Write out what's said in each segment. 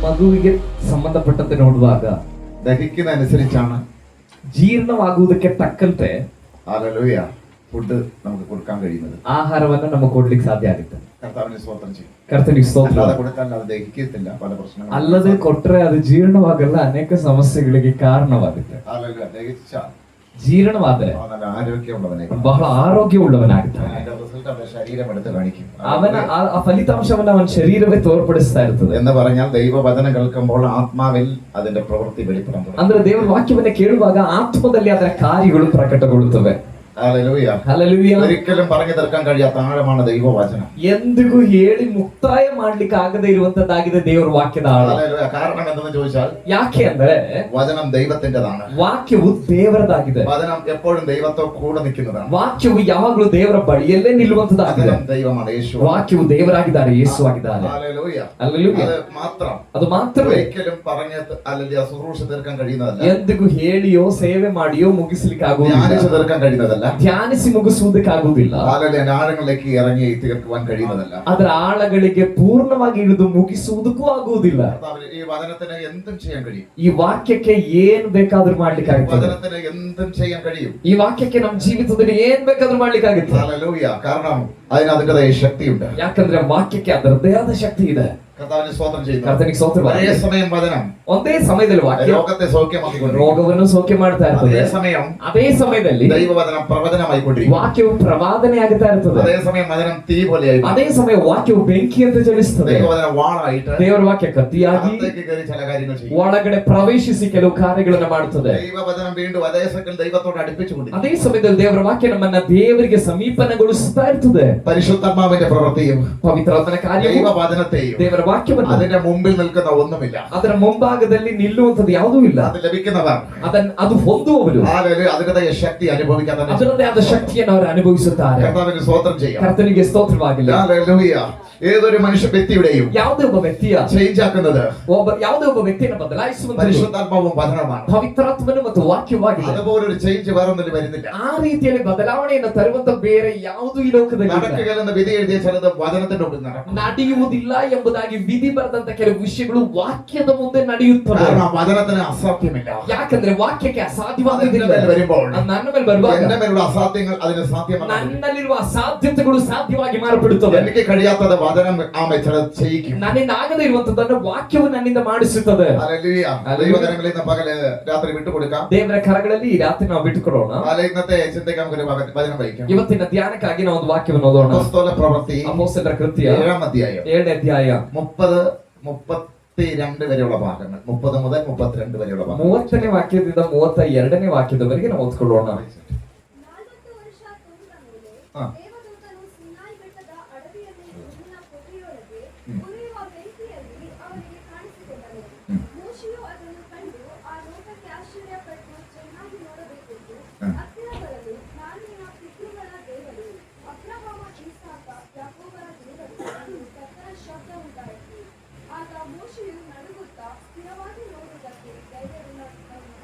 ಮಗುವಿಗೆ ಸಂಬಂಧಪಟ್ಟಂತೆ ನೋಡುವಾಗ ദഹിക്കുന്നതനുസരിച്ചാണ് ಜೀರ್ಣವಾಗುವುದಕ್ಕೆ ತಕ್ಕಂತೆ ഹല്ലേലൂയ ഫുഡ് നമുക്ക് കൊടുക്കാൻ കഴിയുന്നത്. ಆಹಾರವನ್ನ ನಮಗೆ ಕೊಡ್ಲಿಕ್ಕೆ ಸಾಧ್ಯ ಆಗುತ್ತೆ. കർത്താവിനെ സ്തോത്രം ചെയ്യും. ಕರ್ತನಿಗೆ ಸ್ತೋತ್ರ. അല്ലാതെ കൊടുത്താൽ അത് ദഹിക്കത്തില്ല, പല പ്രശ്നങ്ങളും. ಅಲ್ಲದೆ ಕೊಟ್ರೆ ಅದು ಜೀರ್ಣವಾಗಲ್ಲ, ಅನೇಕ ಸಮಸ್ಯೆಗಳಿಗೆ ಕಾರಣವಾಗುತ್ತೆ. ഹല്ലേലൂയ ദഹിച്ചാൽ ಜೀರ್ಣವಾದರೆ നല്ല ആരോഗ്യമുള്ളവനെ ಬಹಳ ಆರೋಗ್ಯವುಳ್ಳವನಾಗ್ತಾನೆ. അതിന്റെ റിസൾട്ട് അവന്റെ ശരീരം എടുത്ത് കാണിക്കും. ಅವನ ಆ ಫಲಿತಾಂಶವನ್ನ ಅವನ ಶರೀರವೇ ತೋರ್ಪಡಿಸ್ತಾ ಇರ್ತದೆ. എന്ന് പറഞ്ഞാൽ ദൈവവചനം കേൾക്കുമ്പോൾ ആത്മാവിൽ അതിന്റെ പ്രവൃത്തി വെളിപ്പെടാൻ തുടങ്ങും. ಅಂದ್ರೆ ದೇವರ ವಾಕ್ಯವನ್ನ ಕೇಳುವಾಗ ಆತ್ಮದಲ್ಲಿ ಅದರ ಕಾರ್ಯಗಳು ಪ್ರಕಟಗೊಳ್ಳುತ್ತವೆ. Hallelujah hallelujah. ഒരിക്കലും പറഞ്ഞു തീർക്കാൻ കഴിയാത്ത ആഴമാണ് ദൈവവചനം. ಎಂದಿಗೂ ಹೇಳಿ ಮುಕ್ತಾಯ ಮಾಡ್ಲಿಕ್ಕೆ ಆಗದೆ ಇರುವಂತದ್ದಾಗಿದೆ ದೇವರ ವಾಕ್ಯದ ಆಳ. ഹല്ലേലൂയ. കാരണം എന്തെന്ന് ചോദിച്ചാൽ ಯಾಕೆ ಅಂದ್ರೆ വചനം ദൈവത്തിന്റേതാണ്. ವಾಕ್ಯವು ದೇವರದಾಗಿದೆ. വചനം എപ്പോഴും ദൈവത്തോ കൂടെ നിൽക്കുന്നതാണ്. ವಾಕ್ಯವು ಯಾವಾಗಲೂ ದೇವರ ಬಳಿಯಲ್ಲೇ ನಿಲ್ಲುವಂತದ್ದಾಗಿದೆ. വചനം ദൈവമാണ്, യേശു. ವಾಕ್ಯವು ದೇವರಾಗಿದ್ದಾರೆ, ಯೇಸು ಆಗಿದ್ದಾರೆ. ഹല്ലേലൂയ. ಹಲ್ಲೆಲೂಯಾ. അത് മാത്രം ಅದು ಮಾತ್ರವೇ ഒരിക്കലും പറഞ്ഞ് അല്ലെങ്കിൽ ശുശ്രൂഷ തീർക്കാൻ കഴിയുന്നതല്ല. ಎಂದಿಗೂ ಹೇಳಿಯೋ ಸೇವೆ ಮಾಡಿಯೋ ಮುಗಿಸ್ಲಿಕ್ಕೆ ಆಗುವುದಿಲ್ಲ. ധ്യാനിച്ച് തീർക്കാൻ കഴിയുന്നതല്ല. ಧ್ಯಾನಿಸಿ ಮುಗಿಸುವುದಕ್ಕಾಗುವುದಿಲ್ಲ. ആഴങ്ങളിലേക്ക് ഇറങ്ങി തീർക്കുവാൻ കഴിയുന്നതല്ല. ಅದರ ಆಳಗಳಿಗೆ ಪೂರ್ಣವಾಗಿ ಇಳಿದು ಮುಗಿಸುವುದಕ್ಕೂ ಆಗುವುದಿಲ್ಲ. ഈ വചനത്തിന് എന്തും ചെയ്യാൻ കഴിയും. ಈ ವಾಕ್ಯಕ್ಕೆ ಏನ್ ಬೇಕಾದ್ರೂ ಮಾಡ್ಲಿಕ್ಕೆ ಆಗುತ್ತೆ. വചനത്തിന് എന്തും ചെയ്യാൻ കഴിയും. ಈ ವಾಕ್ಯಕ್ಕೆ ನಮ್ಮ ಜೀವಿತದಲ್ಲಿ ಏನ್ ಬೇಕಾದ್ರೂ ಮಾಡ್ಲಿಕ್ಕೆ ಆಗುತ್ತೆ. ഹല്ലേലൂയ. കാരണം അതിന് അതിൻ്റെതായ ശക്തിയുണ്ട്. ಯಾಕಂದ್ರೆ ವಾಕ್ಯಕ್ಕೆ ಅದರದೇ ಆದ ಶಕ್ತಿ ಇದೆ. കർത്താവിനെ സ്തോത്രം ചെയ്യുന്നു. ಕರ್ತನಿಗೆ ಸ್ತೋತ್ರ. ഒരേ സമയം വചനം ಒಂದೇ ಸಮಯದಲ್ಲಿ ವಾಕ್ಯ രോഗത്തെ സൗഖ്യമാക്കിക്കൊണ്ടിരിക്കുന്നു. ರೋಗವನ್ನು ಸೌಖ್ಯ ಮಾಡ್ತಾ ಇರ್ತದೆ. അതേ ಸಮಯದಲ್ಲಿ ദൈവവചനം പ്രവചനമായിക്കൊണ്ടിരിക്കുന്നു. ವಾಕ್ಯವು ಪ್ರವಾದನೆ ಆಗುತ್ತಾ ಇರ್ತದೆ. അതേ സമയം വചനം തീ പോലെയായി. ಅದೇ ಸಮಯ ವಾಕ್ಯವು ಬೆಂಕಿಯಂತೆ ಜ್ವಲಿಸುತ್ತದೆ. ദൈവവചനം വാളായിട്ട് ದೇವರ ವಾಕ್ಯ ಕತ್ತಿಯಾಗಿ അകത്തേക്ക് കയറി ചില കാര്യങ്ങൾ ചെയ്യും. ಒಳಗಡೆ ಪ್ರವೇಶಿಸಿ ಕೆಲವು ಕಾರ್ಯಗಳನ್ನು ಮಾಡುತ್ತದೆ. ദൈവവചനം വീണ്ടും അതേ സെക്കൻഡ് ദൈവത്തോട് അടുപ്പിച്ചുകൊണ്ടിരിക്കും. ಅದೇ ಸಮಯದಲ್ಲಿ ದೇವರ ವಾಕ್ಯ ನಮ್ಮನ್ನ ದೇವರಿಗೆ ಸಮೀಪನಗೊಳಿಸುತ್ತಾ ಇರ್ತದೆ. പരിശുദ്ധാത്മാവിന്റെ പ്രവൃത്തിയും ಪವಿತ್ರಾತ್ಮನ ಕಾರ್ಯವು ദൈവവചനത്തെയും ದೇವರ ವಾಕ್ಯವನ್ನು അതിന്റെ മുമ്പിൽ നിൽക്കുന്ന ഒന്നുമില്ല. ಅದರ ಮುಂಭಾಗದಲ್ಲಿ ನಿಲ್ಲುವಂತದ್ದು ಯಾವುದೂ ಇಲ್ಲ. അത് ലഭിക്കുന്നവർ ಅದು ಹೊಂದುವವರು അതിൻ്റെതായ ശക്തി അനുഭവിക്കാൻ തന്നെ ಅದರದೇ ಆದ ಶಕ್ತಿಯನ್ನು ಅವರು ಅನುಭವಿಸುತ್ತಾರೆ. കർത്താവിന് സ്തോത്രം ചെയ്യാം. ಕರ್ತನಿಗೆ ಸ್ತೋತ್ರವಾಗಲಿ. ഹല്ലേലൂയ. ഏതൊരു മനുഷ്യ വ്യക്തിയുടെയും ಯಾವುದೇ ಒಬ್ಬ ವ್ಯಕ್ತಿಯ ചേഞ്ച് ആക്കുന്നത് ಯಾವುದೇ ಒಬ್ಬ ವ್ಯಕ್ತಿಯನ್ನು ಬದಲಾಯಿಸುವಂತ പരിശുദ്ധാത്മാവും വചനമാണ്. ಪವಿತ್ರಾತ್ಮನು ಮತ್ತು ವಾಕ್ಯವಾಗಿದೆ. അതുപോലൊരു ചേഞ്ച് വേറൊന്നിലും വരുന്നില്ല. ಆ ರೀತಿಯಲ್ಲಿ ಬದಲಾವಣೆಯನ್ನು ತರುವಂತ ಬೇರೆ ಯಾವುದೂ ಈ ಲೋಕದಲ್ಲಿ നടക്കുകയെന്ന് വിധി എഴുതിയ ചിലത് വചനത്തിന്റെ മുമ്പിൽ നടക്കും. ನಡೆಯುವುದಿಲ್ಲ ಎಂಬುದಾಗಿ ವಿಧಿ ಬರೆದಂತ ಕೆಲವು ವಿಷಯಗಳು ವಾಕ್ಯದ ಮುಂದೆ ನಡೆಯುತ್ತವೆ. കാരണം വചനത്തിന് അസാധ്യമില്ല. ಯಾಕಂದ್ರೆ ವಾಕ್ಯಕ್ಕೆ ಅಸಾಧ್ಯವಾಗುವುದಿಲ್ಲ. വരുമ്പോൾ ನನ್ನ ಮೇಲೆ ಬರುವಾಗ എന്റെ മേലുള്ള അസാധ്യങ്ങൾ അതിന് സാധ്യമാണ്. ನನ್ನಲ್ಲಿರುವ ಅಸಾಧ್ಯತೆಗಳು ಸಾಧ್ಯವಾಗಿ ಮಾರ್ಪಡುತ್ತವೆ. എനിക്ക് കഴിയാത്തത് വചനം ആമേ ചിലത് ചെയ്യിക്കും. ನನ್ನಿಂದ ಆಗದೇ ಇರುವಂತದ್ದನ್ನು ವಾಕ್ಯವು ನನ್ನಿಂದ ಮಾಡಿಸುತ್ತದೆ. ഹല്ലേലൂയ. ദൈവകരങ്ങളിൽ നിന്ന് പകല് രാത്രി വിട്ടുകൊടുക്കാം. ದೇವರ ಕರಗಳಲ್ಲಿ ಈ ರಾತ್ರಿ ನಾವು ಬಿಟ್ಟುಕೊಡೋಣ. ഇന്നത്തെ ചിന്തയ്ക്ക് നമുക്ക് വചനം വഹിക്കാം. ಇವತ್ತಿನ ಧ್ಯಾನಕ್ಕಾಗಿ ನಾವು ಒಂದು ವಾಕ್ಯವನ್ನು ಓದೋಣ. ಅಪೊಸ್ತಲ ಪ್ರವೃತ್ತಿ ಅಪೊಸ್ತಲರ ಕೃತ್ಯ 7ാം അധ്യായം 7ನೇ ಅಧ್ಯಾಯ 30-32 വരെയുള്ള ഭാഗങ്ങൾ, 30 മുതൽ 32 വരെയുള്ള ഭാഗങ്ങൾ. 30ನೇ ವಾಕ್ಯದಿಂದ 32ನೇ ವಾಕ್ಯದವರೆಗೆ ನಾವು ಓದ್ಕೊಳ್ಳೋಣ. 40 ವರ್ಷ ತುಂಬಿದ ಮೇಲೆ ದೇವದೂತನು ಸಿನಾಯಿ ಬೆಟ್ಟದ ಅಡವಿಯಲ್ಲಿ ಊರಿನ ಪೊದೆಯೊಳಗೆ ಉರಿಯುವ ಬೆಂಕಿಯಲ್ಲಿ ಅವರಿಗೆ ಕಾಣಿಸಿಕೊಂಡನು. ಮೋಶೆಯು ಅದನ್ನು ಕಂಡು ಆ ನೋಟಕ್ಕೆ ಆಶ್ಚರ್ಯಪಟ್ಟು ಚೆನ್ನಾಗಿ ನೋಡಬೇಕೆಂದು ಹತ್ತಿರ ಬರಲು, ನಾನು ನಿನ್ನ ಪಿತೃಗಳ ದೇವರು, ಅಬ್ರಹಾಮ, ಇಸಾಕ, ಯಾಕೋಬರ ದೇವರು ಎಂದು ಕರ್ತನ ಶಬ್ದ ಉಂಟಾಯಿತು. ಆಗ ಮೋಶೆಯು ನಡುಗುತ್ತಾ ಸ್ಥಿರವಾಗಿ ನೋಡುವುದಕ್ಕೆ ಧೈರ್ಯವಿಲ್ಲ.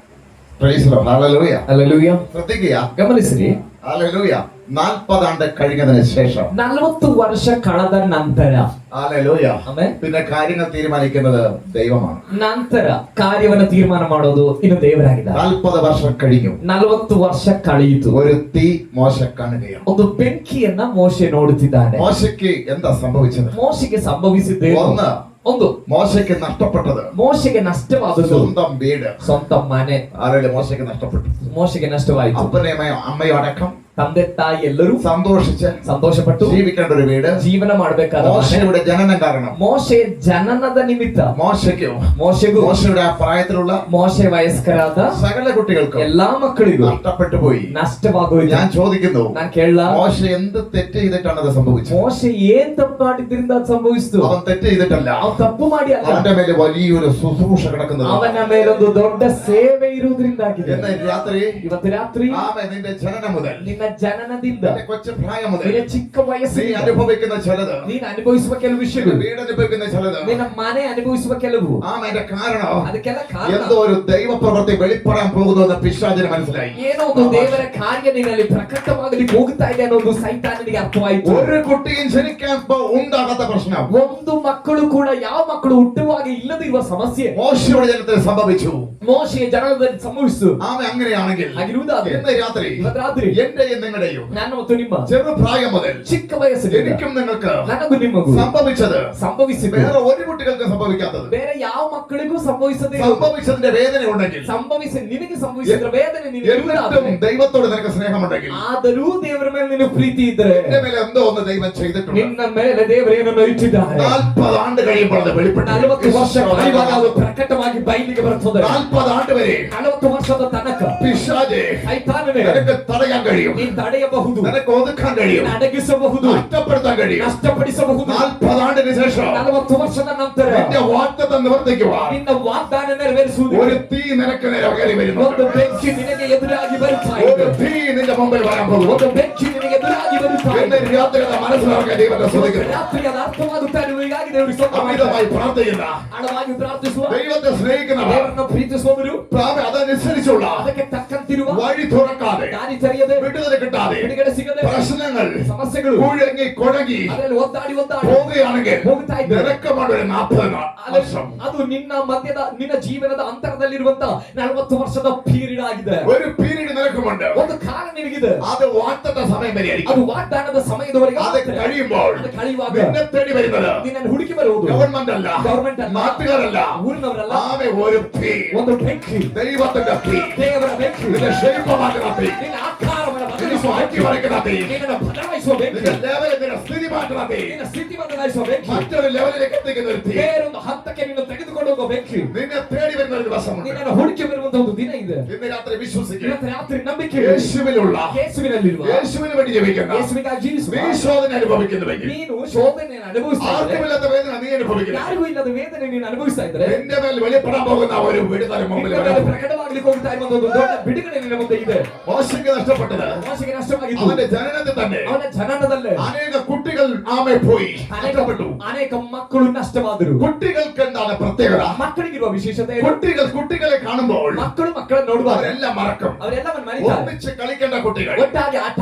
Praise the Lord. Hallelujah. Hallelujah. ശ്രദ്ധിക്കുക. ಗಮನಿಸಿರಿ. ഹല്ലേലൂയ. 40 ആണ്ട് കഴിഞ്ഞതിന് ശേഷം 40 ವರ್ಷ ಕಳೆದ ನಂತರ ഹല്ലേലൂയ ಆಮೆನ್. പിന്നെ കാര്യങ്ങൾ തീരുമാനിക്കുന്നത് ദൈവമാണ്. ನಂತರ ಕಾರ್ಯವನ್ನು ತೀರ್ಮಾನ ಮಾಡೋದು ಇನ್ನು ದೇವರಾಗಿದ್ದಾರೆ. 40 വർഷം കഴിഞ്ഞു. 40 ವರ್ಷ ಕಳೆಯಿತು. ഒരു തീ മോശ കാണുകയാണ്. ಒಂದು ಬೆಂಕಿಯನ್ನ ಮೋಶೆ ನೋಡುತ್ತಿದ್ದಾನೆ. മോശയ്ക്ക് എന്താ സംഭവിച്ചത്? ಮೋಶೆಗೆ ಸಂಭವಿಸಿದ್ದೇನು? ಒಂದು മോശയ്ക്ക് നഷ്ടപ്പെട്ടത് ಮೋಶೆಗೆ ನಷ್ಟವಾದದ್ದು സ്വന്തം വീട്, ಸ್ವಂತ ಮನೆ. ആരുടെ മോശയ്ക്ക് നഷ്ടപ്പെട്ടു? ಮೋಶೆಗೆ ನಷ್ಟವಾಯಿತು. അപ്പനെയും അമ്മയും അടക്കം ತಂದೆ ತಾಯಿ ಎಲ್ಲರೂ സന്തോഷിച്ച് ಸಂತೋಷಪಟ್ಟು ജീവിക്കേണ്ട ഒരു വീട്, ಜೀವನ ಮಾಡಬೇಕಾದ ಮನೆ. മോശയുടെ ജനനം കാരണം ಮೋಶೆ ಜನನದ ನಿಮಿತ್ತ മോശയ്ക്കും മോശയുടെ ആ പ്രായത്തിലുള്ള ಮೋಶೆ ವಯಸ್ಕರಾದ സകല കുട്ടികൾക്കും ಎಲ್ಲಾ ಮಕ್ಕಳಿಗೂ നഷ്ടപ്പെട്ടു പോയി. ನಷ್ಟವಾಗೋಯ್ತು. ഞാൻ ചോദിക്കുന്നു, ನಾನು ಕೇಳಲ್ಲ, മോശ എന്ത് തെറ്റ് ചെയ്തിട്ടാണ് അത് സംഭവിച്ചത്? ಮೋಶೆ ಏನ್ ತಪ್ಪು ಮಾಡಿದ್ರಿಂದ ಅದು ಸಂಭವಿಸಿತು? അവൻ തെറ്റ് ചെയ്തിട്ടല്ല, ಅವನು ತಪ್ಪು ಮಾಡಿ ಅಲ್ಲ, അവന്റെ മേലെ വലിയൊരു ശുശ്രൂഷ കിടക്കുന്നത്. ಅವನ ಮೇಲೊಂದು ದೊಡ್ಡ ಸೇವೆ ಇರುವುದರಿಂದಾಗಿದೆ. ഇന്ന് രാത്രി ಇವತ್ತು ರಾತ್ರಿ നിന്റെ ജനനം മുതൽ ನಿನ್ನ ಜನನದಿಂದ നിന്റെ കൊച്ചു പ്രായം മുതൽ ನಿನ್ನ ಚಿಕ್ಕ നീ ವಯಸ್ಸಿನಿಂದ അനുഭവിക്കുന്ന ചിലത്, ನೀನು ಅನುಭವಿಸುವ ಕೆಲವು ವಿಷಯಗಳು, വീട് അനുഭവിക്കുന്ന ചിലത്, ನಿನ್ನ ಮನೆ ಅನುಭವಿಸುವ ಕೆಲವು, അതിന്റെ കാരണം ಅದಕ್ಕೆಲ್ಲ ಕಾರಣ എന്തോ ഒരു ദൈവപ്രവൃത്തി വെളിപ്പെടാൻ പോകുന്നു എന്ന് പിശാചിന് മനസ്സിലായി. ಏನೋ ಒಂದು ದೇವರ ಕಾರ್ಯ ನಿನ್ನಲ್ಲಿ ಪ್ರಕಟವಾಗಲಿಕ್ಕೆ ಹೋಗ್ತಾ ಇದೆ ಅನ್ನೋದು ಸೈತಾನನಿಗೆ ಅರ್ಥವಾಯಿತು. ഒരു കുട്ടിയും ജനിക്കാൻ ഉണ്ടാകാത്ത പ്രശ്നം ಒಂದು ಮಕ್ಕಳು ಕೂಡ ಯಾವ ಮಕ್ಕಳು ಹುಟ್ಟುವಾಗ ಇಲ್ಲದಿರುವ ಸಮಸ್ಯೆ മോശയുടെ ജനത്തിൽ സംഭവിച്ചു. ಮೋಶೆಯ ಜನರದಲ್ಲಿ ಸಂಭವಿಸಿತು. ആമേ അങ്ങനെയാണെങ്കിൽ ಹಾಗಿರುವುದಾದ್ರೆ ഇന്ന് രാത്രി ಇವತ್ತು ರಾತ್ರಿ എന്റെയും നിങ്ങളുടെയും ನಾನು ಮತ್ತು ನಿಮ್ಮ ചെറുപ്രായം മുതൽ ಚಿಕ್ಕ ವಯಸ್ಸಿನಿಂದ എനിക്കും നിങ്ങൾക്ക് ನನಗೂ ನಿಮಗೂ സംഭവിച്ചത് ಸಂಭವಿಸಿತು. വേറെ ഒരു കുട്ടികൾക്കും സംഭവിക്കാത്തത്, ಬೇರೆ ಯಾವ ಮಕ್ಕಳಿಗೂ ಸಂಭವಿಸದೆ സംഭവിച്ചതിന്റെ വേദന ഉണ്ടെങ്കിൽ, ನಿನಗೆ ಸಂಭವಿಸಿದ ವೇದನೆ ನಿನಗೆ എന്നിട്ടും ಇರುವುದಾದರೆ, ദൈവത്തോട് നിനക്ക് സ്നേഹമുണ്ടെങ്കിൽ, ಆದರೂ ದೇವರ ಮೇಲೆ ನಿನಗೆ ಪ್ರೀತಿ ಇದ್ದರೆ, എന്റെ മേലെ എന്തോ ഒന്ന് ദൈവം ചെയ്തിട്ടുണ്ട്. ನಿನ್ನ ಮೇಲೆ ದೇವರೇನನ್ನು ಇಟ್ಟಿದ್ದಾರೆ. 40 ആണ്ട് കഴിയുമ്പോൾ അത് വെളിപ്പെട്ടു. 40 ವರ್ಷ ಕಳೆಯುವಾಗ ಅದು ಪ್ರಕಟವಾಗಿ ಬಯಲಿಗೆ ಬರುತ್ತದೆ. 40 ആണ്ട് വരെ 40 ವರ್ಷದ ತನಕ പിശാചേ ಸೈತಾನನೇ നിനക്ക് തടയാൻ കഴിയും, ನೀನು ತಡೆಯಬಹುದು, നിനക്ക് ഒതുക്കാൻ കഴിയും, ನೀನು ಅಡಗಿಸಬಹುದು, നഷ്ടപ്പെടുത്താൻ കഴിയും. ನಷ್ಟಪಡಿಸಬಹುದು. 40 ആണ്ടിന് ശേഷം 40 ವರ್ಷದ ನಂತರ നിന്റെ വാഗ്ദത്തം നിവർത്തിക്കുവാൻ ನಿನ್ನ ವಾಗ್ದಾನ ನೆರವೇರಿಸುವುದು ഒരു തീ നിനക്ക് നേരെ കയറി വരുന്നു. ಒಂದು ಬೆಂಕಿ ನಿನಗೆ ಎದುರಾಗಿ ಬರುತ್ತಾ ഒരു ಇದೆ. തീ നിന്റെ മുമ്പിൽ വരാൻ പോകുന്നു. ಒಂದು ಬೆಂಕಿ ನಿನಗೆ ಎದುರಾಗಿ ಬರುತ್ತಾ എന്നെ ಇದೆ. രാത്രി മനസ്സിലാക്കാൻ ദൈവത്തെ സ്തുതിക്കുന്നു. ರಾತ್ರಿ ಅದು ಅರ್ಥವಾಗುತ್ತಾ ಇರುವಾಗಾಗಿ ದೇವರು അമിതമായി പ്രാർത്ഥിക്കുന്ന, ಆಳವಾಗಿ ಪ್ರಾರ್ಥಿಸುವ, ദൈവത്തെ സ്നേഹിക്കുന്നവർ ದೇವರನ್ನು ಪ್ರೀತಿಸುವವರು അതനുസരിച്ചുള്ള ಅದಕ್ಕೆ ತಕ್ಕಂತಿರುವ വഴി തുറക്കാതെ, ದಾರಿ ತೆರೆಯದೆ, വിടുതല കിട്ടാതെ, ಬಿಡುಗಡೆ ಸಿಗದೆ, പ്രശ്നങ്ങൾ ಸಮಸ್ಯೆಗಳು കുഴങ്ങി കുഴങ്ങി ಅದರಲ್ಲಿ ಒದ್ದಾಡಿ പോവുകയാണെങ്കിൽ ಹೋಗ್ತಾ ಇದ್ದಾರೆ. നിനക്കമാണ് ഒരു 40 വർഷം. ಅದು ನಿನ್ನ ಜೀವನದ ಅಂತರದಲ್ಲಿರುವಂತ 40 ವರ್ಷದ ಪೀರಿಯಡ್ ಆಗಿದೆ. ഒരു പീരീഡ് നിനക്കുമുണ്ട്. ಒಂದು ಕಾಲ ನಿನಗಿದೆ. അത് വാഗ്ദത്ത സമയം വരെയായിരിക്കും. ಅದು ವಾಗ್ದಾನದ ಸಮಯದವರೆಗೆ അത് കഴിയുമ്പോൾ ಅದು ಕಳೆಯುವಾಗ നിന്നെ തേടി വരുന്നത് ನಿನ್ನನ್ನು ಹುಡುಕಿ ಬರುವುದು ഗവൺമെന്റ് അല്ല, ಗವರ್ಮೆಂಟ್ ಅಲ್ಲ, നാട്ടുകാരല്ല, ಊರಿನವರಲ್ಲ, ആമേ ഒരു തീ, ಒಂದು ಬೆಂಕಿ, ദൈവത്തിന്റെ തീ, ದೇವರ ಬೆಂಕಿ, നിന്റെ ശൈപ്പമാക്കുന്ന തീ, ನಿನ್ನ ಆಕಾರವನ್ನು നിന്നെ ಬದಲಿಸುವ മാറ്റി ಬೆಂಕಿ, മറിക്കുന്ന തീ, ನಿನ್ನನ್ನು ಬದಲಾಯಿಸುವ ಬೆಂಕಿ, നിന്റെ ലെവലിൽ നിന്റെ സ്ഥിതി മാറ്റുന്ന തീ, ನಿನ್ನ ಸ್ಥಿತಿ ಬದಲಾಯಿಸುವ ಬೆಂಕಿ, മറ്റൊരു ലെവലിലേക്ക് എത്തിക്കുന്ന ഒരു തീ, ಬೇರೊಂದು ಹಂತಕ್ಕೆ ನಿನ್ನ ತೆಗೆದುಕೊಂಡು ಹೋಗುವ ಬೆಂಕಿ, നിന്നെ തേടി വരുന്ന ഒരു ദിവസമുണ്ട്. ನಿನ್ನನ್ನು ಹುಡುಕಿ ಬರುವಂತ ಒಂದು ದಿನ ಇದೆ. ഇന്ന് രാത്രി വിശ്വസിക്കുക, ಇವತ್ತು ರಾತ್ರಿ ನಂಬಿಕೆ യേശുവിലുള്ള, ಯೇಸುವಿನಲ್ಲಿರುವ, യേശുവിന് വേണ്ടി ജീവിക്കുന്ന, ಯೇಸುವಿಗಾಗಿ ಜೀವಿಸುವ, നീ ശോധന അനുഭവിക്കുന്നുവെങ്കിൽ, ನೀನು ಶೋಧನೆಯನ್ನು ಅನುಭವಿಸ್ತಾ ಇದ್ದರೆ, ആർക്കുമില്ലാത്ത വേദന നീ അനുഭവിക്കുന്നു. ಯಾರಿಗೂ ಇಲ್ಲದ ವೇದನೆ ನೀನು ಅನುಭವಿಸ್ತಾ ಇದ್ದರೆ, നിന്റെ മേൽ വെളിപ്പെടാൻ പോകുന്ന ഒരു വിടുതല മുമ്പിൽ ನಿನ್ನ ಮೇಲೆ വരാൻ പോകുന്നു. ಪ್ರಕಟವಾಗಲಿಕ್ಕೆ ಹೋಗ್ತಾ ಇರುವ ಒಂದು ದೊಡ್ಡ ಬಿಡುಗಡೆ ನಿನ್ನ ಮುಂದೆ ಇದೆ. മോശയ്ക്ക് നഷ്ടപ്പെട്ടത് ಮೋಶೆಗೆ ನಷ್ಟವಾಗಿತ್ತು. അവന്റെ ജനനത്തിൽ തന്നെ ಅವನ ಜನನದಲ್ಲೇ അനേക കുട്ടികൾ ആമേ പോയി നഷ്ടപ്പെട്ടു. ಅನೇಕ ಮಕ್ಕಳು ನಷ್ಟವಾದರು. കുട്ടികൾക്ക് എന്താണ് പ്രത്യേകത? ಮಕ್ಕಳಿಗಿರುವ ವಿಶೇಷತೆ ಏನು? കുട്ടികളെ കാണുമ്പോൾ ಮಕ್ಕಳನ್ನು ನೋಡುವಾಗ അവരെല്ലാം മറക്കും. ಅವರೆಲ್ಲವನ್ನು ಮರೆತಾರೆ. ഒന്നിച്ച് കളിക്കേണ്ട കുട്ടികൾ, ಒಟ್ಟಾಗಿ ಆಟ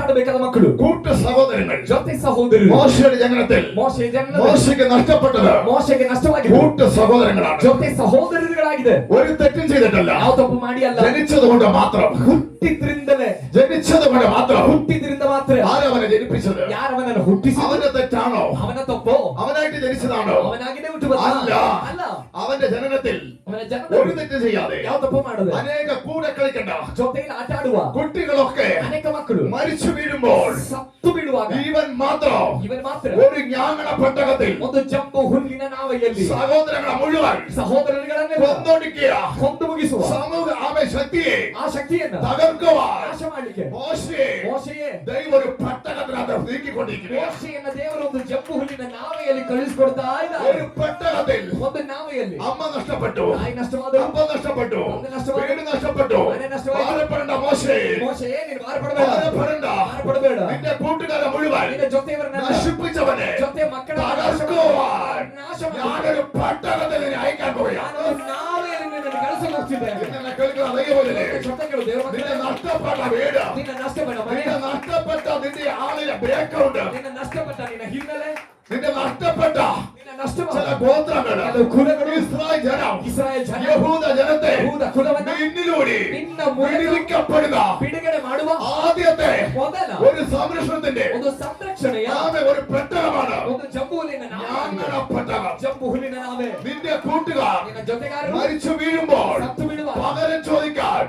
ಆಡಬೇಕಾದ ಮಕ್ಕಳು, കൂട്ടു സഹോദരങ്ങൾ. ಜೊತೆ ಸಹೋದರರು. മോശയുടെ ജനനത്തിൽ ಮೋಶೆಯ ಜನನದಲ್ಲಿ മോശയ്ക്ക് നഷ്ടപ്പെട്ടത് ಮೋಶೆಗೆ ನಷ್ಟವಾಗಿದೆ. കൂട്ടു സഹോദരങ്ങളാണ്. ಜೊತೆ ಸಹೋದರರುಗಳಾಗಿದೆ. ഒരു തെറ്റും ചെയ്തിട്ടല്ല, ಯಾವ ತಪ್ಪು ಮಾಡಿ ಅಲ್ಲ, ജനിച്ചത് കൊണ്ട് മാത്രം, ಹುಟ್ಟಿದ್ರಿಂದಲೇ, ജനിച്ചത് കൊണ്ട് മാത്രം. ಹುಟ್ಟಿದ್ರಿಂದ ಮಾತ್ರ. ആരവനെ ജനിപ്പിച്ചത്? ಯಾರವನನ್ನು ಹುಟ್ಟಿಸಿ? അവന്റെ തെറ്റാണോ? ಅವನ ತಪ್ಪೋ? അവനായിട്ട് ജനിച്ചതാണോ? ಅವನಾಗಿದೆ ಹುಟ್ಟು ಬಂದ? അല്ല. ಅಲ್ಲ, അവന്റെ ജനനത്തിൽ ಅವನ ഒരു ಜನನದಲ್ಲಿ തെറ്റ് ചെയ്യാതെ ಯಾವ ತಪ್ಪು ಮಾಡದೆ അനേക കൂടെ കളിക്കണ്ട ಜೊತೆಯಲ್ಲಿ ಆಟ ಆಡುವ കുട്ടികളൊക്കെ ಅನೇಕ ಮಕ್ಕಳು മരിച്ചു വീഴുമ്പോൾ ಸತ್ತು ಬೀಳುವಾಗ ഇവൻ മാത്രം ಇವನ್ ಮಾತ್ರ ഒരു ജ്ഞാനന പെട്ടകത്തിൽ ಒಂದು ಜಂಬು ಹುಲ್ಲಿನ ನಾವೆಯಲ್ಲಿ സഹോദരങ്ങളെ മുഴുവൻ ಸಹೋದರರುಗಳನ್ನೆಲ್ಲ കൊന്നൊടുക്കിയ ಕೊಂದು ಮುಗಿಸುವ സമൂഹ ആമേ ശക്തിയെ ಆ ಶಕ್ತಿಯನ್ನ തകർക്കുവാൻ ನಾಶ ಮಾಡ್ಲಿಕ್ಕೆ മോശയെ ദൈവം ഒരു പെട്ടകത്തിനകത്ത് നീക്കിക്കൊണ്ടിരിക്കുക. ಮೋಶೆಯನ್ನ ದೇವರು ಒಂದು ಜಂಬು ಹುಲ್ಲಿನ ನಾವೆಯಲ್ಲಿ ಕಳಿಸಿಕೊಡ್ತಾ ಇದ್ದಾರೆ. ഒരു പെട്ടകത്തിൽ ಒಂದು ನಾವೆಯಲ್ಲಿ അമ്മ നഷ്ടപ്പെട്ടു, ತಾಯಿ ನಷ್ಟವಾದರು, അപ്പ നഷ്ടപ്പെട്ടു, ತಂದೆ ನಷ್ಟವಾದರು, വീട് നഷ്ടപ്പെട്ടു. ಮನೆ ನಷ್ಟವಾಯಿತು. ഭാരപ്പെടേണ്ട മോശേ, ಮೋಶೆಯೇ ನೀನು ಭಾರಪಡಬೇಡ, ഭാരപ്പെടേണ്ട. ಭಾರಪಡಬೇಡ. നിന്റെ കൂട്ടുകാരെ മുഴുവൻ ನಿನ್ನ ಜೊತೆಯವರನ್ನೆಲ್ಲ നശിപ്പിച്ചവനെ ಜೊತೆ ಮಕ್ಕಳ തകർക്കുവാൻ ನಾಶ ഞാനൊരു പെട്ടകത്തിൽ നിന്നെ അയക്കാൻ പോവുകയാണ്. ನಾವೆಯಲ್ಲಿ ನಿನ್ನನ್ನು ಕಳಿಸಲು ಹೋಗ್ತಿದ್ದೇವೆ. നിന്നെ കേൾക്കുന്ന ദൈവമല്ലേ, ಜೊತೆಗಳು ದೇವರ നിന്റെ ಮಕ್ಕಳೇ, നഷ്ടപ്പെട്ട വീട്, ನಿನ್ನ ನಷ್ಟಪಟ್ಟ ಮನೆ, നിന്റെ നഷ്ടപ്പെട്ട നിന്റെ ആളിലെ ബാക്ക്ഗ്രൗണ്ട്, ನಿನ್ನ ನಷ್ಟಪಟ್ಟ ನಿನ್ನ ಹಿನ್ನೆಲೆ, നിന്റെ നഷ്ടപ്പെട്ട ನಿನ್ನ ನಷ್ಟವಾದ ചില ഗോത്രങ്ങൾ, ಕೆಲವು ಕುಲಗಳು, ഇസ്രായേൽ ജനം, ಇಸ್ರಾಯೇಲ್ ಜನ, യഹൂദ ജനത്തെ ಯಹೂದ ಕುಲವನ್ನ നിന്നിലൂടെ ನಿನ್ನ ಮೂಲಕ വിടുവിക്കപ്പെടുക ಬಿಡುಗಡೆ ಮಾಡುವ ആദ്യത്തെ ಮೊದಲ ഒരു സംരക്ഷണത്തിന്റെ ಒಂದು ಸಂರಕ್ಷಣೆಯ ആമേ ഒരു പെട്ടകമാണ് ಒಂದು ಜಂಬು ಹುಲ್ಲಿನ ജ്ഞാനന ನಾವೆ. പെട്ടകം. ಜಂಬು ಹುಲ್ಲಿನ ನಾವೆ. നിന്റെ കൂട്ടുകാർ ನಿನ್ನ ಜೊತೆಗಾರರು മരിച്ചു വീഴുമ്പോൾ ಸತ್ತು ಬಿಡುವ പകരം ചോദിക്കാൻ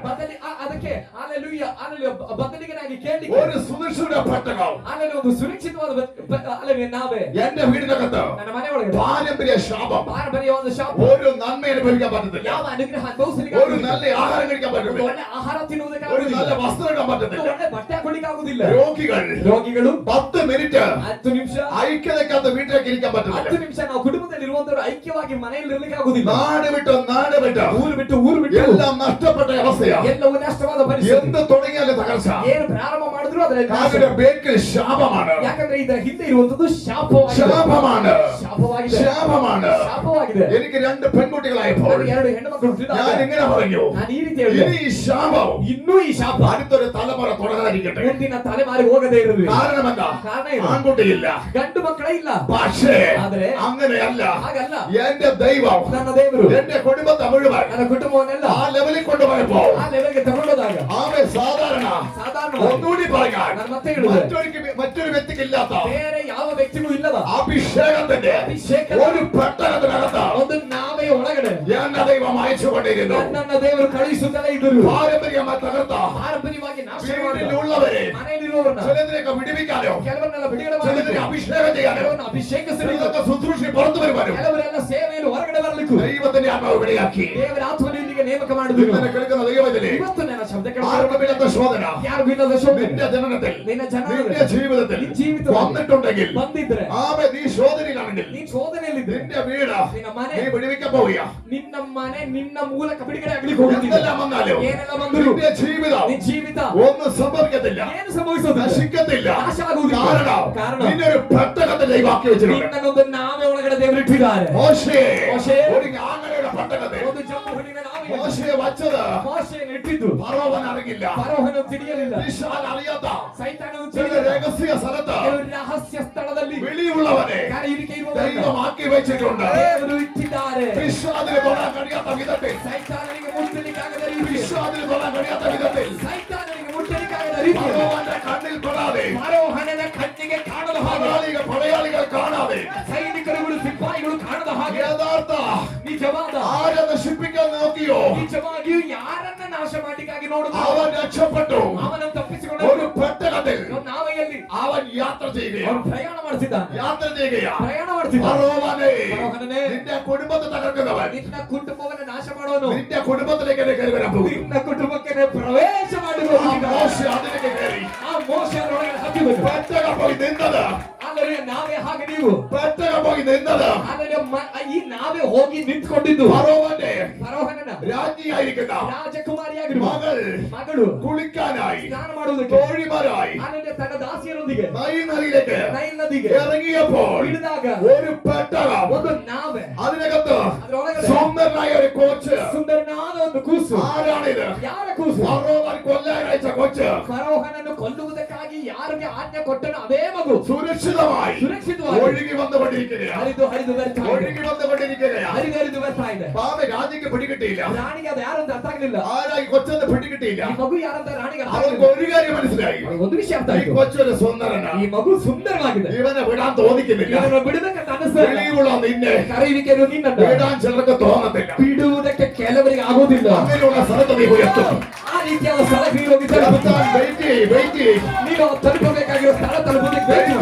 ಅದಕ್ಕೆ ಅಲ್ಲೆಲೂಯ ಬದಲಿಗನಾಗಿ ಕೇಳಲಿಕ್ಕೆ ഒരു സുരക്ഷിത പെട്ടകം ಆಮೇಲೆ ಒಂದು ಸುರಕ್ಷಿತವಾದ ಅಲ್ಲವೇ ನಾವೇ. എന്റെ വീടിനകത്ത് ನನ್ನ ಮನೆ ಒಳಗೆ പാരമ്പര്യ ശാപം, ಪಾರಂಪರ್ಯ ಒಂದು ಶಾಪ, ഒരു നന്മ അനുഭവിക്കാൻ പറ്റത്തില്ല, ಯಾವ ಅನುಗ್ರಹ ಅನುಭವಿಸಲಿಕ್ಕೆ ഒരു നല്ല ആഹാരം കഴിക്കാൻ ಒಂದು പറ്റത്തില്ല, ಒಳ್ಳೆ ಆಹಾರ ഒരു ತಿನ್ನುವುದಕ್ಕಾಗುವುದಿಲ್ಲ, നല്ല വസ്ത്രം ഇടാൻ ಒಂದು പറ്റത്തില്ല. ಒಳ್ಳೆ ಬಟ್ಟೆ ಹಾಕೊಳ್ಳಿಕ್ಕೆ ಆಗುದಿಲ್ಲ. രോഗികൾ ರೋಗಿಗಳು 10 മിനിറ്റ് 10 ನಿಮಿಷ ഐക്യതയ്ക്കകത്ത് വീട്ടിലേക്ക് ഇരിക്കാൻ 10 പറ്റത്തില്ല. ನಿಮಿಷ ನಾವು ಕುಟುಂಬದಲ್ಲಿ ಇರುವಂತವರು ಐಕ್ಯವಾಗಿ ಮನೆಯಲ್ಲಿ ಇರಲಿಕ್ಕೆ ಆಗುದಿಲ್ಲ. നാട് വിട്ട് ಊರು ಬಿಟ್ಟು എല്ലാം നഷ്ടപ്പെട്ട അവസ്ഥയാ. ಎಲ್ಲವೂ ನಷ್ಟವಾದ ಪರಿಸ್ಥಿತಿ. എന്ത് തുടങ്ങിയാലും തകർച്ച. ಏನು ಪ್ರಾರಂಭ ಮಾಡಿದ್ರು ಅದರ കാവിലെ ബേക്കിൽ ശാപമാണ്. ಯಾಕಂದ್ರೆ ಇದರ ಹಿಂದೆ ಇರುವಂತದ್ದು ಶಾಪವಾಗಿದೆ. ശാപമാണ്. എനിക്ക് 2 പെൺകുട്ടികളായപ്പോൾ ನನಗೆ 2 ಹೆಣ್ಣು ಮಕ್ಕಳು ಹುಟ್ಟಿದಾಗ ഞാൻ ഇങ്ങനെ പറഞ്ഞു, ನಾನು ಈ ರೀತಿ ಹೇಳಿದೆ, ഇനി ഈ ശാപം ಇನ್ನೂ ಈ ಶಾಪ അടുത്തൊരു തലമുറ തുടരാതിരിക്കട്ടെ. ಮುಂದಿನ ತಲೆಮಾರಿ ಹೋಗದೇ ಇರಲಿ. കാരണമെന്താ? ಕಾರಣ ಏನು? ആൺകുട്ടിയില്ല, ಗಂಡು ಮಕ್ಕಳೇ ಇಲ್ಲ. പക്ഷേ ಆದರೆ അങ്ങനെയല്ല. ಹಾಗಲ್ಲ. എന്റെ ദൈവം ನನ್ನ ದೇವರು എന്റെ കുടുംബത്തെ മുഴുവൻ ನನ್ನ ಕುಟುಂಬವನ್ನೆಲ್ಲ ആ ലെവലിൽ കൊണ്ടുപോയപ്പോ ಆ ಲೆವೆಲ್ಗೆ ತಗೊಂಡೋದಾಗ ആവെ സാധാരണ ഒന്നുകൂടി പറയാൻ ನಾನು ಮತ್ತೆ ಹೇಳುವುದು, മറ്റൊരു വ്യക്തിക്ക് ഇല്ലാത്ത ಬೇರೆ ಯಾವ ವ್ಯಕ್ತಿಗೂ ಇಲ್ಲದ അഭിഷേകത്തിന്റെ ഒരു പെട്ടകത്തിനകത്ത് ಒಂದು ನಾವೇ ಒಳಗಡೆ എന്റെ ദൈവം അയച്ചുകൊണ്ടിരുന്നു. ನನ್ನ ದೇವರು ಕಳುಹಿಸುತ್ತಲೇ ಇದ್ದರು. പാരമ്പര്യമായി തകർത്ത ಪಾರಂಪರ್ಯವಾಗಿ ನಾಶ വീട്ടിലുള്ളവരെ ಮನೆಯಲ್ಲಿರುವವರನ್ನ ചിലതിനൊക്കെ വിടുവിക്കാനോ, ಕೆಲವರನ್ನೆಲ್ಲ ಬಿಡುಗಡೆ ചിലതിനെ ಮಾಡಲಿಕ್ಕೆ, അഭിഷേകം ചെയ്യാനോ, ಕೆಲವರನ್ನ ಅಭಿಷೇಕಿಸಲಿಕ್ಕೆ, ചിലതൊക്കെ ശുശ്രൂഷ പുറത്തു വരുവാനും ಕೆಲವರೆಲ್ಲ ಸೇವೆಯಲ್ಲಿ ಹೊರಗಡೆ ಬರಲಿಕ್ಕೂ ദൈവത്തിന്റെ ആത്മാവ് വിളിയാക്കി. ದೇವರ ಆತ್ಮನ ಇಲ್ಲಿಗೆ ನೇಮಕ ಮಾಡಿದ್ರು. ഇന്നലെ കേൾക്കുന്ന ദൈവത്തിലെ ಇವತ್ತು ನನ್ನ ಶಬ್ದ ആർക്കുമില്ലാത്ത ശോധന ಯಾರು ಇಲ್ಲದ ಶೋಧನೆ നിന്റെ ജനനത്തിൽ, ನಿನ್ನ ಜನರಲ್ಲಿ, നിന്റെ ജീവിതത്തിൽ ನಿನ್ನ ಜೀವಿತದಲ್ಲಿ വന്നിട്ടുണ്ടെങ്കിൽ, ಬಂದಿದ್ರೆ, ആമേ നീ ശോധനയിലാണെങ്കിൽ ನೀನ್ ಶೋಧನೆಯಲ್ಲಿದ್ರೆ, നിന്റെ വീട് ನಿನ್ನ ಮನೆ, നീ വിടുവിക്കാൻ പോവുക. ನಿನ್ನ ಮನೆ ನಿನ್ನ ಮೂಲಕ ಬಿಡುಗಡೆ ಆಗ್ಲಿಕ್ಕೆ ಹೋಗುತ್ತಿದೆ. എന്തെല്ലാം വന്നാലും ಏನೆಲ್ಲ ಬಂದ್ರು നിന്റെ ജീവിതം ನಿನ್ನ ಜೀವಿತ ഒന്നും സംഭവിക്കത്തില്ല, ಏನು ಸಂಭವಿಸೋದಿಲ್ಲ, നശിക്കത്തില്ല. ನಾಶ ಆಗುವುದಿಲ್ಲ. കാരണം നിന്നെ ഒരു പെട്ടകത്തിൽ ദൈവാക്കി വെച്ചിട്ടുണ്ട്. ನಿನ್ನನ್ನೊಂದು ನಾವೇ ಒಳಗಡೆ ದೇವರಿಟ್ಟಿದ್ದಾರೆ. മോശെ മോശೆ ഒരു ആങ്ങളുടെ പെട്ടകത്തിൽ ಒಂದು ಜಂಬು ಹುಲ್ಲಿನ ನಾವೇ മോശയെ വച്ചത് ಮೋಶೆಯನ್ನು ಇಟ್ಟಿದ್ದು ഫറവോൻ അറിയില്ല, ಫರೋಹನು ತಿಳಿಯಲಿಲ್ಲ, വിശാൽ അറിയാത്ത ಸೈತಾನನು ചില ತಿಳಿಯಲಿಲ್ಲ. രഹസ്യ സ്ഥലത്ത് ಕೆಲವು ರಹಸ್ಯ ಸ್ಥಳದಲ್ಲಿ വെളിയുള്ളവനെ ಕರೆಯುವಿಕೆ ಇರುವವರನ್ನು ദൈവം ആക്കി വെച്ചിട്ടുണ്ട്. ದೇವರು ಇಟ್ಟಿದ್ದಾರೆ. വിശ്വാസിന് തൊടാൻ കഴിയാത്ത വിധത്തിൽ, ಸೈತಾನನಿಗೆ ಮುಟ್ಟಲಿಕ್ಕಾಗದ ರೀತಿ, വിശ്വാസിന് തൊടാൻ കഴിയാത്ത വിധത്തിൽ ಸೈತಾನನಿಗೆ ಮುಟ್ಟಲಿಕ್ಕಾಗದ ರೀತಿ, ഫറവോന്റെ കണ്ണിൽ തൊടാതെ, ಫರೋಹನನ ಕಣ್ಣಿಗೆ ಕಾಣದ ಹಾಗೆ, പടയാളികൾ കാണാതെ, ಸೈನಿಕರುಗಳು ಸಿಪಾಯಿಗಳು ಕಾಣದ ಹಾಗೆ, യഥാർത്ഥ ನಿಜವಾದ ആരെ നശിപ്പിക്കാൻ നോക്കിയോ ನಿಜವಾಗಿಯೂ ಯಾರನ್ನ ನಾಶ ಮಾಡಲಿಕ್ಕಾಗಿ ನೋಡುದು അവൻ രക്ഷപ്പെട്ടു. ಅವನನ್ನು ತಪ್ಪಿಸಿಕೊಂಡು ഒരു പെട്ടകത്തിൽ ನಾವೆಯಲ್ಲಿ അവൻ യാത്ര ചെയ്യുകയാണ്. ಅವನು ಪ್ರಯಾಣ ಮಾಡಿಸಿದ್ದಾನೆ. യാത്ര ചെയ്യുകയാണ്. ಪ್ರಯಾಣ ಮಾಡಿಸಿದ್ದಾನೆ. ഫറവോനെ, ಫರೋಹನೇ, നിന്റെ കുടുംബത്തെ തകർക്കുന്നവൻ ನಿನ್ನ ಕುಟುಂಬವನ್ನು ನಾಶ ಮಾಡೋನು നിന്റെ കുടുംബത്തിലേക്ക് എന്നെ കയറി വരാൻ പോകുന്നു. ನಿನ್ನ ಕುಟುಂಬಕ್ಕೆ ಪ್ರವೇಶ ಮಾಡುವ ആ മോശ അതിലേക്ക് കയറി ಆ ಮೋಶೆಯೊಳಗೆ ಹತ್ತಿ ಬಂದು പെട്ടകം പോയി നിന്നത്, ಆದರೆ ನಾವೇ ಹಾಗೆ ನೀವು പെട്ടകം പോയി നിന്നത് ಆದರೆ ಈ ನಾವೇ ಹೋಗಿ ನಿಂತ್ಕೊಂಡಿದ್ದು ഫറവോന്റെ ಫರೋಹನನ രാജ്ഞിയായിരിക്കുന്ന ರಾಜಕುಮಾರಿಯಾಗಿರುವ ಮಗಳು കുളിക്കാനായി ಸ್ನಾನ ಮಾಡುವುದಕ್ಕೆ തോഴിമാരായി ಆನಂದ ತನ್ನ ದಾಸಿಯರೊಂದಿಗೆ നൈൽ നദിയിലേക്ക് ನೈಲ್ ನದಿಗೆ ഇറങ്ങിയപ്പോൾ ಇಳಿದಾಗ ഒരു പെട്ടകം, ಒಂದು ನಾವೆ, അതിനകത്ത് ಅದರೊಳಗಡೆ സുന്ദരനായ ഒരു കൊച്ച്. ಸುಂದರನಾದ ಒಂದು ಕೂಸು. ആരാണിത്? ಯಾರ ಕೂಸು? ഫറവോൻ കൊല്ലാനയച്ച കൊച്ച്. ಫರೋಹನನ್ನು ಕೊಲ್ಲುವುದಕ್ಕಾಗಿ ಯಾರಿಗೆ ಆಜ್ಞೆ ಕೊಟ್ಟನು ಅದೇ ಮಗು സുരക്ഷിതമായി ಸುರಕ್ಷಿತವಾಗಿ ഒഴുകി വന്നുകൊണ്ടിരിക്കുകയാണ്. ಹರಿದು ಬರ್ತಾ ಇದೆ. ഒഴുകി വന്നുകൊണ്ടിരിക്കുകയാണ്. ಹರಿದು ಬರ್ತಾ ಇದೆ. പാപ രാജിക്ക് പിടികിട്ടിയില്ല. ರಾಣಿಗೆ ಅದು ಯಾರಂತ ಅರ್ಥ ಆಗ್ಲಿಲ್ಲ. ആരായി കൊച്ചെന്ന് പിടികിട്ടിയില്ല. ಈ ಮಗು ಯಾರಂತ ರಾಣಿಗೆ ಅರ್ಥ അവർക്ക് ಆಗ್ಲಿಲ್ಲ. ഒരു കാര്യം മനസ്സിലായി, ಒಂದು ವಿಷಯ ಅರ್ಥ ഈ ಆಯ್ತು. കൊച്ചൊരു സുന്ദരനാണ്. ಈ ಮಗು ಸುಂದರವಾಗಿದೆ. ഇവനെ വിടാൻ തോന്നിക്കുന്നില്ല. ಇವನನ್ನು ಬಿಡಬೇಕಂತ ಅನಿಸ್ತದೆ. വെളിയുള്ള നിന്നെ ಕರೆಯುವಿಕೆಯನ್ನು ನಿನ್ನನ್ನು വിടാൻ ചിലർക്ക് തോന്നത്തില്ല. ಬಿಡುವುದಕ್ಕೆ ಕೆಲವರಿಗೆ ಆಗೋದಿಲ್ಲ. അങ്ങനെയുള്ള സ്ഥലത്ത് നീ ഉയർത്തും. ಆ ರೀತಿಯಾದ ಸ್ಥಳಕ್ಕೆ ನೀನು ಹೋಗಿ ತಲುಪುತ್ತೀಯ. വെയിറ്റ് ചെയ്യ്. ನೀನು ತಲುಪಬೇಕಾಗಿರೋ ಸ್ಥಳ ತಲುಪುವುದಕ್ಕೆ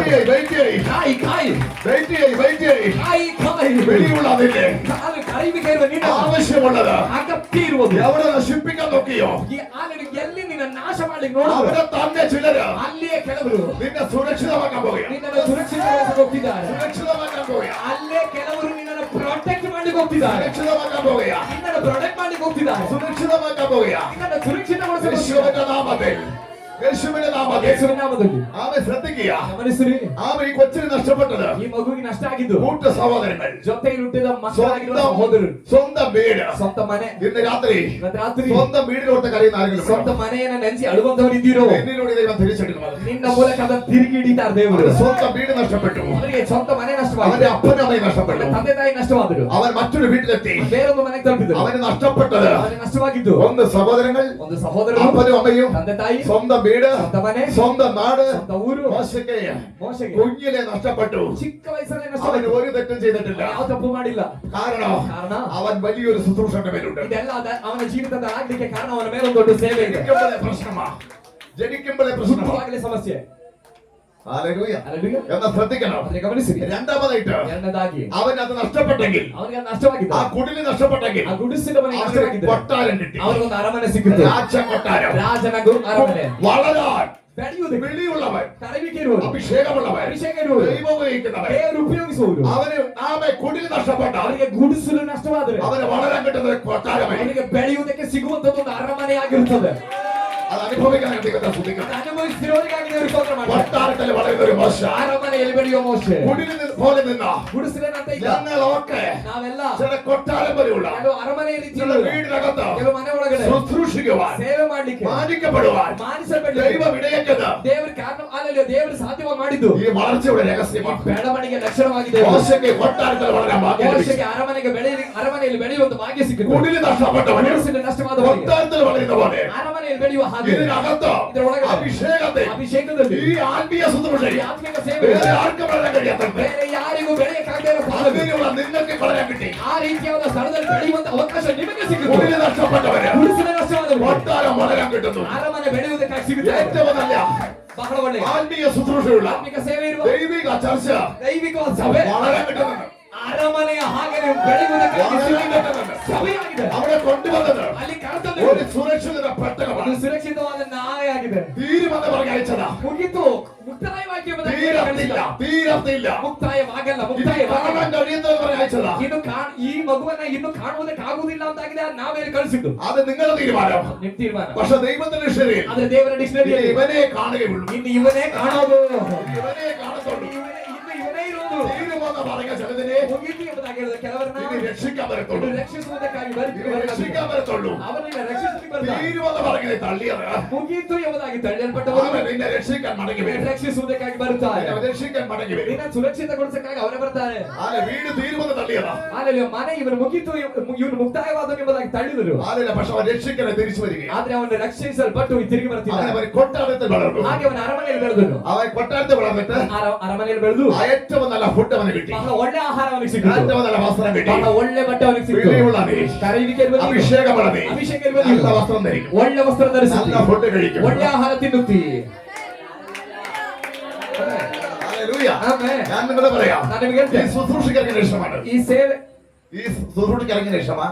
വെയിറ്റ് ചെയ്യ്. ಕಾಯಿ വെയിറ്റ് ചെയ്യ്. ಕಾಯಿ വെളിയുള്ള നിന്നെ ಅದು ಕರೆಯುವಿಕೆ ಇರುವ ನಿನ್ನ ആവശ്യമുള്ളത് ಅಗತ್ಯ ಇರುವುದು എവിടെ നശിപ്പിക്കാൻ നോക്കിയോ ಈ ಆನೆಗೆ എಲ್ಲಿ ನಿನ್ನ ನಾಶ ಮಾಡ್ಲಿಕ್ಕೆ ನೋಡುವ അവിടെ തന്നെ ചിലര് ಅಲ್ಲಿಯೇ ಕೆಲವರು നിന്നെ സുരക്ഷിതമാക്കാൻ പോവുക. ನಿನ್ನನ್ನು ಸುರಕ್ಷಿತಗೊಳಿಸಕ್ಕೆ ಹೋಗ್ತಿದ್ದಾರೆ. സുരക്ഷിതമാക്കാൻ പോവുക. ಅಲ್ಲೇ ಕೆಲವರು ನಿನ್ನನ್ನು ಪ್ರೊಟೆಕ್ಟ್ ಮಾಡ್ಲಿಕ್ಕೆ ಹೋಗ್ತಿದ್ದಾರೆ. സുരക്ഷിതമാക്കാൻ പോവുക. ನಿನ್ನನ್ನು ಪ್ರೊಟೆಕ್ಟ್ ಮಾಡ್ಲಿಕ್ಕೆ ಹೋಗ್ತಿದ್ದಾರೆ. സുരക്ഷിതമാക്കാൻ പോവുക. ನಿನ್ನನ್ನು ಸುರಕ್ಷಿತಗೊಳಿಸಕ್ಕೆ യേശുവിന്റെ നാമത്തിൽ, യേശുവിന്റെ നാമത്തിൽ ಯೇಸುವಿನ ನಾಮದಲ್ಲಿ ആമെ ശ്രദ്ധിക്കുക. ಗಮನಿಸಿರಿ. ആമെ ഈ കൊച്ചിന് നഷ്ടപ്പെട്ടത് ಈ ಮಗುವಿಗೆ ನಷ್ಟ ಆಗಿದ್ದು കൂട്ട സഹോദരങ്ങൾ, ಜೊತೆಯಲ್ಲಿ ಹುಟ್ಟಿದ ಮಕ್ಕಳಾಗಿರುವ ಸಹೋದರರು, സ്വന്തം വീട്. ಸ್ವಂತ ಮನೆ. ഇന്ന് രാത്രി ಇವತ್ತು ರಾತ್ರಿ സ്വന്തം വീടിനോട്ട് കരയുന്ന ആരെങ്കിലും ಸ್ವಂತ ಮನೆಯನ್ನ ನೆನೆಸಿ ಅಳುವಂತವರು ಇದ್ದೀರೋ? എന്നിലൂടെ ദൈവം തിരിച്ചെടുക്കുന്നത്. ನಿನ್ನ ಮೂಲಕ ಅದನ್ನು ತಿರುಗಿ ಹಿಡಿತಾರೆ ದೇವರು. അവന് സ്വന്തം വീട് നഷ്ടപ്പെട്ടു. ಅವರಿಗೆ ಸ್ವಂತ ಮನೆ അവന്റെ ನಷ್ಟವಾಗಿದೆ. അപ്പനും അമ്മയും നഷ്ടപ്പെട്ടു. ತಂದೆ ತಾಯಿ ನಷ್ಟವಾದರು. അവൻ മറ്റൊരു വീട്ടിലെത്തി. ಬೇರೊಂದು ಮನೆಗೆ ತಲುಪಿದರು. അവന് നഷ്ടപ്പെട്ടത് ಅವನಿಗೆ ನಷ್ಟವಾಗಿದ್ದು ഒന്ന് സഹോദരങ്ങൾ, ಒಂದು ಸಹೋದರರು, അപ്പനും അമ്മയും, ತಂದೆ ತಾಯಿ, സ്വന്തം വീട്, ಸ್ವಂತ ಮನೆ, സ്വന്തം നാട്. ಸ್ವಂತ ಊರು. ಮೋಶೆಗೆ കുഞ്ഞിലെ നഷ്ടപ്പെട്ടു. ಚಿಕ್ಕ ವಯಸ್ಸಲ್ಲೇ അവൻ ನಷ್ಟವಾಯಿತು. ഒരു തെറ്റും ചെയ്തിട്ടില്ല. ಯಾವ ತಪ್ಪು ಮಾಡಿಲ್ಲ. കാരണം ಕಾರಣ അവൻ വലിയൊരു ശുശ്രൂഷന്റെ മേലുണ്ട്. ಇದೆಲ್ಲ ಅವನ ಜೀವಿತದ ಆಗ್ಲಿಕ್ಕೆ ಕಾರಣ ಅವನ ಮೇಲೆ ಒಂದು ದೊಡ್ಡ ಸೇವೆ ಇದೆ. ജനിക്കുമ്പോഴേ പ്രശ്നമാ, ജനിക്കുമ്പോഴേ പ്രശ്നമാ. ಹುಟ್ಟುವಾಗಲೇ ಸಮಸ್ಯೆ. ഹല്ലേലൂയ. Hallelujah. എന്നാ ശ്രദ്ധിക്കണം. ಅದನ್ನ ಗಮನಿಸಿರಿ. രണ്ടാമതായിട്ട് ಎರಡನೇದಾಗಿ അവൻ അത് നഷ്ടപ്പെട്ടെങ്കിൽ, ಅವನಿಗೆ ಅದು ನಷ್ಟವಾಗಿದೆ. ആ കുടില് നഷ്ടപ്പെട്ടെങ്കിൽ, ಆ ಗುಡಿಸಿದ ಮನೆಗೆ അവന് ನಷ್ಟವಾಗಿದೆ. കൊട്ടാരം കിട്ടി. ಅವನಿಗೊಂದು ಅರಮನೆ ಸಿಕ್ಕಿತು. രാജ കൊട്ടാരം. ರಾಜನ ಅರಮನೆ. വളരാൻ ಬೆಳೆಯುವುದಕ್ಕೆ വെളിയുള്ളവൻ, ಕರೆಯುವಿಕೆ ಇರುವುದು, അഭിഷേകമുള്ളവൻ, ಅಭಿಷೇಕ ಇರುವುದು, ദൈവം ഉപയോഗിക്കുന്നവൻ. ದೇವರು ಉಪಯೋಗಿಸುವುದು. അവന് ആമെ കുടിൽ നഷ്ടപ്പെട്ട ಅವನಿಗೆ ಗುಡಿಸಲು ನಷ್ಟವಾದರೆ അവന് വളരാൻ കിട്ടുന്നത് കൊട്ടാരമായി. ಅವನಿಗೆ ಬೆಳೆಯುವುದಕ್ಕೆ ಸಿಗುವಂತದ್ದು ಒಂದು ಅರಮನೆಯಾಗಿರುತ್ತದೆ. അത് അനുഭവിക്കാൻ ദൈവത്തെ സ്തുതിക്കണം. ಅನುಭವಿಸಿರೋರಿಗಾಗಿ ದೇವರು ಸ್ತೋತ್ರ ಮಾಡ್ತಾರೆ. കൊട്ടാരത്തിൽ വളരുന്ന ഒരു മോശ, ಅರಮನೆಯಲ್ಲಿ ಬೆಳೆಯುವ ಮೋಶೆ, കുടിലിൽ പോലെ നിന്ന ಗುಡಿಸಲಿನಂತೆ ಇದ್ದ ഞങ്ങളൊക്കെ ನಾವೆಲ್ಲ ചില കൊട്ടാരം പോലെയുള്ള ಕೆಲವು ಅರಮನೆಯಲ್ಲಿ ചില ಇದ್ದೀವಿ, വീടിനകത്ത് ಕೆಲವು ಮನೆ ಒಳಗಡೆ ശുശ്രൂഷിക്കുവാൻ, ಸೇವೆ ಮಾಡ್ಲಿಕ್ಕೆ, മാനിക്കപ്പെടുവാൻ ಮಾನಿಸಲ್ಪಟ್ಟಿದ್ದೀವಿ. ദൈവം ഇടയാക്കിയത് ದೇವರು ಕಾರಣ ಅಲ್ಲಲ್ಲ, ದೇವರು ಸಾಧ್ಯವಾಗಿ ಮಾಡಿದ್ದು ഈ വളർച്ചയുടെ രഹസ്യമാണ്. ಬೆಳವಣಿಗೆ ಲಕ್ಷಣವಾಗಿದೆ. മോശയ്ക്ക് കൊട്ടാരത്തിൽ വളരാൻ ഭാഗ്യം ലഭിച്ചു. ಮೋಶೆಗೆ ಅರಮನೆಯಲ್ಲಿ ಬೆಳೆಯುವಂತ ಭಾಗ್ಯ ಸಿಕ್ಕಿತು. കുടിൽ നഷ്ടപ്പെട്ടവന് ಗುಡಿಸಲು ನಷ್ಟವಾದವನಿಗೆ കൊട്ടാരത്തിൽ വളരുന്ന പോലെ ಅರಮನೆಯಲ್ಲಿ ಬೆಳೆಯುವ ಹಾಗೆ ഇതിനകത്ത് ಇದರೊಳಗಡೆ അഭിഷേകത്തെ, ಅಭಿಷೇಕದಲ್ಲಿ ഈ ആത്മീയ ശുശ്രൂഷ ಈ ಆತ್ಮಿಕ ಸೇವೆ വേറെ ആർക്കും വളരാൻ കഴിയാത്തത് ಬೇರೆ ಯಾರಿಗೂ ಬೆಳೆಯಕ್ಕಾಗದೇ ಇರೋ ಸಾಧನೆ. അങ്ങനെയുള്ള നിങ്ങൾക്ക് വളരാൻ കിട്ടി. ಆ ರೀತಿಯಾದ ಸ್ಥಳದಲ್ಲಿ ಬೆಳೆಯುವಂತ ಅವಕಾಶ ನಿಮಗೆ ಸಿಕ್ಕಿತು. കുടിൽ നഷ്ടപ്പെട്ടവന് ಗುಡಿಸಲು ನಷ್ಟವಾದವನಿಗೆ കൊട്ടാരം വളരാൻ കിട്ടുന്നു. ಅರಮನೆ ಬೆಳೆಯುವುದಕ್ಕಾಗಿ ಸಿಗುತ್ತೆ. ഏറ്റവും നല്ല ಬಹಳ ಒಳ್ಳೆಯ ആത്മീയ ശുശ്രൂഷയുള്ള ಆತ್ಮಿಕ ಸೇವೆ ಇರುವ ദൈവിക ചർച്ച ದೈವಿಕವಾದ ಸಭೆ വളരാൻ കിട്ടുന്നുണ്ട്. ಅರಮನೆಯ ಹಾಗೆ ಬೆಳೆಯುವುದಕ್ಕಾಗಿ ಸಿಕ್ಕಿದ ಸಭೆಯಾಗಿದೆ. അവിടെ കൊണ്ടുവന്നത് ಅಲ್ಲಿ ಕರ್ತವ್ಯ ഒരു സുരക്ഷിത പെട്ടകമാണ്. ಅದು ಸುರಕ್ಷಿತವಾದ ನಾವೇ ಆಗಿದೆ. തീരുമെന്ന് പറഞ്ഞ അയച്ചതാ. ಮುಗಿತು, ಮುಕ್ತಾಯವಾಗಿ തീരത്തില്ല, തീരത്തില്ല. ಮುಕ್ತಾಯವಾಗಲ್ಲ, ഇത് ಮುಕ್ತಾಯವಾಗಲ್ಲ. കാണാൻ കഴിയുന്നത് പറഞ്ഞ അയച്ചതാ. ಈ ಮಗುವನ್ನ ಇನ್ನು ಕಾಣುವುದಕ್ಕಾಗುವುದಿಲ್ಲ ಅಂತಾಗಿದೆ, ನಾವೇ ಕಳಿಸಿದ್ದು. അത് നിങ്ങളുടെ തീരുമാനം. ನಿಮ್ ತೀರ್ಮಾನ. പക്ഷെ ദൈവത്തിന്റെ ശരീരം ಆದ್ರೆ ದೇವರ ಡಿಕ್ಷನರಿಯಲ್ಲಿ ഇവനെ കാണുകയുള്ളൂ. ಇನ್ನು ಇವನೇ ಕಾಣೋದು, ഇവനെ കാണത്തുള്ളൂ. ಇನ್ನು ಇವನೇ ಇರೋದು. തീരുമെന്ന് പറഞ്ഞ ചിലതിനെ ಮುಗಿತು ಎಂಬುದಾಗಿ ಹೇಳಿದ ಕೆಲವರನ್ನ ഇനി രക്ഷിക്കാൻ വരത്തുള്ളൂ. ರಕ್ಷಿಸುವುದಕ್ಕಾಗಿ ഇനി രക്ഷിക്കാൻ വരത്തുള്ളൂ. ಅವರನ್ನ ರಕ್ಷಿಸಲಿಕ್ಕೆ ಬರ್ತಾರೆ. തീരുമെന്ന് പറഞ്ഞത് തള്ളിയത് ಮುಗೀತು ಎಂಬುದಾಗಿ ತಳ್ಳಿಯಲ್ಪಟ್ಟವರು അവൻ നിന്നെ രക്ഷിക്കാൻ മടങ്ങി വരും. ರಕ್ಷಿಸುವುದಕ್ಕಾಗಿ ಬರುತ್ತಾರೆ. നിന്നെ രക്ഷിക്കാൻ മടങ്ങി വരും. ನಿನ್ನ ಸುರಕ್ಷಿತಗೊಳಿಸಕ್ಕಾಗಿ ಅವರೇ ಬರ್ತಾರೆ. ആരെ വീട് തീരുമെന്ന് തള്ളിയതാ. ಆದ್ರೆ ಮನೆ ಇವನು ಮುಗೀತು, ಇವನು ಮುಕ್ತಾಯವಾದ ಎಂಬುದಾಗಿ ತಳ್ಳಿದರು. ആരില്ല, പക്ഷെ അവൻ രക്ഷിക്കാൻ തിരിച്ചു വരികയാണ്. ಆದ್ರೆ ಅವನು ರಕ್ಷಿಸಲ್ಪಟ್ಟು ತಿರುಗಿ ಬರ್ತಿದ್ದಾನೆ. അവൻ കൊട്ടാരത്തിൽ വളർന്നു. ಹಾಗೆ ಅವನ ಅರಮನೆಯಲ್ಲಿ ಬೆಳೆದನು. അവൻ കൊട്ടാരത്തിൽ വളർന്നിട്ട് ಅರಮನೆಯಲ್ಲಿ ಬೆಳೆದು ഏറ്റവും നല്ല ഫുഡ് അവന് കിട്ടി. ಬಹಳ ಒಳ್ಳೆ ಆಹಾರ ಅವನಿಗೆ ಸಿಕ್ಕಿತು. ഏറ്റവും നല്ല വസ്ത്രം കിട്ടി. ಬಹಳ ಒಳ್ಳೆ ಬಟ್ಟೆ ಅವನಿಗೆ ಸಿಕ್ಕಿತು. വെളിയുള്ള നീ, ಕರೆಯುವಿಕೆ ಇರುವ ನೀನು, അഭിഷേകമുള്ള നീ, ಅಭಿಷೇಕ ಇರುವ നല്ല ನೀನು, വസ്ത്രം ധരിക്കും, ಒಳ್ಳೆ ವಸ್ತ್ರ ಧರಿಸಿ, നല്ല ഫുഡ് കഴിക്കും, ಒಳ್ಳೆ ಆಹಾರ ತಿನ್ನುತ್ತಿ. ഹല്ലേലൂയ. ಆಮೆನ್. ഞാൻ നിങ്ങളെ പറയാം, ನಾನು ನಿಮಗೆ ഈ ಹೇಳ್ತೇನೆ, ശുശ്രൂഷയ്ക്ക് ഇറങ്ങിയ ഇഷ്ടമാണ്. ಈ ಸೇವೆ, ഈ ശുശ്രൂഷയ്ക്ക് ഇറങ്ങിയ ഇഷ്ടമാ.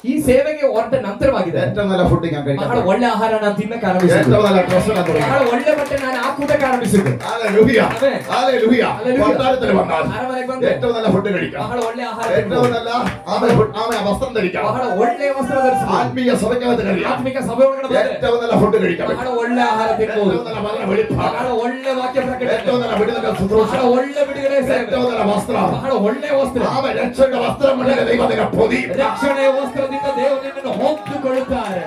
ಈ ಸೇವೆಗೆ ಹೊರಟ ನಂತರವಾಗಿದೆ. ഏറ്റവും നല്ല ഫുഡ് ഞാൻ ಬಹಳ കഴിക്കാം. ಒಳ್ಳೆ ಆಹಾರ ನಾನು ತಿನ್ನಕ್ಕೆ ಆರಂಭಿಸಿದ್ದು. ഏറ്റവും നല്ല ഡ്രസ് ഞാൻ തുടങ്ങി. ಬಹಳ ಒಳ್ಳೆ ಬಟ್ಟೆ ನಾನು ಹಾಕುವುದಕ್ಕೆ ಆರಂಭಿಸಿದ್ದು. ഹല്ലേലൂയ. ആമേൻ. ഹല്ലേലൂയ. ഹല്ലേലൂയ. കൊട്ടാരത്തിൽ വന്നാൽ ಅರಮನೆಗೆ ಬಂದೆ ഏറ്റവും നല്ല ഫുഡ് കഴിക്കാം. ಬಹಳ ಒಳ್ಳೆ ಆಹಾರ ഏറ്റവും ತಿನ್ನುವುದು. നല്ല വസ്ത്രം ധരിക്കാം. ಬಹಳ ಒಳ್ಳೆ ವಸ್ತ್ರ ಧರಿಸಿ, ആത്മീയ സഭയ്ക്കകത്ത് കഴിയാം. ಆತ್ಮಿಕ ಸಭೆ ಒಳಗಡೆ ಬಂದ್ರೆ ഏറ്റവും നല്ല ഫുഡ് കഴിക്കാം. ಬಹಳ ಒಳ್ಳೆ ಆಹಾರ ತಿನ್ನುವುದು. ഏറ്റവും നല്ല വചന വെളിപ്പാട്, ಬಹಳ ಒಳ್ಳೆ ವಾಕ್ಯ ಪ್ರಕಟಣೆ, ഏറ്റവും നല്ല വിടുതൽ ശുശ്രൂഷ, ಬಹಳ ಒಳ್ಳೆ ಬಿಡುಗಡೆ ಸೇವೆ, ഏറ്റവും നല്ല വസ്ത്രം, ಬಹಳ ಒಳ್ಳೆ ವಸ್ತ್ರ, അവൻ രക്ഷയുടെ വസ്ത്രം കൊണ്ടല്ലേ ദൈവത്തിനെ പൊതി. ರಕ್ಷಣೆಯ ವಸ್ತ್ರದಿಂದ ದೇವರು ನಿನ್ನನ್ನು ಹೊತ್ತುಕೊಳ್ಳುತ್ತಾರೆ.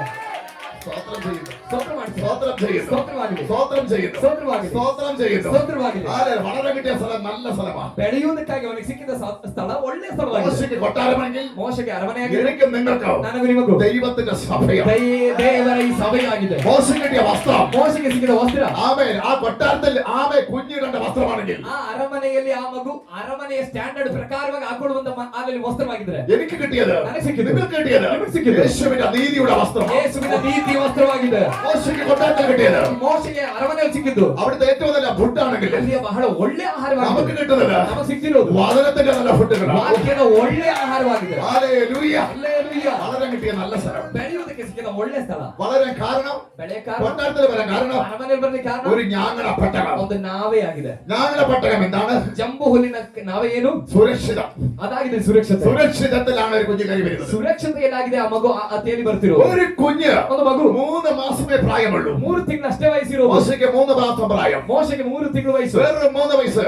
സ്തോത്രം ചെയ്യുന്നു, ಸ್ತೋತ್ರ ಮಾಡ್ತೀನಿ. സ്തോത്രം ചെയ്യുന്നു, ಸ್ತೋತ್ರವಾಗಲಿ, സ്തോത്രം ചെയ്യുന്നു, ಸ್ತೋತ್ರವಾಗಲಿ, സ്തോത്രം ചെയ്യുന്നു. ಸ್ತೋತ್ರವಾಗಲಿ. വളരെ കിട്ടിയ സ്ഥലം നല്ല സ്ഥലമാണ്. ಬೆಳೆಯುವುದಕ್ಕಾಗಿ ಅವನಿಗೆ ಸಿಕ್ಕಿದ ಸ್ಥಳ ಒಳ್ಳೆ ಸ್ಥಳವಾಗಿದೆ. മോശയ്ക്ക് കൊട്ടാരമാണെങ്കിൽ ಮೋಶೆಗೆ ಅರಮನೆಯಾಗಿದೆ, എനിക്കും നിങ്ങൾക്കോ ನನಗೂ ನಿಮಗೂ ദൈവത്തിന്റെ സഭയാണ്. ದೇವರ ಈ ಸಭೆಯಾಗಿದೆ. മോശം കിട്ടിയ വസ്ത്രം, ಮೋಶೆಗೆ ಸಿಕ್ಕಿದ ವಸ್ತ್ರ, ആമേൻ, ആ കൊട്ടാരത്തിൽ ആമേ കുഞ്ഞിടേണ്ട വസ്ത്രമാണെങ്കിൽ ಆ ಅರಮನೆಯಲ್ಲಿ ಆ ಮಗು ಅರಮನೆಯ ಸ್ಟ್ಯಾಂಡರ್ಡ್ ಪ್ರಕಾರವಾಗಿ ಹಾಕೊಳ್ಳುವಂತ ಅಲ್ಲಿ ವಸ್ತ್ರವಾಗಿದ್ರೆ, എനിക്ക് കിട്ടിയത്, ನನಗೆ സിಕ್ಕಿದ್ದು, നിങ്ങൾക്ക് കിട്ടിയത് ನಿಮಗೆ ಸಿಕ್ಕಿದ್ದು യേശുവിന്റെ നീതിയുടെ വസ്ത്രം. ಯೇಸುವಿನ ನೀತಿ ವಸ್ತ್ರವಾಗಿದೆ. മോശയ്ക്ക് കൊട്ടാരത്തിൽ കിട്ടിയത്, ಮೋಶೆಗೆ ಅರಮನೆಯಲ್ಲಿ ಸಿಕ್ಕಿದ್ದು അവിടുത്തെ ഏറ്റവും നല്ല ഫുഡാണെങ്കിൽ ಅಲ್ಲಿಯ ಬಹಳ ಒಳ್ಳೆ നമുക്ക് ಆಹಾರವಾಗಿದೆ. കിട്ടുന്നത് ನಮಗೆ ಸಿಕ್ಕಿರೋದು വചനത്തിന്റെ നല്ല ഫുഡുകളാണ്. ವಾಕ್ಯದ ಒಳ್ಳೆ ಆಹಾರವಾಗಿದೆ. ഹല്ലേലൂയ. ಹಲ್ಲೆಲೂಯ. വളരെ കിട്ടിയ നല്ല സ്ഥലം. ಬೆಳೆಯುವುದಕ್ಕೆ ಸಿಕ್ಕಿದ ಒಳ್ಳೆ ಸ್ಥಳ. വളരെ കാരണം, ಬೆಳೆಯ ಕಾರಣ, കൊട്ടാരത്തിൽ വരാൻ കാരണം ಅರಮನೆಯಲ್ಲಿ ಬರಲಿಕ್ಕೆ ಕಾರಣ ഒരു ഞാങ്ങണ പെട്ടകം. ಒಂದು ನಾವೇ ಆಗಿದೆ. ഞാങ്ങണ പെട്ടകം എന്താണ്? ಜಂಬು ಹುಲ್ಲಿನ ನಾವೇ ಏನು? സുരക്ഷിതം. ಅದಾಗಿದೆ ಸುರಕ್ಷತೆ. സുരക്ഷിതത്തിലാണ് ഒരു കുഞ്ഞ് കൈ വരുന്നത്. ಸುರಕ್ಷತೆಯಲ್ಲಾಗಿದೆ ಆ ಮಗು ಅತಿಯಲ್ಲಿ ಬರ್ತಿರೋ ഒരു കുഞ്ഞ് ಒಂದು ಮಗು 3 മാസമേ പ്രായമുള്ളൂ. 3 ತಿಂಗಳು ಅಷ್ಟೇ ವಯಸ್ಸಿರೋ. മോശയ്ക്ക് 3 മാസം പ്രായം, ಮೋಶೆಗೆ 3 ತಿಂಗಳು ವಯಸ್ಸು, വേറൊരു 3 വയസ്സ്.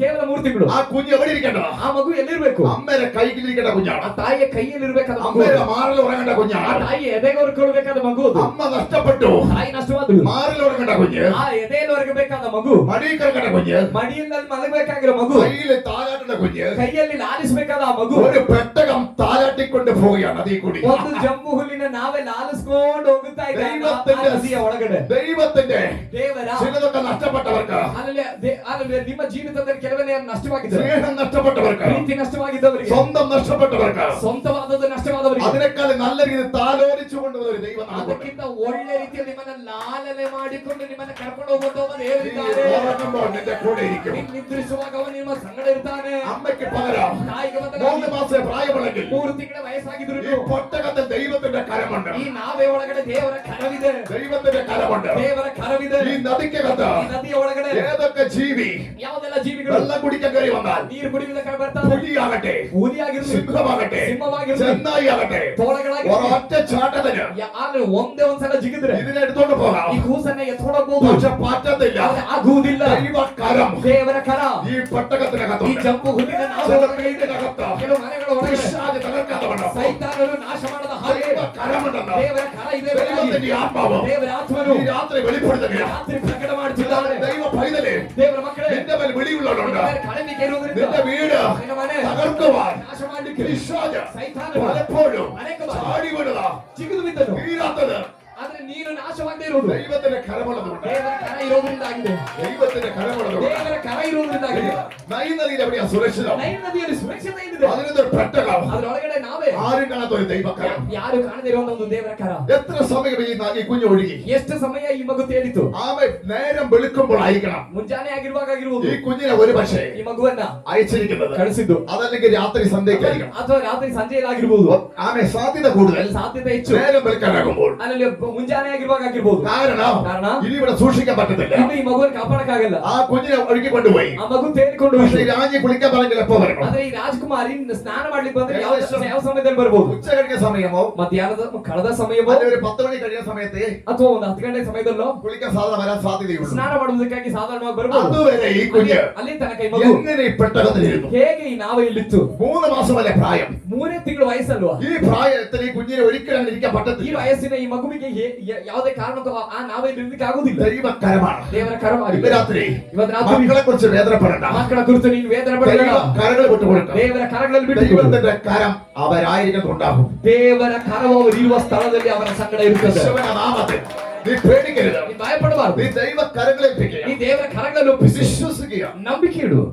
ಕೇವಲ 3 ತಿಂಗಳು. ആ കുഞ്ഞ് എവിടെ ഇരിക്കേണ്ടതാ? ಆ ಮಗು ಎಲ್ಲಿರ್ಬೇಕು? അമ്മയുടെ കയ്യിലിരിക്കേണ്ട ಆ കുഞ്ഞാണ്. ತಾಯಿಯ ಕೈಯಲ್ಲಿರ್ಬೇಕಾದ ಮಗು. അമ്മയുടെ മാറിൽ ഉറങ്ങേണ്ട ಆ കുഞ്ഞാണ്. ತಾಯಿ ಎದೆಗೆ ಹೊರಕೊಳ್ಬೇಕಾದ ಮಗು ಅದು. അമ്മ നഷ്ടപ്പെട്ടു, ತಾಯಿ ನಷ್ಟವಾದಳು. മാറിൽ ഉറങ്ങേണ്ട കുഞ്ഞ്, ಆ ಎದೆಯಲ್ಲಿ ಹೊರಗಬೇಕಾದ ಮಗು, മടിയിൽ കിടക്കേണ്ട കുഞ്ഞ്, ಮಡಿಯಲ್ಲಿ ಮಲಗಬೇಕಾಗಿರೋ ಮಗು, കയ്യിൽ താലാട്ടേണ്ട കുഞ്ഞ്, ಕೈಯಲ್ಲಿ ಲಾಲಿಸಬೇಕಾದ ಆ ಮಗು ഒരു പെട്ടകം താലാട്ടിക്കൊണ്ട് പോവുകയാണ് അതീ കൂടി. ಒಂದು ಜಂಬು ಹುಲ್ಲಿನ ನಾವೇ ಲಾಲಿಸ್ಕೊಂಡು ಹೋಗುತ್ತಾ ಇದೆ ಆ ನದಿಯ ಒಳಗಡೆ. ദൈവത്തിന്റെ ದೇವರ ചിലതൊക്കെ നഷ്ടപ്പെട്ടവർക്ക്, ಅಲ್ಲೇ ನಿಮ್ಮ ಜೀವಿತದಲ್ಲಿ ಕೆಲವೇ ನಷ್ಟವಾಗಿದೆ. സ്നേഹം നഷ്ടപ്പെട്ടവർക്ക്, ಪ್ರೀತಿ ನಷ್ಟವಾಗಿದ್ದವರಿಗೆ, സ്വന്തം നഷ്ടപ്പെട്ടവർക്ക്, ಸ್ವಂತವಾದದ್ದು ನಷ್ಟವಾದವರಿಗೆ, അതിനേക്കാൾ നല്ല രീതിയിൽ താലോലിച്ചു കൊണ്ടുവന്ന ഒരു ദൈവം നമുക്കുണ്ട്. ಅದಕ್ಕಿಂತ ಒಳ್ಳೆ ರೀತಿಯಲ್ಲಿ ನಿಮ್ಮನ್ನ ಲಾಲನೆ ಮಾಡಿಕೊಂಡು ನಿಮ್ಮನ್ನ ಕರ್ಕೊಂಡು ಹೋಗುವಂತ ಒಬ್ಬ ದೇವರಿದ್ದಾರೆ. ഉറങ്ങുമ്പോൾ നിന്റെ കൂടെ ഇരിക്കും. ನೀನು ನಿದ್ರಿಸುವಾಗ ಅವನು ನಿಮ್ಮ ಸಂಗಡ ಇರ್ತಾನೆ. അമ്മയ്ക്ക് പകരം ತಾಯಿಗೆ 3 മാസം പ്രായമുള്ളെങ്കിൽ 3 ತಿಂಗಳ ವಯಸ್ಸು ಸಾಗಿದ್ರು ഈ പൊട്ടകത്തിൽ ദൈവത്തിന്റെ കരമുണ്ട്. ಈ ನಾವೆ ಒಳಗಡೆ ದೇವರ ಕರವಿದೆ, ദൈവത്തിന്റെ കരമുണ്ട്. ದೇವರ ಕರವಿದೆ. ഈ നദിക്കകത്ത് ಈ ನದಿಯ ಒಳಗಡೆ ഏതൊക്കെ ജീവി ಯಾವುದೆಲ್ಲ ಜೀವಿಗಳು വെള്ളം കുടിക്കാൻ കയറി വന്നാൽ, ನೀರು ಕುಡಿಯುವುದಕ್ಕೆ ಬರ್ತಾರೆ, പുലിയാകട്ടെ, ಹುಲಿಯಾಗಿರ್ಲಿ, സിംഹമാകട്ടെ, ಸಿಂಹವಾಗಿರ್ಲಿ, ചെന്നായി ആകട്ടെ, ತೋಳಗಳಾಗಿ ഒരൊറ്റ ചാട്ടത്തിന് ಆದ್ರೆ ಒಂದೇ ಒಂದ್ಸಲ ಜಿಗಿದ್ರೆ ഇതിനെ എടുത്തോണ്ട് പോകാം. ಈ ಕೂಸನ್ನ ಎತ್ಕೊಂಡೋಗ್ಬೋದು, പക്ഷെ പറ്റത്തില്ല. ಆದ್ರೆ ಆಗುವುದಿಲ್ಲ. ദൈവകരം ದೇವರ ಕರ ഈ ಈ പൊട്ടകത്തിനകത്തുണ്ട്. ಜಂಬು ಹುಲ್ಲಿನ ನಾವೆ ಒಳಗಡೆ ಇದೆ. ഇതിനകത്ത് ಕೆಲವು ಮನೆಗಳ ಒಳಗಡೆ പിശാച് തകർക്കാത്തവണ്ണം ಸೈತಾನರು ನಾಶ ಮಾಡದ ಹಾಗೆ ദൈവകരമുണ്ടെന്ന് ದೇವರ ಕರ ಇದೆ. ദൈവത്തിന്റെ ആത്മാവ് ದೇವರ ಆತ್ಮನು ഈ രാത്രി വെളിപ്പെടുത്തുകയാണ്. ರಾತ್ರಿ ಪ್ರಕಟ ಮಾಡುತ್ತಿದ್ದಾನೆ. ദൈവ പൈതലേ, ದೇವರ ಮಕ್ಕಳೇ, നിന്റെ മേൽ വിളിയുള്ളവരുണ്ട്. ಕಡಿಮೆಗೆ ಇರುವುದರಿಂದ നിന്റെ വീട് ನಿನ್ನ ಮನೆ തകർക്കുവാൻ ನಾಶ ಮಾಡಲಿಕ್ಕೆ പിശാച് ಸೈತಾನನು പലപ്പോഴും ಅನೇಕ ಬಾರಿ ചാടി വീണതാ. ಜಿಗಿದು ಬಿದ್ದನು. തീരാത്തത് ಆದ್ರೆ ನೀನು ನಾಶವಾಗದೇ ಇರುವುದು ദൈവത്തിന്റെ കരമുള്ളതുകൊണ്ട്. ದೇವರ ಕರ ಇರೋದ್ರಿಂದ ಆಗಿದೆ. ദൈവത്തിന്റെ കരമുള്ളതുകൊണ്ട്. ದೇವರ ಕರ ಇರೋದ್ರಿಂದ ಆಗಿದೆ. നൈൽ നദിയിൽ എവിടെയാ സുരക്ഷിതം? ನೈಲ್ ನದಿಯಲ್ಲಿ ಸುರಕ್ಷತೆ ಏನಿದೆ? അതിനൊരു പെട്ടകം. ಅದರೊಳಗಡೆ ನಾವೇ ആരും കാണാത്ത ഒരു ദൈവകരം. ಯಾರು ಕಾಣದೇ ಇರುವಂತ ಒಂದು ದೇವರ ಕರ. എത്ര സമയം ഈ കുഞ്ഞു ഒഴുകി? ಎಷ್ಟು ಸಮಯ ಈ ಮಗು ತೇಲಿತು? ആമേ, നേരം വെളുക്കുമ്പോഴായിരിക്കണം ಮುಂಜಾನೆ ಆಗಿರುವಾಗ ಆಗಿರುವುದು ഈ കുഞ്ഞിനെ ഒരു പക്ഷേ ಈ ಮಗುವನ್ನ അയച്ചിരിക്കുന്നത്. ಕಳಿಸಿದ್ದು, അതല്ലെങ്കിൽ രാത്രി സന്ധ്യയ്ക്കായിരിക്കണം. ಅಥವಾ ರಾತ್ರಿ ಸಂಜೆಯಲ್ಲಾಗಿರ್ಬೋದು. ആമേ, സാധ്യത കൂടുതൽ ಅಲ್ಲಿ ಸಾಧ್ಯತೆ ಹೆಚ್ಚು നേരം വെളുക്കാനാകുമ്പോൾ. ಅಲ್ಲಿ ಮುಂಜಾನೆ ಆಗಿರುವಾಗ ಆಗಿರ್ಬೋದು. കാരണം ಕಾರಣ ഇനി ഇവിടെ സൂക്ഷിക്കാൻ പറ്റത്തില്ല. ಇನ್ನು ಈ ಮಗುವನ್ನು ಕಾಪಾಡಕ್ಕಾಗಲ್ಲ. ആ കുഞ്ഞിനെ ഒഴുകി കൊണ്ടുപോയി. ಆ ಮಗು ತೇಲಿಕೊಂಡು പക്ഷേ ಹೋಯ್ತು. ഈ രാജ്യം കുളിക്കാൻ പറഞ്ഞെങ്കിൽ എപ്പോ വരണം? ಆದ್ರೆ ಈ ರಾಜಕುಮಾರಿ ಸ್ನಾನ ಮಾಡ್ಲಿಕ್ಕೆ ಬಂದ್ರೆ ಯಾವ ಸಮಯದಲ್ಲಿ ಬರ್ಬೋದು? ഉച്ച കഴിഞ്ഞ സമയമോ ಮಧ್ಯಾಹ್ನದ ಕಳೆದ ಸಮಯವೋ അല്ലെ ഒരു 10 മണി കഴിയുന്ന സമയത്ത് ಅಥವಾ ಒಂದು 10 ಗಂಟೆ ಸಮಯದಲ್ಲೋ കുളിക്കാൻ സാധാരണ വരാൻ സാധ്യതയുള്ളൂ. ಸ್ನಾನ ಮಾಡುವುದಕ್ಕಾಗಿ ಸಾಧಾರಣವಾಗಿ ಬರ್ಬೋದು. അതുവരെ ഈ കുഞ്ഞ് ಅಲ್ಲಿ ತನಕ ಈ ಮಗು എങ്ങനെ ഈ പെട്ടകത്തിലിരുന്നു? ಹೇಗೆ ಈ ನಾವೆ ಇಲ್ಲಿತ್ತು? 3 മാസമല്ലേ പ്രായം. 3 ತಿಂಗಳು ವಯಸ್ಸಲ್ವಾ? ഈ പ്രായത്തിൽ ഈ കുഞ്ഞിനെ ഒരിക്കലും അങ്ങനെ ഇരിക്കാൻ ಈ പറ്റത്തിಲ್ಲ. ವಯಸ್ಸಿನ ಈ ಮಗುವಿಗೆ ಯಾವುದೇ ಕಾರಣಕ್ಕೂ ಆ ನಾವೆಯಲ್ಲಿ ಇರ್ಲಿಕ್ಕೆ ಆಗುದಿಲ್ಲ. ദൈവകരമാണ്. ದೇವರ ಕರವಾಗಿದೆ. ഇന്ന് രാത്രി ಇವತ್ತು ರಾತ್ರಿ മക്കളെ കുറിച്ച് വേദനപ്പെടണ്ട. ಮಕ್ಕಳ ಕುರಿತು ನೀನು ವೇದನೆ ಪಡಬೇಡ. കരങ്ങൾ വിട്ടുകൊടുക്കുക. ದೇವರ ಕರಗಳಲ್ಲಿ ಬಿಟ್ಟು ദൈവത്തിന്റെ കരം അവരായിരിക്കുന്നുണ്ടാകും. ದೇವರ ಕರವು ಅವರು ಇರುವ ಸ್ಥಳದಲ್ಲಿ ಅವರ ಸಂಗಡ ಇರುತ್ತದೆ. യേശുവിന്റെ നാമത്തിൽ നീ പേടിക്കരുത്. ನೀನು ಭಯಪಡಬಾರದು. നീ ദൈവ കരങ്ങളേൽപ്പിക്കുക. ನೀ ದೇವರ ಕರಗಳಲ್ಲಿ ಒಪ್ಪಿಸಿ വിശ്വസിക്കുക. ನಂಬಿಕೆ ಇಡು.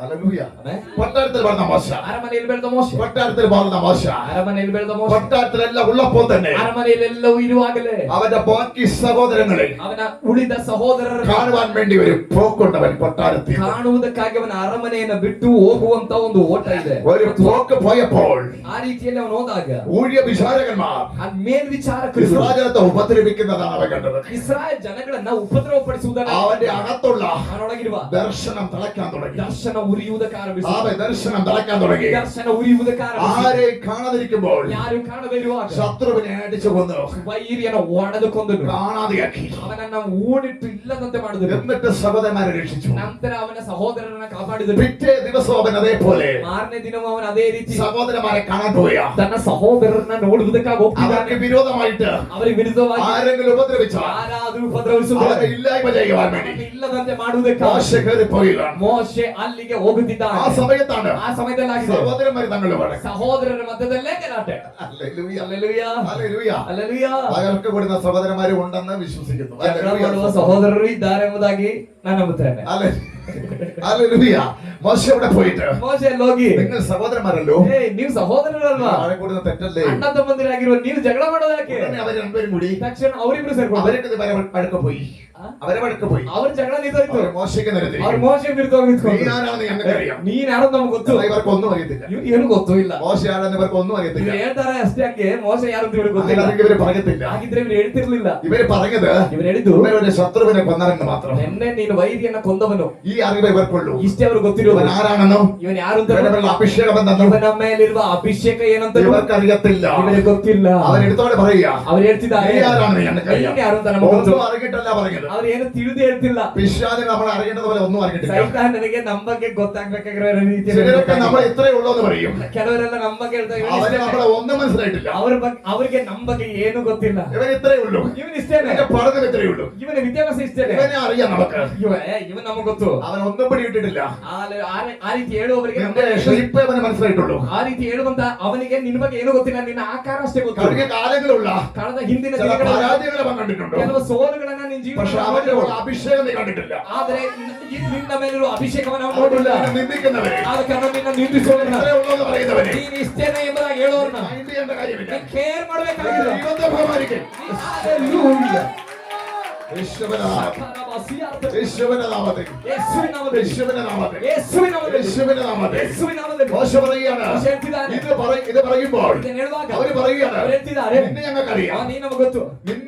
ഹല്ലേലൂയ. ಆಮೆನ್. കൊട്ടാരത്തിൽ വളർന്ന മോശ. ಅರಮನೆಯಲ್ಲಿ ಬೆಳೆದ ಮೋಶೆ. കൊട്ടാരത്തിൽ വളർന്ന മോശ. ಅರಮನೆಯಲ್ಲಿ ಬೆಳೆದ ಮೋಶೆ. കൊട്ടാരത്തിലെല്ലാം ഉള്ളപ്പോൾ തന്നെ ಅರಮನೆಯಲ್ಲೆಲ್ಲವೂ ಇರುವಾಗಲೇ അവന്റെ ബാക്കി സഹോദരങ്ങളെ ಅವನ ಉಳಿದ ಸಹೋದರರನ್ನು കാണുവാൻ വേണ്ടി ഒരു പോക്കുണ്ടവൻ കൊട്ടാരത്തിൽ. ಕಾಣುವುದಕ್ಕಾಗಿ ಅವನ ಅರಮನೆಯನ್ನು ಬಿಟ್ಟು ಹೋಗುವಂತ ಒಂದು ಓಟ ಇದೆ. ഒരു പോക്ക് പോയപ്പോൾ ಆ ರೀತಿಯಲ್ಲಿ ಅವನು ಹೋದಾಗ ഊഴിയ വിചാരകന്മാർ ಆ ಮೇಲ್ವಿಚಾರಕರು ഇസ്രായേലത്തെ ഉപദ്രവിക്കുന്നതാണ് അവൻ കണ്ടത്. ಇಸ್ರಾಯೇಲ್ ಜನಗಳನ್ನ ಉಪದ್ರವಪಡಿಸುವುದನ್ನು അവന്റെ അകത്തുള്ള ಅವನೊಳಗಿರುವ ദർശനം തിളക്കാൻ തുടങ്ങി. ದರ್ಶನ ಉರಿಯುವುದಕ್ಕೆ ಆರಂಭಿಸಿದ. അവൻ ദർശനം തിളക്കാൻ തുടങ്ങി. ದರ್ಶನ ಉರಿಯುವುದಕ್ಕೆ ಆರಂಭಿಸಿದ. ആരെ കാണാതിരിക്കുമ്പോൾ ಯಾರು ಕಾಣದೇ ಇರುವಾಗ ശത്രുവിനെ അടിച്ചു കൊന്നു ವೈರಿಯನ್ನು ಒಡೆದು ಕೊಂದನು. കാണാതെയാക്കി. ಅವನನ್ನ ಊಡಿಟ್ಟು ಇಲ್ಲದಂತೆ ಮಾಡಿದನು. എന്നിട്ട് സഹോദരന്മാരെ രക്ഷിച്ചു. ನಂತರ ಅವನ ಸಹೋದರರನ್ನ ಕಾಪಾಡಿದನು. പിറ്റേ ദിവസം അവൻ അതേപോലെ ಮಾರನೇ ದಿನವೂ ಅವನು ಅದೇ ರೀತಿ സഹോദരന്മാരെ കാണാൻ പോയ ತನ್ನ ಸಹೋದರರನ್ನ ನೋಡುವುದಕ್ಕಾಗಿ അവർക്ക് ಹೋಗ್ತಿದ್ದಾನೆ. വിരോധമായിട്ട് ಅವರಿಗೆ ವಿರುದ್ಧವಾಗಿ ആരെങ്കിലും ഉപദ്രവിച്ചാൽ ಯಾರಾದರೂ ಉಪದ್ರವಿಸುವುದಿಲ್ಲ, അവരെ ഇല്ലായ്മ ചെയ്യുവാൻ വേണ്ടി ಇಲ್ಲದಂತೆ ಮಾಡುವುದಕ್ಕೆ മോശ കയറി പോവുകയാണ്. ಮೋಶೆ ಅಲ್ಲಿಗೆ ಹೋಗುತ್ತಿದ್ದಾನೆ. ആ സമയത്താണ് ಆ ಸಮಯದಲ್ಲಿ ಆಗಿದೆ. സഹോദരന്മാർ തങ്ങളുടെ വഴക്ക്. ಸಹೋದರರ ಮಧ್ಯದಲ್ಲೇ ಗಲಾಟೆ. ഹല്ലേലൂയ. Hallelujah, hallelujah. ಹಲ್ಲೆಲೂಯ. തകർക്ക് കൊടുക്കുന്ന സഹോദരന്മാരും ഉണ്ടെന്ന് വിശ്വസിക്കുന്നു. ಜಗಳ ಮಾಡುವ ಸಹೋದರರು ಇದ್ದಾರೆ ಎಂಬುದಾಗಿ ನಾನು ನಂಬುತ್ತೇನೆ. ഹല്ലേലൂയ. മോശ ഇവിടെ പോയിട്ട് ಮೋಶೆ ಅಲ್ಲಿ ಹೋಗಿ, നിങ്ങൾ സഹോദരന്മാരല്ലോ, ನೀವು ಸಹೋದರರಲ್ವಾ? അവരെ കൂടുന്ന തെറ്റല്ലേ? ಅಣ್ಣ ತಮ್ಮಂದಿರಾಗಿರುವ ನೀವು ಜಗಳ ಮಾಡೋದು ಯಾಕೆ? ഉടനെ അവർ രണ്ടുപേരും കൂടി ತಕ್ಷಣ ಅವರಿಬ್ರು ಸೇರ್ಕೊಂಡು അവർക്ക് ഇത് വഴക്ക് പോയി. അവരെ വഴക്ക് പോയി. ಅವ್ರ ಜಗಳ ನಿಂತೋಯ್ತು. അവരെ മോശയ്ക്ക് നിരത്തി. ಅವ್ರ ಮೋಶೆ ವಿರುದ್ಧ നീ ನಿಂತ್ಕೊಂಡು, ആരാണെന്ന് ഞങ്ങൾക്കറിയാം. ನೀನ್ ಯಾರು ನಮ್ಗೆ ಗೊತ್ತು. ഇവർക്ക് ഒന്നും അറിയത്തില്ല. ಇವ್ರಿಗೆ ಏನು ಗೊತ್ತೂ ಇಲ್ಲ. മോശ ആരാണെന്ന് ഇവർക്ക് ഒന്നും അറിയത്തില്ല. ಇವ್ರು ಹೇಳ್ತಾರೆ ಅಷ್ಟೇ, ಯಾಕೆ ಮೋಶೆ ಯಾರು ಅಂತ ಇವ್ರಿಗೆ ಗೊತ್ತಿಲ್ಲ. അതിനാണെങ്കിൽ ഇവര് പറയത്തില്ല. ಹಾಗಿದ್ರೆ ಇವ್ರು ಹೇಳ್ತಿರ್ಲಿಲ್ಲ. ഇവര് പറഞ്ഞത് ಇವ್ರು ಹೇಳಿದ್ದು, ഇവരൊരു ശത്രുവിനെ കൊന്നവെന്ന് മാത്രം. ನಿನ್ನೆ ನೀನು ವೈರಿಯನ್ನ ಕೊಂದವನು. ഈ അറിവ് ഇവർക്കുള്ളൂ. ಇಷ್ಟೇ ಅವ್ರಿಗೆ ಗೊತ್ತಿರುವ. ഇവൻ ആരാണെന്നും ಇವನ್ ಯಾರು ಅಂತ ഇവനുള്ള അഭിഷേകം എന്തെന്നും ಇವನ ಮೇಲಿರುವ ಅಭಿಷೇಕ ಏನಂತ ഇവർക്ക് അറിയത്തില്ല. ಇವರಿಗೆ ಗೊತ್ತಿಲ್ಲ. അവരെടുത്തോടെ പറയുക, ಅವ್ರು ಹೇಳ್ತಿದ್ದಾರೆ, നീ ആരാണെന്ന് ഞങ്ങൾക്കറിയാം. ನೀನ್ ಯಾರು ಅಂತ ನಮಗೆ ಗೊತ್ತು. ഒന്നും അറിഞ്ഞിട്ടല്ല പറഞ്ഞത്. ಅವ್ರು ಏನು ತಿಳಿದೇ ಹೇಳ್ತಿಲ್ಲ. പിശാചിന് നമ്മൾ അറിയേണ്ടത് പോലെ ഒന്നും അറിഞ്ഞിട്ടില്ല. ಸೈತಾನನಿಗೆ ನಮ್ಮ ಬಗ್ಗೆ ಗೊತ್ತಾಗ್ಬೇಕಾಗಿರೋ ರೀತಿಯಲ್ಲಿ ചിലരൊക്കെ നമ്മൾ ഇത്രയേ ഉള്ളൂ എന്ന് പറയും. ಕೆಲವರೆಲ್ಲ ನಮ್ಮ ಬಗ್ಗೆ ಹೇಳ್ತಾರೆ, ಇವನು അവന് ಇಷ್ಟೇನೆ. നമ്മളെ ഒന്നും മനസ്സിലായിട്ടില്ല. ಅವ್ರಿಗೆ ನಮ್ಮ ಬಗ್ಗೆ ಏನು ಗೊತ್ತಿಲ್ಲ. ഇവൻ ഇത്രയേ ഉള്ളൂ. ಇವನ್ ಇಷ್ಟೇನೆ. ഇവന്റെ പഠനം ഇത്രയേ ഉള്ളൂ. ಇವನ ವಿದ್ಯಾಭ್ಯಾಸ ಇಷ್ಟೇನೆ. ഇവനെ അറിയാം നമുക്ക്. ಇವನ್ ನಮಗೆ ಗೊತ್ತು. അവൻ ഒന്നും പിടിയിട്ടിട്ടില്ല. ಆ ರೀತಿ ಹೇಳುವವರಿಗೆ ನಮ್ಮ ಬಗ್ಗೆ ഷേപ്പ് അവന് മനസ്സിലായിട്ടുള്ളൂ. ಆ ರೀತಿ ಹೇಳುವಂತ ಅವನಿಗೆ ನಿನ್ನ ಬಗ್ಗೆ ಏನು ಗೊತ್ತಿಲ್ಲ, ನಿನ್ನ ಆಕಾರ ಅಷ್ಟೇ ಗೊತ್ತು. കഴിഞ്ഞ കാലങ്ങളുള്ള ಕಳೆದ ಹಿಂದಿನ ചില ದಿನಗಳಲ್ಲಿ പരാജയങ്ങളെ അവൻ കണ്ടിട്ടുണ്ട്. ಕೆಲವು ಸೋಲುಗಳನ್ನ ನಿನ್ನ പക്ഷെ ಜೀವನದಲ್ಲಿ അവന്റെ ನೋಡಿಲ್ಲ. അഭിഷേകം നീ കണ്ടിട്ടില്ല. ಆದರೆ ನಿನ್ನ ಮೇಲಿರುವ ಅಭಿಷೇಕವನ್ನು ನಾವು ನೋಡಿಲ್ಲ. നിന്ദിക്കുന്നവരെ, ಆದ ಕಾರಣ ನಿನ್ನ ನಿಂದಿಸುವವರನ್ನ, ഇത്രയേ ഉള്ളൂ എന്ന് പറയുന്നവരെ ನೀನು ಇಷ್ಟೇನೆ ಎಂಬುದಾಗಿ ಹೇಳೋರನ್ನ മൈൻഡ് ചെയ്യേണ്ട കാര്യമില്ല. ಕೇರ್ ಮಾಡಬೇಕಾಗಿಲ್ಲ. ദൈവത്തെ ബഹുമാനിക്കും. Hallelujah. യേശുവിന്റെ നാമത്തിൽ, ശകാരബാസിയാർത്ത്. യേശുവിന്റെ നാമത്തിൽ, യേശുവിൻ നാമത്തിൽ. യേശുവിന്റെ നാമത്തിൽ, യേശുവിൻ നാമത്തിൽ. യേശുവിന്റെ നാമത്തിൽ. യേശുവിൻ നാമത്തിൽ. മോശ പറയുകയാണ്, മോശ ಹೇಳ್ತಿದ್ದಾನೆ. ഇത് പറയുമ്പോൾ ಇದನ್ನ ಹೇಳುವಾಗ അവര് പറയുകയാണ്, ಅವರು ಹೇಳ್ತಿದ್ದಾರೆ, നിന്നെ ഞങ്ങൾക്കറിയാം. ನೀ ನಮಗೆ ಗೊತ್ತು.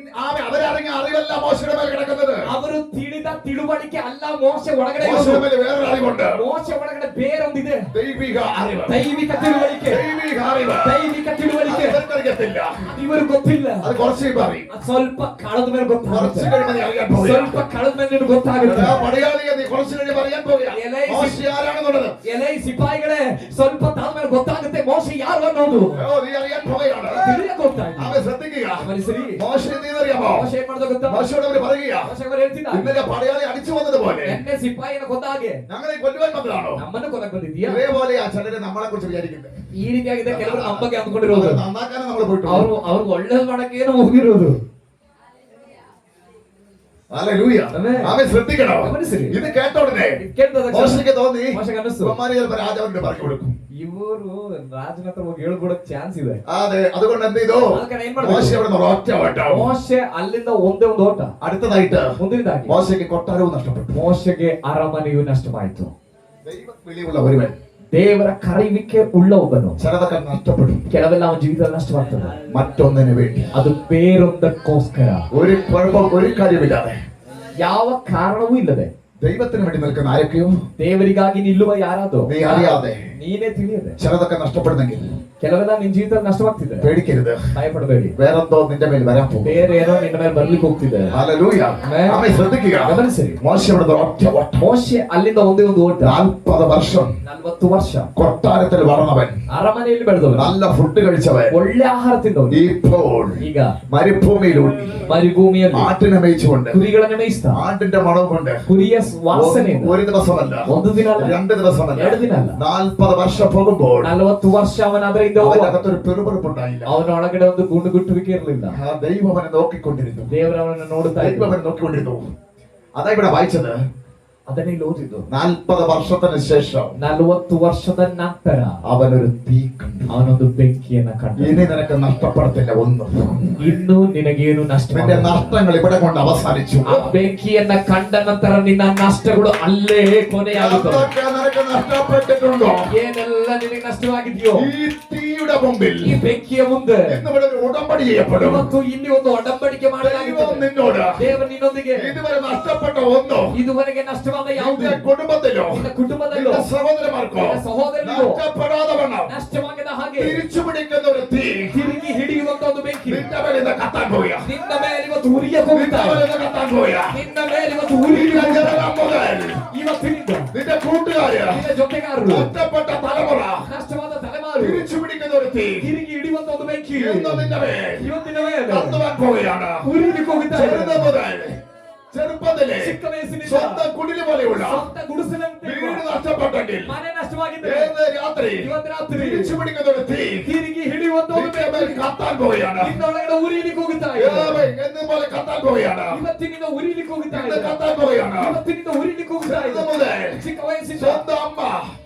അവരറിഞ്ഞ അറിവല്ല മോശയുടെ മേൽ കിടക്കുന്നത്. ಅವರು ತಿಳಿದ ತಿಳುವಳಿಕೆ ಅಲ್ಲ ಮೋಶೆ ಒಳಗಡೆ ಇರೋದು. മോശയുടെ മേൽ വേറൊരു അറിവുണ്ട്. ಮೋಶೆ ಒಳಗಡೆ ಬೇರೊಂದಿದೆ. ദൈവിക അറിവ്, ದೈವಿಕ ತಿಳುವಳಿಕೆ. ദൈവിക അറിവ്, ದೈವಿಕ ತಿಳುವಳಿಕೆ. അവർക്കറിയത്തില്ല. ಇವರು ಗೊತ್ತಿಲ್ಲ. അത് കുറച്ച് പറയും, ಅದು ಸ್ವಲ್ಪ ಕಳೆದ ಮೇಲೆ കുറച്ച് ಗೊತ್ತಾಗುತ್ತೆ. കഴിയുമ്പോൾ നീ അറിയാൻ പോകുക. ಸ್ವಲ್ಪ ಕಳೆದ ಮೇಲೆ ನಿನಗೆ ಗೊತ್ತಾಗುತ್ತೆ. പടയാളിയെ നീ കുറച്ച് കഴിയുമ്പോൾ അറിയാൻ പോകുക. മോശ ആരാണെന്നുള്ളത് ಎಲೈ ಸಿಪಾಯಿಗಳೇ, ಸ್ವಲ್ಪ ತಾಳ ಮೇಲೆ ಗೊತ್ತಾಗುತ್ತೆ ಮೋಶೆ ಯಾರು ಅನ್ನೋದು. നീ അറിയാൻ പോകുകയാണ്. ತಿಳಿಯಕ್ಕೆ ಗೊತ್ತಾಯ್ತು. അവൻ ശ്രദ്ധിക്കുക. ಗಮನಿಸಿರಿ. മോശ നീന്തറിയാമോ? ಮೋಶೆ ಏನ್ ಮಾಡ್ದ ಗೊತ್ತಾ? മോശയോട് അവര് പറയുക, ಮೋಶೆ ಅವರು ಹೇಳ್ತಿದ್ದ, ഇന്നലെ പടയാളി അടിച്ചു വന്നതുപോലെ ಎಣ್ಣೆ ಸಿಪಾಯಿನ ಕೊಂದ ಹಾಗೆ ഞങ്ങളെ കൊല്ലുവാൻ വന്നതാണോ? ನಮ್ಮನ್ನು ಕೊಲ್ಲಕ್ಕೆ ಬಂದಿದ್ಯಾ? ഇതേപോലെ ആ ചിലര് നമ്മളെ കുറിച്ച് വിചാരിക്കുന്നത്. ಈ ರೀತಿಯಾಗಿದೆ ಕೆಲವರು ನಮ್ಮ ಬಗ್ಗೆ ಅಂದ್ಕೊಂಡಿರೋದು. നന്നാക്കാനും നമ്മൾ പോയിട്ടു. ಅವ್ರಿಗೆ ಒಳ್ಳೇದು ಮಾಡಕ್ಕೆ ಏನೋ ಹೋಗಿರೋದು. ഹല്ലേലൂയ. അവൻ ശ്രദ്ധിക്കണം. ಗಮನಿಸಿರಿ. ഇത് കേട്ട ഉടനെ ಕೇಳ್ತದ മോശയ്ക്ക് തോന്നി, ಮೋಶೆಗೆ ಅನ್ನಿಸ್ತು, ഇവന്മാര് ചിലപ്പോൾ രാജാവിന്റെ പറഞ്ഞു കൊടുക്കും. ಇವರು ರಾಜನ ಹತ್ರ ಹೋಗಿ ಹೇಳ್ಕೊಡಕ್ ಚಾನ್ಸ್ ಇದೆ. അതെ, അതുകൊണ്ട് എന്ത് ചെയ്തു? ಅದಕ್ಕೆ ಏನ್ ಮಾಡ್ಬೇಕು? മോശ അവിടെ നിന്ന് ഒറ്റ ഓട്ടം. ಮೋಶೆ ಅಲ್ಲಿಂದ ಒಂದೇ ಒಂದು ಓಟ. അടുത്തതായിട്ട് ಮುಂದಿನದಾಗಿ മോശയ്ക്ക് കൊട്ടാരവും നഷ്ടപ്പെട്ടു. ಮೋಶೆಗೆ ಅರಮನೆಯು ನಷ್ಟವಾಯಿತು. ദൈവ വിളിയുള്ള ഒരുവൻ ದೇವರ ಕರೆಯುವಿಕೆ ಉಳ್ಳ ಒಬ್ಬನು ചിലതൊക്കെ നഷ്ടപ്പെടും. ಕೆಲವೆಲ್ಲ ಅವನ ಜೀವಿತದಲ್ಲಿ ನಷ್ಟವಾಗ್ತದೆ. മറ്റൊന്നിനു വേണ്ടി. ಅದು ಬೇರೊಂದಕ್ಕೋಸ್ಕರ, ഒരു കുഴപ്പം, ഒരു കാര്യമില്ലാതെ, ಯಾವ ಕಾರಣವೂ ಇಲ್ಲದೆ ദൈവത്തിന് വേണ്ടി നിൽക്കുന്ന ആരൊക്കെയോ ದೇವರಿಗಾಗಿ ನಿಲ್ಲುವ ಯಾರಾದೋ നീ അറിയാതെ ನೀನೇ ತಿಳಿಯದೆ ചിലതൊക്കെ നഷ്ടപ്പെടുന്നെങ്കിൽ ಕೆಲವೆಲ್ಲ ನಿನ್ ಜೀವಿತದಲ್ಲಿ ನಷ್ಟವಾಗ್ತಿದೆ. പേടിക്കരുത്. ಭಯಪಡಬೇಡಿ. വേറെന്തോ നിന്റെ മേൽ വരാൻ പോകും. ಬೇರೆ ಏನೋ ನಿನ್ನ ಮೇಲೆ ಬರ್ಲಿಕ್ಕೆ ಹೋಗ್ತಿದೆ. ഹല്ലേലൂയ. ആമേൻ. ശ്രദ്ധിക്കുക. ಗಮನಿಸಿರಿ. മോശ അവിടെ നിന്ന് ഒറ്റ ഓട്ടം. ಮೋಶೆ ಅಲ್ಲಿಂದ ಒಂದೇ ಒಂದು ಓಟ. 40 വർഷം 40 ವರ್ಷ കൊട്ടാരത്തിൽ വളർന്നവൻ, ಅರಮನೆಯಲ್ಲಿ ಬೆಳೆದವನು, നല്ല ഫുഡ് കഴിച്ചവൻ, ಒಳ್ಳೆ ಆಹಾರ ತಿಂದವನು, ഇപ്പോൾ ಈಗ മരുഭൂമിയിലൂടെ ಮರುಭೂಮಿಯಲ್ಲಿ ആട്ടിനെ മേയിച്ചുകൊണ്ട്, ಕುರಿಗಳನ್ನು ಮೇಯಿಸ್ತಾ, ആട്ടിന്റെ മണം കൊണ്ട്, ಕುರಿಯ ವಾಸನೆಯಿಂದ ഒരു ദിവസമല്ല, ಒಂದು ದಿನ ಅಲ್ಲ, 2 ദിവസമല്ല, 2 ದಿನ ಅಲ್ಲ, 40 വർഷം പോകുമ്പോൾ 40 ವರ್ಷ ಅವನ ಅದರಿಂದ അവനകത്തൊരു പെറുപെറുപ്പുണ്ടായില്ല. ಅವನೊಳಗಡೆ ಒಂದು ಗುಂಡುಗುಟ್ಟುವಿಕೆ ಇರಲಿಲ್ಲ. ആ ദൈവം അവനെ നോക്കിക്കൊണ്ടിരുന്നു. ದೇವರವನನ್ನು ನೋಡುತ್ತಾ ദൈവം ಇದ್ದ. അവനെ നോക്കിക്കൊണ്ടിരുന്നു. അതാ ഇവിടെ വായിച്ചത്. ಅದನ್ನೇ ಇಲ್ಲಿ ಓದಿದ್ದು. 40 വർഷത്തിന് ശേഷം 40 ವರ್ಷದ ನಂತರ അവനൊരു തീ കണ്ടു. ಅವನೊಂದು ಬೆಂಕಿಯನ್ನ ಕಂಡ. ഇനി നിനക്ക് നഷ്ടപ്പെടത്തില്ല ഒന്നും. ಇನ್ನು ನಿನಗೇನು ನಷ್ಟ നിന്റെ നഷ്ടങ്ങൾ ഇവിടെ കൊണ്ട് അവസാനിച്ചു. ಆ ಬೆಂಕಿಯನ್ನ ಕಂಡ ನಂತರ ನಿನ್ನ ನಷ್ಟಗಳು ಅಲ್ಲೇ ಕೊನೆಯಾಗುತ್ತವೆ. എന്തൊക്കെ നിനക്ക് നഷ്ടപ്പെട്ടിട്ടുണ്ടോ? ಏನೆಲ್ಲ ನಿನಗೆ ನಷ್ಟವಾಗಿದೆಯೋ ഈ തീയുടെ മുമ്പിൽ ಈ ಬೆಂಕಿಯ ಮುಂದೆ ഇന്ന് ഇവിടെ ഒരു ഉടമ്പടി ചെയ്യപ്പെടും. ಇವತ್ತು ಇಲ್ಲಿ ಒಂದು ಒಡಂಬಡಿಕೆ ദൈവം ಮಾಡಲಾಗಿದೆ. നിന്നോട് ದೇವರು ನಿನ್ನೊಂದಿಗೆ ഇതുവരെ നഷ്ടപ്പെട്ട ഒന്നോ, ಇದುವರೆಗೆ ನಷ್ಟವಾದ ಯಾವುದು നിന്റെ കുടുംബത്തിലോ, ನಿನ್ನ ಕುಟುಂಬದಲ್ಲೋ നിന്റെ സഹോദരന്മാർക്കോ ನಿನ್ನ ಸಹೋದರನಿಗೋ നഷ്ടപ്പെടാതെ വണ്ണം ನಷ್ಟವಾಗದ ಹಾಗೆ തിരിച്ചു പിടിക്കുന്ന ഒരു തീ ತಿರುಗಿ ಹಿಡಿಯುವಂತ ಒಂದು ಬೆಂಕಿ നിന്റെ മേൽ ഇന്ന് കത്താൻ പോവുക. ನಿನ್ನ ಮೇಲೆ ಇವತ್ತು ಉರಿಯಕ್ಕೆ ಹೋಗ್ತಾ നിന്റെ ಇದೆ. മേൽ ഇന്ന് കത്താൻ പോവുക. ನಿನ್ನ ಮೇಲೆ ಇವತ್ತು നിന്റെ ಉರಿಯಕ್ಕೆ ജനനം മുതൽ ಇವತ್ತಿನಿಂದ നിന്റെ കൂട്ടുകാര്, ನಿನ್ನ ಜೊತೆಗಾರರು ഒറ്റപ്പെട്ട തലമുറ ನಷ್ಟವಾದ ತಲೆಮಾರು തിരിച്ചു പിടിക്കുന്ന ഒരു തീ ತಿರುಗಿ ಹಿಡಿಯುವಂತ ಒಂದು ಬೆಂಕಿ ഇന്ന് നിന്റെ മേൽ ಇವತ್ತಿನ ಮೇಲೆ കത്തുവാൻ പോവുകയാണ്. ಉರಿಲಿಕ್ಕೆ ಹೋಗ್ತಾ ചെറുത് ಇದೆ. മുതൽ ചെറുപ്പത്തിലെ ಚಿಕ್ಕ ವಯಸ್ಸಿನಿಂದ സ്വന്തം കുടില് പോലെയുള്ള ಸ್ವಂತ ಗುಡಿಸಲಂತೆ വീട് നഷ്ടപ്പെട്ടെങ്കിൽ ಮನೆ ನಷ್ಟವಾಗಿದೆ. ഏത് രാത്രി ಇವತ್ತು ರಾತ್ರಿ തിരിച്ചു പിടിക്കുന്ന ഒരു തീ ತಿರುಗಿ ಹಿಡಿಯುವಂತ ಒಂದು നിന്റെ മേൽ ಬೆಂಕಿ കത്താൻ പോവുകയാണ്. ನಿನ್ನೊಳಗಡೆ ಉರಿಲಿಕ್ಕೆ ಹೋಗ್ತಾ ಇದೆ. എന്ന് പോലെ കത്താൻ പോവുകയാണ്. ಇವತ್ತಿನಿಂದ ಉರಿಲಿಕ್ಕೆ ಹೋಗ್ತಾ ഇന്ന് ಇದೆ. കത്താൻ പോവുകയാണ്. ಇವತ್ತಿನಿಂದ ಉರಿಲಿಕ್ಕೆ ಹೋಗ್ತಾ ചെറുത് ಇದೆ. മുതൽ ಚಿಕ್ಕ ವಯಸ್ಸಿಂದ സ്വന്തം അമ്മ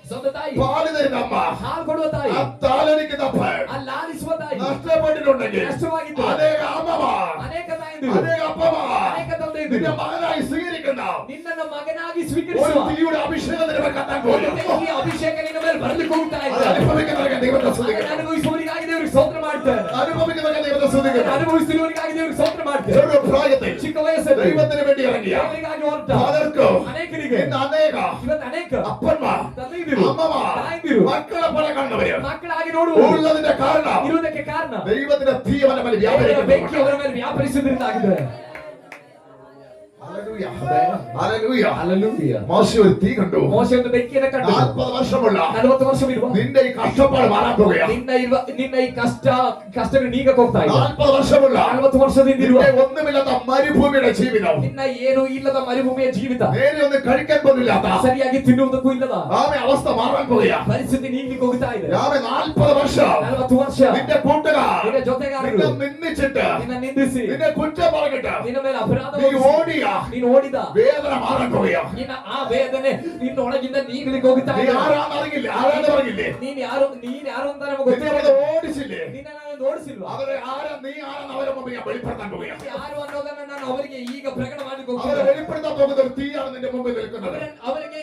ಸ್ವಂತ ತಾಯಿ പാല് തരുന്ന അമ്മ, ಹಾಲು ಕೊಡುವ ತಾಯಿ ആ താലടിക്കുന്ന അപ്പൻ ಆ ಲಾಲಿಸುವ ತಾಯಿ നഷ്ടപ്പെട്ടിട്ടുണ്ടെങ്കിൽ ನಷ್ಟವಾಗಿದ್ದು അനേക അമ്മമാർ, ಅನೇಕ ತಾಯಿಗಳು അനേക അപ്പമാർ ಅನೇಕ ತಂದೆಯರು നിന്റെ മകനായി സ്വീകരിക്കുന്ന ನಿನ್ನನ್ನು ಮಗನಾಗಿ ഒരു ಸ್ವೀಕರಿಸುವ തീയുടെ അഭിഷേകം നിന്നെ കത്താൻ ಒಂದು പോവുകയാണ്. ಬೆಂಕಿಯ ಅಭಿಷೇಕ ನಿನ್ನ ಮೇಲೆ ಬರ್ಲಿಕ್ಕೆ ಹೋಗ್ತಾ അത് ಇದೆ. അനുഭവിക്കുന്നവർക്ക് ദൈവത്തെ ಅದನ್ನು സ്തുതിക്കണം. ಅನುಭವಿಸುವವರಿಗಾಗಿ ದೇವರಿಗೆ ಸ್ತೋತ್ರ ಮಾಡ್ತಾರೆ. അനുഭവിക്കുന്നവർക്ക് ദൈവത്തെ സ്തുതിക്കണം. ಅನುಭವಿಸುವವರಿಗಾಗಿ ದೇವರಿಗೆ ಸ್ತೋತ್ರ ಮಾಡ್ತಾರೆ. ചെറു പ്രായത്തിൽ ಚಿಕ್ಕ ವಯಸ್ಸಲ್ಲಿ ദൈവത്തിന് വേണ്ടി ഇറങ്ങിയ ದೇವರಿಗಾಗಿ ಹೊರಟ പലർക്കും ಅನೇಕರಿಗೆ ഇന്ന് ಅನೇക ಇವತ್ತು ಅನೇಕ അപ്പന്മാർ, ತಂದೆಯರು അമ്മമാർ, ತಾಯಿದಿರು മക്കളെ പോലെ കണ്ടവര് ಮಕ್ಕಳಾಗಿ ನೋಡುವ ഉള്ളതിന്റെ കാരണം ಇರುವುದಕ್ಕೆ ಕಾರಣ ദൈവത്തിന്റെ തീ അവന്റെ മേൽ ದೇವರ ಬೆಂಕಿ വ്യാപരിക്കുന്നു. ಅವರ ಮೇಲೆ ವ್ಯಾಪರಿಸುವುದರಿಂದಾಗಿದೆ. ഹല്ലേലൂയ. ഹല്ലേലൂയ. ಹಲ್ಲೆಲೂಯಾ. മോശ ഒരു തീ കണ്ടു. ಮೋಶೆ ಒಂದು ಬೆಂಕಿಯನ್ನು ಕಂಡು 40 വർഷമുള്ള 40 ವರ್ಷವಿರುವ നിന്റെ ഈ കഷ്ടപ്പാട് മാറാൻ പോവുകയാണ്. ನಿನ್ನ ಈ ಕಷ್ಟಗಳು ನೀಗಕ್ಕೆ ಹೋಗ್ತಾ ಇದೆ. 40 വർഷമുള്ള 40 ವರ್ಷದಿಂದ ಇರುವ നിന്റെ ഒന്നുമില്ലാത്ത മരുഭൂമിയുടെ ജീവിതം, ನಿನ್ನ ಏನು ಇಲ್ಲದ ಮರುಭೂಮಿಯ ಜೀವಿತ, നേരെ ഒന്ന് കഴിക്കാൻ പോലില്ലാത്ത ಸರಿಯಾಗಿ ತಿನ್ನುವುದಕ್ಕೂ ಇಲ್ಲದ ആമേ അവസ്ഥ മാറാൻ പോവുകയാണ്. ಪರಿಸ್ಥಿತಿ ನೀಗ್ಲಿಕ್ಕೆ ಹೋಗ್ತಾ ಇದೆ. ആമേ 40 വർഷം 40 ವರ್ಷ നിന്റെ കൂട്ടുകാർ ನಿನ್ನ ಜೊತೆಗಾರರು നിന്നെ നിന്ദിച്ചിട്ട്, ನಿನ್ನ ನಿಂದಿಸಿ നിന്നെ കുറ്റം പറഞ്ഞിട്ട് ನಿನ್ನ ಮೇಲೆ ಅಪರಾಧ നീ ಹೊರಿಸಿ, ഓടിയ ನೀನು ಓಡಿದ വേദന മാറാൻ പോവുകയാണ്. ನಿನ್ನ ಆ ವೇದನೆ ನಿನ್ನೊಳಗಿಂದ ನೀಗ್ಲಿಕ್ಕೆ ಹೋಗ್ತಾ നീ ಇದೆ. ആരാന്ന് അറിയില്ലേ? ആരാന്ന് പറഞ്ഞില്ലേ? ನೀನ್ ಯಾರು ಅಂತ ನಮಗೆ നിന്നെ ಗೊತ್ತಿಲ್ಲ. അവിടെ ഓടിച്ചില്ലേ? ನಿನ್ನ ಅವನನ್ನು ಓಡಿಸಿಲ್ವಾ? അവരെ ആരാ നീ ആരാന്ന് അവരെ മുമ്പിൽ ഞാൻ വെളിപ്പെടുത്താൻ പോവുകയാണ്. ಯಾರು ಅನ್ನೋದನ್ನ ನಾನು ಅವರಿಗೆ ಈಗ ಪ್ರಕಟ ಮಾಡಲಿಕ್ಕೆ അവരെ ಹೋಗ್ತೇನೆ. വെളിപ്പെടുത്താൻ പോകുന്ന ഒരു തീയാണ് നിന്റെ മുമ്പിൽ നിൽക്കുന്നത്. ಅವರಿಗೆ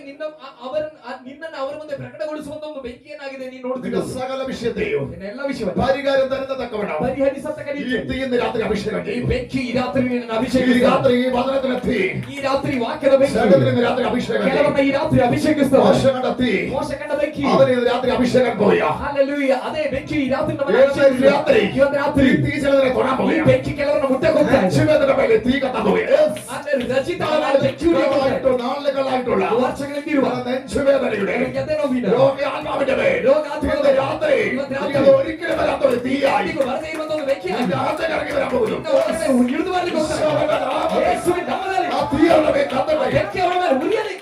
ನಿನ್ನನ್ನು ಅವರ ಮುಂದೆ ಪ್ರಕಟಗೊಳಿಸುವಂತ ಒಂದು ಬೆಂಕಿಯನ್ನಾಗಿದೆ ನೀನು നിന്റെ ನೋಡ್ತಿದ್ದೆ. സകല വിഷയത്തെയും ನಿನ್ನ ಎಲ್ಲ ವಿಷಯವನ್ನು പരിഹാരം തരുന്ന തക്കവണ്ണം ಪರಿಹರಿಸತಕ್ಕ ഈ ರೀತಿಯಲ್ಲಿ തീ ഇന്ന് രാത്രി അഭിഷേകം ಈ ചെയ്യും. ಬೆಂಕಿ ಈ ರಾತ್ರಿ ನಿನ್ನನ್ನು ഈ ಅಭಿಷೇಕಿಸ್ತದೆ. രാത്രി ഈ വചനത്തിന്റെ തീ ಈ ರಾತ್ರಿ ವಾಕ್ಯದ ಬೆಂಕಿ സകലത്തിന് ഇന്ന് രാത്രി അഭിഷേകം ചെയ്യും. ಕೆಲವನ್ನ ಈ ರಾತ್ರಿ ಅಭಿಷೇಕಿಸ್ತದೆ. മോശങ്ങളുടെ തീ ಮೋಸಕಂಡ ಬೆಂಕಿ അവരെ ഇന്ന് രാത്രി അഭിഷേകം പോയ ಹಲ್ಲೆಲೂಯಾ. ಅದೇ ಬೆಂಕಿ ಈ ರಾತ್ರಿ ನಮ್ಮನ್ನು രാത്രി ಅಭಿಷೇಕಿಸ್ತದೆ. ಇವತ್ತು ರಾತ್ರಿ ഈ തീ ചിലതിനെ തൊടാൻ ಈ പോവുകയാണ്. ಬೆಂಕಿ ಕೆಲವರನ್ನ ಮುಟ್ಟಕ್ಕೆ ಹೋಗ್ತಾ ಇದೆ. നെഞ്ചുവേദന മേലെ തീ കത്താൻ പോവുകയാണ്. ಅಂದರೆ ರಚಿತವಾದ ಬೆಂಕಿ ಉರಿಯುತ್ತೆ. നാളുകളായിട്ടുള്ള ವರ್ಷಗಳಿಂದಿರುವ നെഞ്ചുവേദനയുടെ ಎದೆ ನೋವಿನ രോഗാത്മാവിന്റെ മേൽ ഇന്ന് രാത്രി നീ അത് ഒരിക്കലും വരാത്ത ഒരു തീയായി ಈಗ ಬರದೇ ಇರುವಂತ ಒಂದು ಬೆಂಕಿಯಾಗಿ നിന്റെ അകത്തേക്ക് ഇറങ്ങി വരാൻ പോകുന്നു. ಇನ್ನು ಒಳಗಡೆ ಇಳಿದು ಬರ್ಲಿಕ್ಕೆ ಹೋಗ್ತಾ ಇದೆ. ಯೇಸುವಿನ ನಾಮದಲ್ಲಿ ആ തീ അവരുടെ മേൽ കത്തട്ടെ. ಬೆಂಕಿ ಅವರ ಮೇಲೆ ಉರಿಯಲಿ.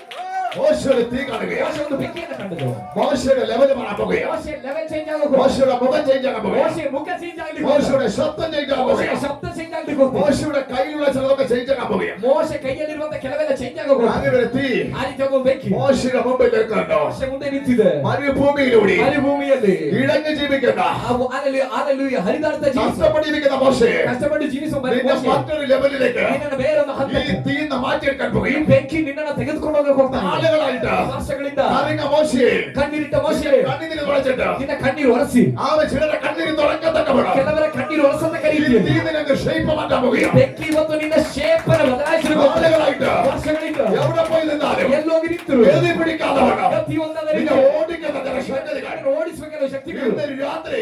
മോശയുടെ തീ കാണുകയാണ്. ಮೋಶೆ ಒಂದು ಬೆಂಕಿಯನ್ನು ಕಂಡದ್ದು. മോശയുടെ ലെവൽ മാറാൻ പോകുകയാണ്. ಮೋಶೆ ಲೆವೆಲ್ ಚೇಂಜ್ ಆಗೋದು. മോശയുടെ മുഖം ചേഞ്ച് ആകാൻ പോകുകയാണ്. ಮೋಶೆ ಮುಖ ಚೇಂಜ್ ಆಗ್ಲಿಕ್ಕೆ മോശയുടെ ശബ്ദം ചേഞ്ച് ആകാൻ ಮೋಶೆ പോകുകയാണ്. ಶಬ್ದ ಚೇಂಜ್ ಆಗ್ಲಿಕ್ಕೆ ಹೋಗ್ತದೆ. മോശയുടെ കയ്യിലുള്ള ചിലതൊക്കെ ചേഞ്ച് ആകാൻ പോകുകയാണ്. ಮೋಶೆ ಕೈಯಲ್ಲಿರುವಂತ ಕೆಲವೆಲ್ಲ ಚೇಂಜ್ ಆಗೋದು. അങ്ങനെ ഒരു തീ ಆ ರೀತಿ ಒಂದು ಬೆಂಕಿ മോശയുടെ മുമ്പിൽ നിൽക്കുന്നുണ്ടോ? ಮೋಶೆ ಮುಂದೆ ನಿಂತಿದೆ. മരുഭൂമിയിലൂടെ ಮರುಭೂಮಿಯಲ್ಲಿ ഇഴഞ്ഞു ജീവിക്കുന്ന ಹಲ್ಲೆಲೂಯಾ ಹರಿದಾಡ್ತಾ ಜೀವಿಸುವ കഷ്ടപ്പെട്ടിരിക്കുന്ന മോശയെ ಕಷ್ಟಪಟ್ಟು ಜೀವಿಸುವ നിന്നെ ಮೋಶೆ മറ്റൊരു ലെവലിലേക്ക് ನಿನ್ನನ್ನು ಬೇರೊಂದು ഈ ಹಂತಕ್ಕೆ തീന്ന് മാറ്റിയെടുക്കാൻ ಈ പോകുകയും ಬೆಂಕಿ ನಿನ್ನನ್ನು ತೆಗೆದುಕೊಂಡು ಹೋಗಕ್ಕೆ ಹೋಗ್ತಾನೆ. ആളുകളായിട്ട് ವರ್ಷಗಳಿಂದ കരഞ്ഞ മോശയെ ಕಣ್ಣೀರಿಟ್ಟ ಮೋಶೆ കണ്ണീര് തുളച്ചിട്ട് ನಿನ್ನ കಣ್ಣೀರು ಒರೆಸಿ അവൻ ചിലരെ കണ്ണീര് തുറക്കത്തക്കപ്പെടാം. ಕೆಲವರ ಕಣ್ಣೀರು ಒರೆಸತಕ್ಕ ഈ ರೀತಿಯಲ್ಲಿ തീ നിനക്ക് ഷേപ്പ് മാറ്റാൻ പോകുകയാണ്. ಬೆಂಕಿ ಇವತ್ತು ನಿನ್ನ ಶೇಪನ್ನು ಬದಲಾಯಿಸಲಿಕ್ಕೆ ആളുകളായിട്ട് ವರ್ಷಗಳಿಂದ എവിടെ പോയി നിന്നാലും ಎಲ್ಲೋಗಿ ನಿಂತರು എതി പിടിക്കാതെ വേണം ಪ್ರತಿಯೊಂದರ നിന്നെ ರೀತಿಯಲ್ಲಿ ഓടിക്കുന്ന ചില ശക്തികൾ ನಿನ್ನನ್ನು ಓಡಿಸುವ ಕೆಲವು ಶಕ್ತಿಗಳು ഇന്ന് രാത്രി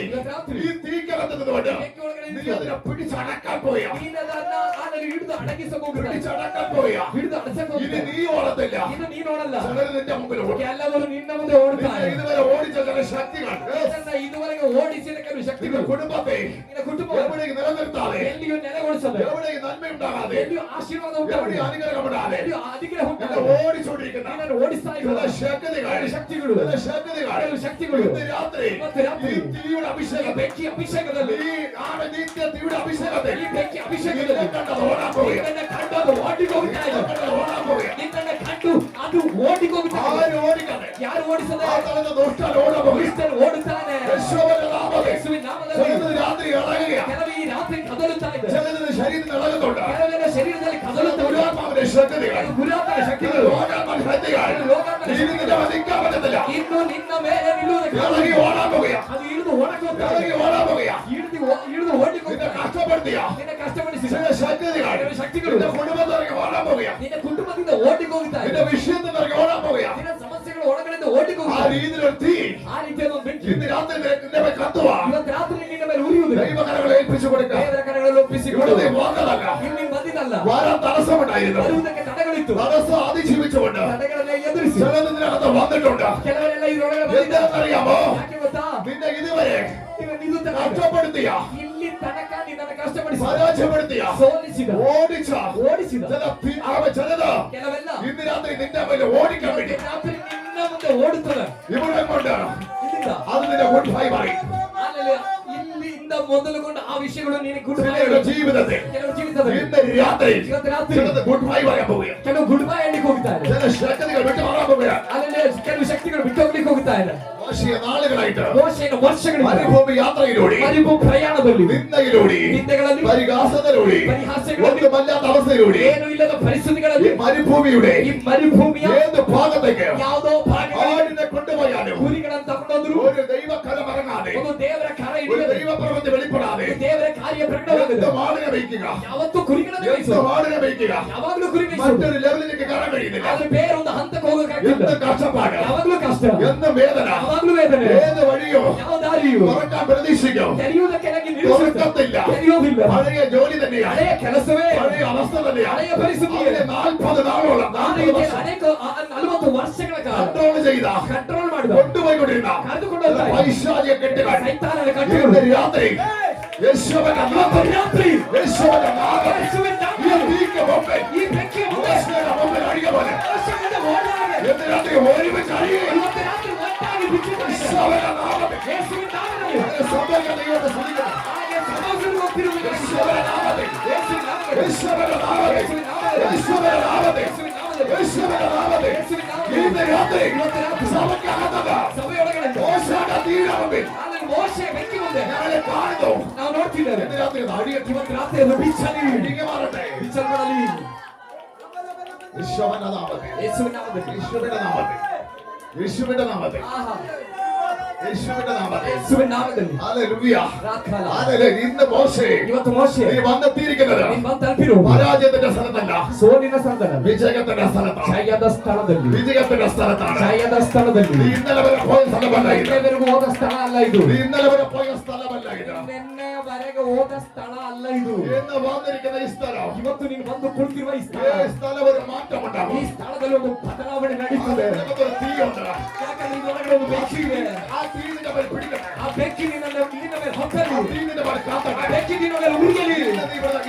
ഈ തീക്കകത്ത് നിന്നുകൊണ്ട് ಬೆಂಕಿ ಒಳಗಡೆ നീ ನಿಂತು അതിനെ പിടിച്ചടക്കാൻ പോയാ ನೀನದನ್ನ ಆದರೂ ಹಿಡಿದು ಅಡಗಿಸಬಹುದು പിടിച്ചടക്കാൻ പോയാ ಹಿಡಿದು ಅಡಸಬಹುದು. ഇനി നീ ഓടത്തില്ല. ಇದು ನೀ ನೋಡಲ್ಲ. ചിലർ നിന്റെ മുമ്പിൽ ഓടും. ಎಲ್ಲವರು ನಿನ್ನ ಮುಂದೆ നിന്നെ ಓಡುತ್ತಾರೆ. ഇതുവരെ ഓടിച്ച ചില ശക്തികൾ ಇದನ್ನ ಇದುವರೆಗೆ ಓಡಿಸಿದ ಕೆಲವು നിന്റെ ಶಕ್ತಿಗಳು കുടുംബത്തെ ನಿನ್ನ ಕುಟುಂಬ എവിടേക്ക് നിലനിർത്താതെ ಎಲ್ಲಿಯೂ ನೆಲೆಗೊಳಿಸದೆ എവിടേക്ക് നന്മയുണ്ടാകാതെ ಎಲ್ಲಿಯೂ ಆಶೀರ್ವಾದ എവിടെയും ಉಂಟಾಗದೆ അനുഗ്രഹപ്പെടാതെ ಎಲ್ಲಿಯೂ ಅಧಿಕಾರ നിന്നെ ಉಂಟಾಗದೆ ഓടിച്ചുകൊണ്ടിരിക്കുന്ന ನಿನ್ನನ್ನು ಓಡಿಸ್ತಾ ചില ಇರುವ ശക്തികൾ ಕೆಲವು ಶಕ್ತಿಗಳು ചില ശക്തികൾ ಕೆಲವು ಶಕ್ತಿಗಳು ഇന്ന് രാത്രി ಇವತ್ತು ರಾತ್ರಿ ഈ തീയുടെ ಈ അഭിഷേകത്തെ ಬೆಂಕಿ ಅಭಿಷೇಕದಲ್ಲಿ ഈ നിത്യ തീയുടെ അഭിഷേകത്തെ ಈ ಬೆಂಕಿ നിന്നെ ಅಭಿಷೇಕದಲ್ಲಿ കണ്ടത് ഓടാൻ പോവുക. ನಿನ್ನನ್ನು ಕಂಡು ಅದು ಓಡಿಗೆ ಹೋಗ್ತಾ ಇದೆ. നിന്നെ കണ്ടത് ഓടാൻ പോവുക. ನಿನ್ನನ್ನು ಕಂಡು ಅದು ಓಡಿಗೆ ಹೋಗ್ತಾ ಇದೆ. ആരും ഓടിക്കാതെ ಯಾರು ಓಡಿಸದೆ ആ തലന്ന് ദുഷ്ടൻ ഓടാൻ പോവുക. ಕ್ರಿಸ್ತನು ಓಡುತ್ತಾನೆ. യേശുവിന്റെ നാമത്തിൽ ಯೇಸುವಿನ ನಾಮದಲ್ಲಿ ചിലത് രാത്രി ഇളകുക. ಕೆಲವು ಈ ರಾತ್ರಿ ಕದಲುತ್ತಾ ಇದೆ. ചിലതിന് ശരീരത്തിൽ ഇളകുന്നുണ്ട്. ಕೆಲವೆಲ್ಲ ಶರೀರದಲ್ಲಿ ചില ಕದಲುತ್ತಾ ಇದೆ. ദുരാത്മാവിന്റെ ശക്തികൾ ಕೆಲವು ಪುರಾತನ ചില ಶಕ್ತಿಗಳು രോഗാത്മാവിന്റെ ശക്തികൾ ഇനി നിന്നെ വധിക്കാൻ പറ്റത്തില്ല. ಇನ್ನು ನಿನ್ನ ಮೇಲೆ ನಿಲ್ಲುವುದಕ್ಕೆ ഇളകി ഓടാൻ പോവുക. ಅದು ಇಳಿದು ಓಡಕ್ಕೆ ಹೋಗ್ತದೆ. ഇളകി ഓടാൻ പോവുക. ಇಳಿದು ಓಡಿಗೆ നിന്നെ ಹೋಗ್ತದೆ. കഷ്ടപ്പെടുത്തിയ ನಿನ್ನ ಕಷ್ಟಪಡಿಸಿ ചില ശക്തികൾ ಕೆಲವು ಶಕ್ತಿಗಳು നിന്റെ കുടുംബത്തിലേക്ക് ഓടാൻ പോവുക. ನಿನ್ನ ಕುಟುಂಬದಿಂದ ಓಡಿಗೆ ಹೋಗ್ತಾ ಇದೆ. നിന്റെ വിഷയത്തിലേക്ക് ഓടാൻ പോവുക. ನಿನ್ನ ಸಮಸ್ಯೆಗಳು ಒಳಗಡೆಯಿಂದ ಓಡಿಗೆ ആ ಹೋಗ್ತಾ ಇದೆ. രീതിയിലൊരു തീ ಆ ರೀತಿಯಾದ ಒಂದು ಬೆಂಕಿ ഇന്ന് രാത്രി നിന്റെ മേൽ കത്തുക. ಇವತ್ತು ರಾತ್ರಿ ನಿನ್ನ ಮೇಲೆ ಉರಿಯುವುದು. ദൈവകരങ്ങളെ ഏൽപ്പിച്ചു കൊടുക്കുക. ದೇವರ ಕರಗಳಲ್ಲಿ ಒಪ್ಪಿಸಿ ഇവിടെ നീ പോകുന്നതല്ല. ಇಲ್ಲಿ ಬಂದಿದ್ದಲ್ಲ. വരാൻ തടസ്സമുണ്ടായിരുന്നു. ಬರುವುದಕ್ಕೆ ತಡೆಗಳಿತ್ತು. തടസ്സം അതിജീവിച്ചുകൊണ്ട് ತಡೆಗಳನ್ನ ಎದುರಿಸಿ ചിലത് ഇതിനകത്ത് വന്നിട്ടുണ്ട്. ಕೆಲವರೆಲ್ಲ ಇದರೊಳಗೆ ಬಂದಿದ್ದಾರೆ. എന്താണെന്നറിയാമോ? ಯಾಕೆ ಗೊತ್ತಾ? നിന്നെ ഇതുവരെ ಇದು ತನಕ കഷ്ടപ്പെടുത്തിയ ಇಲ್ಲಿ ತನಕ ನಿನ್ನನ್ನು ಕಷ್ಟಪಡಿಸಿ പരാജയപ്പെടുത്തിയ ಸೋಲಿಸಿದ ഓടിച്ച ಓಡಿಸಿದ ചിലത് ಕೆಲವೆಲ್ಲ ഇന്ന് രാത്രി നിന്റെ മേലെ ഓടിക്കാൻ വേണ്ടി ಇವತ್ತು ರಾತ್ರಿ ನಿನ್ನ ಮುಂದೆ ಓಡುತ್ತದೆ. ഇവിടെ കൊണ്ട് ಇಲ್ಲಿಂದ അത് നിന്റെ ഗുഡ് ബൈ പറയും. ಆಮೇಲೆ ಇಲ್ಲಿಂದ ಮೊದಲುಗೊಂಡು ಆ ವಿಷಯಗಳು ನಿನಗೆ ಗುಡ್ ಬೈ ചിലരുടെ ജീവിതത്തിൽ ಕೆಲವು ಜೀವಿತದಲ್ಲಿ ഇന്ന് രാത്രി ಇವತ್ತು ರಾತ್ರಿ ചിലത് ഗുഡ് ബൈ പറയാൻ പോവുകയാണ്. ಕೆಲವು ಗುಡ್ ಬೈ ಹೇಳಲಿಕ್ಕೆ ಹೋಗ್ತಾರೆ. ചില ശക്തികൾ വിട്ടു മാറാൻ പോവുകയാണ്. ಆಮೇಲೆ ಕೆಲವು ಶಕ್ತಿಗಳು ಬಿಟ್ಟು ಹೋಗ್ಲಿಕ್ಕೆ ಹೋಗ್ತಾ ಇದೆ. മോശിയ നാളുകളായിട്ട് ಮೋಶೆಯ ವರ್ಷಗಳಿಂದ മരുഭൂമി യാത്രയിലൂടെ ಮರುಭೂ ಪ್ರಯಾಣದಲ್ಲಿ നിന്ദയിലൂടെ ನಿಂದೆಗಳಲ್ಲಿ പരിഹാസത്തിലൂടെ ಪರಿಹಾಸ್ಯಗಳಲ್ಲಿ ഒന്നുമല്ലാത്ത അവസ്ഥയിലൂടെ ಏನು ಇಲ್ಲದ ഈ ಪರಿಸ್ಥಿತಿಗಳಲ್ಲಿ മരുഭൂമിയുടെ ಈ ಮರುಭೂಮಿಯ ഏത് ഭാഗത്തേക്ക് ಯಾವುದೋ ಭಾಗಗಳಿಗೆ ആടിനെ കൊണ്ടുപോയാലും ಕುರಿಗಳನ್ನು ತಗೊಂಡೋದ್ರು ഒരു ദൈവകരം ഇറങ്ങാതെ ಒಂದು ದೇವರ ಕರ ഒരു ಹಿಡಿಯದೆ ദൈവപ്രവൃത്തി വെളിപ്പെടാതെ ದೇವರ ಕಾರ್ಯ ಪ್ರಕಟವಾಗದೆ എന്ത് ആടിനെ വയ്ക്കുക, ಯಾವತ್ತೂ ಕುರಿಗಳನ್ನು എന്ത് ಮೇಯಿಸು. ആടിനെ വയ്ക്കുക, ಯಾವಾಗ್ಲೂ ಕುರಿ ಮೇಯಿಸು. മറ്റൊരു ലെവലിലേക്ക് കയറാൻ കഴിയുന്നില്ല. ಆದ್ರೆ ಬೇರೆ ಒಂದು ಹಂತಕ್ಕೆ ಹೋಗಕ್ಕಾಗ್ತಿಲ್ಲ. എന്ത് കഷ്ടപ്പാട്, ಯಾವಾಗ್ಲೂ ಕಷ್ಟ, എന്ത് വേദന, ಯಾವಾಗ್ಲೂ ವೇದನೆ, ഏത് വഴിയോ ಯಾವ ದಾರಿಯೂ തുറക്കാൻ പ്രതീക്ഷിക്കും, ತೆರೆಯುವುದಕ್ಕೆ ನನಗೆ ನಿಲ್ಲಿಸುತ್ತೆ. തുറക്കത്തില്ല. ತೆರೆಯೋದಿಲ್ಲ. പഴയ ജോലി തന്നെയാണ്, ಹಳೆಯ ಕೆಲಸವೇ, പഴയ അവസ്ഥ തന്നെയാണ്. ಹಳೆಯ ಪರಿಸ್ಥಿತಿ. അതിനെ 40 നാളോളം ಆ ರೀತಿಯಲ್ಲಿ ಅನೇಕ 40 ವರ್ಷಗಳ ಕಾಲ കൺട്രോൾ ചെയ്ത ಕಂಟ್ರೋಲ್ ಮಾಡಿದ കൊണ്ടുപോയിക്കൊണ്ടിരുന്ന ಕರೆದುಕೊಂಡು ಹೋಗ್ತಾ ಇದ್ದ പൈശാചിക കെട്ടുകൾ ಸೈತಾನನ ಕಟ್ಟುಗಳು ഇന്ന് രാത്രി യേശുവിന്റെ നാമത്തിൽ, ರಾತ್ರಿ യേശുവിന്റെ നാമത്തിൽ ಯೇಸುವಿನ ഈ ನಾಮದಲ್ಲಿ തീക്ക് മുമ്പിൽ, ಈ ಬೆಂಕಿಯ ಮುಂದೆ യേശുവിന്റെ മുമ്പിൽ അടിയ പോലെ ವರ್ಷದಿಂದ ಓಡಾಗೆ ഇന്ന് രാത്രി ഒരുമിച്ച് അടിയുക. ಇವತ್ತು ರಾತ್ರಿ ಒಟ್ಟಾಗಿ ಬಿಚ್ಚಿದ್ದಾರೆ. യേശുവിന്റെ നാമത്തിൽ ಯೇಸುವಿನ ನಾಮದಲ್ಲಿ അങ്ങനെ സഭകൾ ദൈവത്തെ സ്തുതിക്കണം. ಹಾಗೆ ಸಮಾಜದಲ್ಲಿ ಹೋಗ್ತಿರುವ യേശുവിന്റെ നാമത്തിൽ, ಯೇಸುವಿನ ನಾಮದಲ್ಲಿ യേശുവിന്റെ നാമത്തിൽ, ಯೇಸುವಿನ ನಾಮದಲ್ಲಿ യേശുവിന്റെ നാമത്തിൽ, ಯೇಸುವಿನ ನಾಮದಲ್ಲಿ യേശുവിന്റെ നാമത്തിൽ ಯೇಸುವಿನ ನಾಮದಲ್ಲಿ ഇന്ന് രാത്രി ಇವತ್ತು ರಾತ್ರಿ സഭയ്ക്കകത്തത് ಸಭೆಯೊಳಗಡೆ മോശയുടെ തീയുടെ മുമ്പിൽ ಅಲ್ಲಿ ಮೋಶೆ ಬೆಂಕಿ ಮುಂದೆ ഞങ്ങളെ കാണുന്നു. ನಾವು ಕೊಟ್ಟಿದ್ದಾರೆ. ഇന്ന് രാത്രി അത് അടിയട്ടെ. ಇವತ್ತು ರಾತ್ರಿ ಅದು ಬಿಚ್ಚಲಿ ഇടിഞ്ഞു മാറട്ടെ. ಬಿಚ್ಚಲ್ಪಡಲಿ യേശുവിന്റെ നാമത്തിൽ. ಯೇಸುವಿನ ನಾಮದಲ್ಲಿ യേശുവിന്റെ നാമത്തിൽ. യേശുവിന്റെ നാമത്തിൽ. ಆಹಾ യേശുവിന്റെ നാമത്തിൽ. ಯೇಸುವಿನ ನಾಮದಲ್ಲಿ ഹല്ലേലൂയ. ರಾತ್ಕಾಲ ഹല്ലേലൂയ. ഇന്ന് മോശെ ಇವತ್ತು ಮೋಶೆ നീ വന്നെത്തിയിരിക്കുന്നത് ನೀನು ಬಂದು ತಲುಪಿರು പരാജയത്തിന്റെ സ്ഥലത്തല്ല, ಸೋಲಿನ ಸ್ಥಳದಲ್ಲಿ വിജയത്തിന്റെ സ്ഥലത്താണ്. ಜಯದ ಸ್ಥಳದಲ್ಲಿ വിജയത്തിന്റെ സ്ഥലത്താണ്. ಜಯದ ಸ್ಥಳದಲ್ಲಿ നീ ഇന്നലെ വരെ പോയ സ്ഥലമല്ല ഇത്. ನಿನ್ನೆವರೆಗೂ ಹೋದ ಸ್ಥಳ ಅಲ್ಲ ಇದು. നീ ഇന്നലെ വരെ പോയ സ്ഥലമല്ല ഇത്. ನಿನ್ನೆವರೆಗೆ ಹೋದ ಸ್ಥಳ ಅಲ್ಲ ಇದು. ഇന്ന് വന്നിരിക്കുന്ന ഈ സ്ഥലം, ಇವತ್ತು ನೀನು ಬಂದು ಕುಳಿತಿರುವ ಈ ಸ್ಥಳ, ഈ സ്ഥലം ഒരു മാറ്റമുണ്ടാകും. ಈ ಸ್ಥಳದಲ್ಲಿ ಒಂದು ಬದಲಾವಣೆ ನಡೀತದೆ. അതിനകത്ത് ഒരു തീയുണ്ട്. ಯಾಕಂದ್ರೆ ಇದರೊಳಗಡೆ ಒಂದು ಬೆಂಕಿ ಇದೆ. ആ തീ നിന്റെ മേൽ പിടിക്കട്ടെ. ಆ ಬೆಂಕಿ ನಿನ್ನ ಮೇಲೆ ആ ಹೊತ್ತಲಿ. തീ നിന്റെ മേൽ ಆ കാത്തട്ടെ. ಬೆಂಕಿ ನಿನ್ನ ಮೇಲೆ ಉರಿಯಲಿ.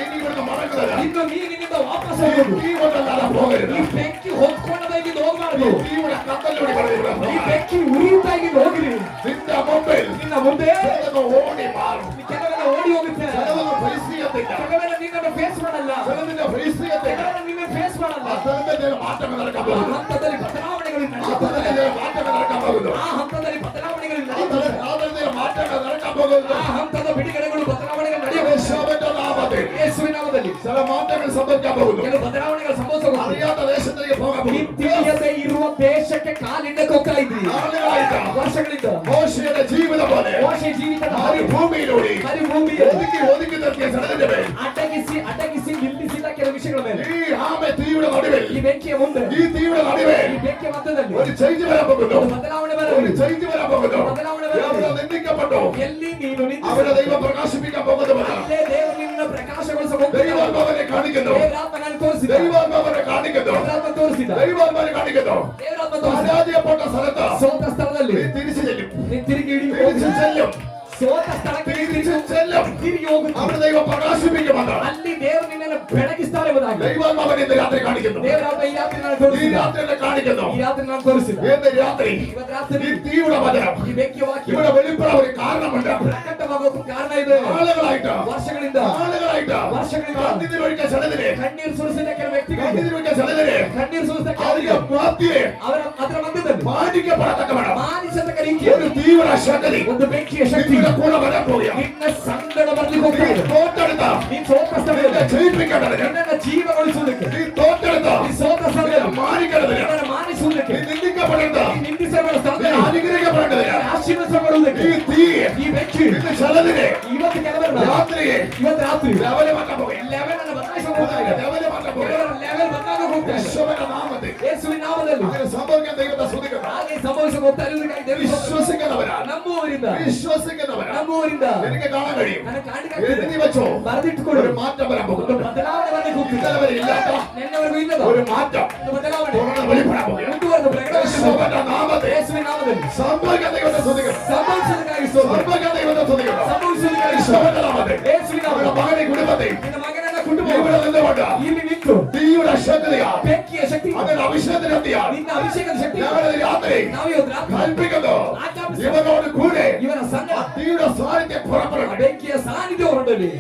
ഇനി ഇവിടുന്ന് മടങ്ങുന്നില്ല. ಇನ್ನು ನೀನಿನಿಂದ ವಾಪಸ್ ಹೋಗುವುದು. തീ കൊണ്ടല്ലാതെ പോകരുത്. ಈ ಬೆಂಕಿ ಹೊತ್ಕೊಂಡದಾಗಿ ಹೋಗಬಾರದು. തീയുടെ കത്തലോടി പറയുക. ಈ ಬೆಂಕಿ ಉರಿಯುತ್ತಾಗಿ ಹೋಗಿರಿ. നിന്റെ മുമ്പിൽ ನಿನ್ನ ಮುಂದೆ ചിലതൊക്കെ ഓടി മാറും. ಕೆಲವೆಲ್ಲ ಓಡಿ ಹೋಗುತ್ತೆ. ചിലതൊന്നും ഫേസ് ചെയ്യത്തില്ല. ಕೆಲವೆಲ್ಲ ನಿನ್ನನ್ನು ಫೇಸ್ ಮಾಡಲ್ಲ. ചിലതിന്റെ ഫേസ് ചെയ്യത്തില്ല. ಕೆಲವೆಲ್ಲ ನಿನ್ನ ಫೇಸ್ ಮಾಡಲ್ಲ. ആ സ്ഥലത്തിന്റെ മാറ്റങ്ങൾ നടക്കാൻ ಆ പോകുന്നു. ಹಂತದಲ್ಲಿ ಬದಲಾವಣೆಗಳು ആ ನಡೆಯುತ್ತವೆ. സ്ഥലത്തിന്റെ മാറ്റങ്ങൾ നടക്കാൻ പോകുന്നു. ಆ ಹಂತದಲ್ಲಿ ಬದಲಾವಣೆಗಳು ആ ನಡೆಯುತ್ತವೆ. സ്ഥലത്തിന്റെ മാറ്റങ്ങൾ നടക്കാൻ പോകുന്നു. ಆ ಹಂತದ ಬಿಡುಗಡೆಗಳು ಬದಲಾವಣೆಗಳು ನಡೆಯುತ್ತವೆ. യേശുവിന്റെ നാമത്തിൽ ಯೇಸುವಿನ ನಾಮದಲ್ಲಿ ചില മാറ്റങ്ങൾ സംഭവിക്കാൻ പോകുന്നു. ಕೆಲವು ಬದಲಾವಣೆಗಳು ಸಂಭವಿಸಬಹುದು. അറിയാത്ത ദേശത്തേക്ക് പോകാൻ ನೀನು പോകുന്നു. ತಿಳಿಯದೆ ಇರುವ ದೇಶಕ್ಕೆ ಕಾಲಿಡಕ್ಕೆ ಹೋಗ್ತಾ ಇದ್ರಿ. നാളുകളായിട്ട് ವರ್ಷಗಳಿಂದ മോശയുടെ ജീവിതം പോലെ ಮೋಶೆ ಜೀವಿತದ മരുഭൂമിയിലൂടെ ಮರುಭೂಮಿಯಲ್ಲಿ ഒതുക്കി നിർത്തിയ സ്ഥലത്തിന്റെ മേൽ ಅಡಗಿಸಿ ನಿಲ್ಲಿಸಿದ ಕೆಲವು ವಿಷಯಗಳ ಮೇಲೆ ഈ ആമെ തീയുടെ നടുവിൽ, ಈ ಬೆಂಕಿಯ ಮುಂದೆ, ഈ തീയുടെ നടുവിൽ ಈ ಬೆಂಕಿಯ ಮಧ್ಯದಲ್ಲಿ ഒരു ചേഞ്ച് വരാൻ പോകുന്നു. ಒಂದು ಬದಲಾವಣೆ ഒരു ಬರಲಿ. ചേഞ്ച് വരാൻ പോകുന്നു. ബദലാവണೆ വരಲಿ. അവിടെ നിന്ദിക്കപ്പെട്ടു. ಎಲ್ಲಿ ನೀನು അവരെ ನಿಂತಿಸಿ ദൈവം പ്രകാശിപ്പിക്കാൻ പോകുന്നവരാ. ಅಲ್ಲೇ ದೇವರು ನಿನ್ನ ಪ್ರಕಾಶಗೊಳಿಸಬಹುದು. ദൈവാത്മാവനെ കാണിക്കുന്നു. ದೇವರಾತ್ಮನನ್ನು ತೋರಿಸಿದ. ദൈവാത്മാവനെ കാണിക്കുന്നു. ದೇವರಾತ್ಮ ತೋರಿಸಿದ. ദൈവാത്മാവനെ കാണിക്കുന്നു. ದೇವರಾತ್ಮ ತೋರಿಸಿದ. പരാജയപ്പെട്ട സ്ഥലത്ത് ಸೋತ ಸ್ಥಳದಲ್ಲಿ നീ തിരിച്ചു ചെല്ലും. ನೀನು ತಿರುಗಿ തിരിച്ചു ചെല്ലും. ಸೋತ ಸ್ಥಳಕ್ಕೆ ನೀನು തിരിച്ചു ചെല്ലും. ತಿರುಗಿ ಹೋಗುತ್ತಾ. അവിടെ ദൈവം പ്രകാശിപ്പിക്കുമെന്ന് ಅಲ್ಲಿ ದೇವರು ನಿನ್ನನ್ನು ಬೆಳಗಿಸ್ತಾರೆ ಎಂಬುದಾಗಿ ദൈവാത്മാവനെ ഇന്ന് രാത്രി കാണിക്കുന്നു. ದೇವರಾತ್ಮ ಈ ರಾತ್ರಿ ನಾನು ഈ ತೋರಿಸಿದ. രാത്രി എന്നെ കാണിക്കുന്നു. ಈ ರಾತ್ರಿ ನಾನು ತೋರಿಸಿದ. ഇന്ന് രാത്രി ಇವತ್ತು ರಾತ್ರಿ ഈ തീയുടെ വചനം ಈ ಬೆಂಕಿಯ ವಾಕ್ಯ ഇവിടെ വെളിപ്പെടാൻ ഒരു കാരണമുണ്ട്. ಪ್ರಕಟವಾಗೋಕೆ ಕಾರಣ ಇದೆ. ആളുകളായിട്ട് ವರ್ಷಗಳಿಂದ കണ്ണീരൊഴിക്കാൻ ചിലതിനെ ಕಣ್ಣೀರು ಸುರಿಸಿದ ಕೆಲವು ವ್ಯಕ್ತಿಗಳಿಗೆ കണ്ണീരൊഴിക്കാൻ ചിലതിനെ ಕಣ್ಣೀರು ಸುರಿಸಿದ അതിന്റെ ಕೆಲವು മധ്യേ ಅದರ ಮಧ್ಯದಲ್ಲಿ മാനിക്കപ്പെടത്തക്കവണ്ണം ಮಾನಿಸತಕ್ಕ ರೀತಿಯ ഒരു തീവ്ര ശക്തി ಒಂದು ಬೆಂಕಿಯ ಶಕ್ತಿ നിങ്ങളുടെ കൂടെ വരാൻ പോവുകയാണ്. ನಿನ್ನ ಸಂಗಡ ಬರ್ಲಿಕ್ಕೆ ಹೋಗ್ತಾ ಇದೆ. തോറ്റെടുത്ത ನೀನು ಸೋತ ಸ್ಥಳದಲ್ಲಿ നിന്നെ ജയിപ്പിക്കേണ്ടതിന്, ನಿನ್ನನ್ನು ಜೀವಗೊಳಿಸುವುದಕ್ಕೆ, നീ തോറ്റെടുത്ത ನೀ ಸೋತ ಸ್ಥಳದಲ್ಲಿ മാനിക്കേണ്ടതിന്, ನಿನ್ನನ್ನು ಮಾನಿಸುವುದಕ್ಕೆ, നീ നിന്ദിക്കപ്പെടേണ്ട, ನೀ ನಿಂದಿಸಬೇಡ നീ ಸ್ಥಳದಲ್ಲಿ അനുഗ്രഹിക്കപ്പെടേണ്ടതിന് ಆಶೀರ್ವದಿಸಬೇಡುವುದಕ್ಕೆ ഈ തീ ಈ ಬೆಂಕಿ ഇന്ന് ചിലതിനെ ಇವತ್ತು ಕೆಲವರನ್ನ രാത്രിയെ ಇವತ್ತು ರಾತ್ರಿ ലെവല് മാറ്റാൻ പോവുകയാണ്. ಲೆವೆಲ್ ಅನ್ನು ಬದಲಾಯಿಸಲು ಹೋಗ್ತಾ ಇದೆ. ലെവല് മാറ്റാൻ പോവുകയാണ്. ಲೆವೆಲ್ ಬದಲಾಗ ಹೋಗ್ತಾ ಇದೆ. യേശുവിന്റെ നാമത്തിൽ ಯೇಸುವಿನ ನಾಮದಲ್ಲಿ അങ്ങനെ സംഭവിക്കാൻ ദൈവത്തെ സ്തുതിക്കുന്നു. ಹಾಗೆ ಸಂಭವಿಸಲು ಹೋಗ್ತಾ ಇರುವುದಕ್ಕಾಗಿ ದೇವರಿಗೆ ಸ್ತೋತ್ರ. വിശ്വസിക്കുന്നവരാണ്, ನಂಬುವವರಿಂದ വിശ്വസിക്കുന്നവരാണ് ನಂಬುವವರಿಂದ എനിക്ക് കാണാൻ കഴിയും. ನನಗೆ ಕಾಣಲಿಕ್ಕೆ എഴുതി വെച്ചോ, ಬರೆದಿಟ್ಟುಕೊಂಡು ഒരു മാറ്റം വരാൻ ಒಂದು പോകുന്നു. ಬದಲಾವಣೆ ಬರಲಿಕ್ಕೆ ಹೋಗ್ತಿದೆ. ഇന്നലെ വരെ ഇല്ലാത്ത ನಿನ್ನೆವರೆಗೂ ಇಲ್ಲದ ഒരു മാറ്റം ಒಂದು ಬದಲಾವಣೆ തുറന്ന് വെളിപ്പെടാൻ പോകുകയാണ്. ಮುಂದುವರೆದು ಪ್ರಕಟವಾಗಲಿಕ್ಕೆ യേശുവിന്റെ നാമത്തിൽ ಯೇಸುವಿನ ನಾಮದಲ್ಲಿ സംഭവിക്കാൻ ദൈവത്തെ സ്തുതിക്കുന്നു. ಸಂಭವಿಸುವುದಕ್ಕಾಗಿ ಸ್ತೋತ್ರ. സംഭവിക്കാൻ ദൈവത്തെ സ്തുതിക്കുന്നു. ಸಂಭವಿಸುವುದಕ್ಕಾಗಿ ಸ್ತೋತ್ರ. യേശുവിന്റെ നാമത്തിൽ ಯೇಸುವಿನ നമ്മുടെ ನಾಮದಲ್ಲಿ മകനെ കുടുംബത്തെ ನಿನ್ನ ಮಗನನ್ನ ಕುಟುಂಬ ഇവിടെ നിന്നുകൊണ്ട് ಇಲ್ಲಿ ನಿಂತು തീയുടെ ശക്തിയാ ಬೆಂಕಿಯ ಶಕ್ತಿ അങ്ങനെ അഭിഷേകത്തിനെത്തിയാ ನಿನ್ನ ಅಭಿಷೇಕದ ಶಕ್ತಿ ഞങ്ങളുടെ രാത്രി ನಾವು ಇವತ್ತು ರಾತ್ರಿ കൽപ്പിക്കുന്നു. ഇവനോട് കൂടെ ಇವನ ಸಂಘ തീയുടെ സാന്നിധ്യം പുറപ്പെടണം. ಬೆಂಕಿಯ ಸಾನ್ನಿಧ್ಯ ಹೊರಡಲಿ.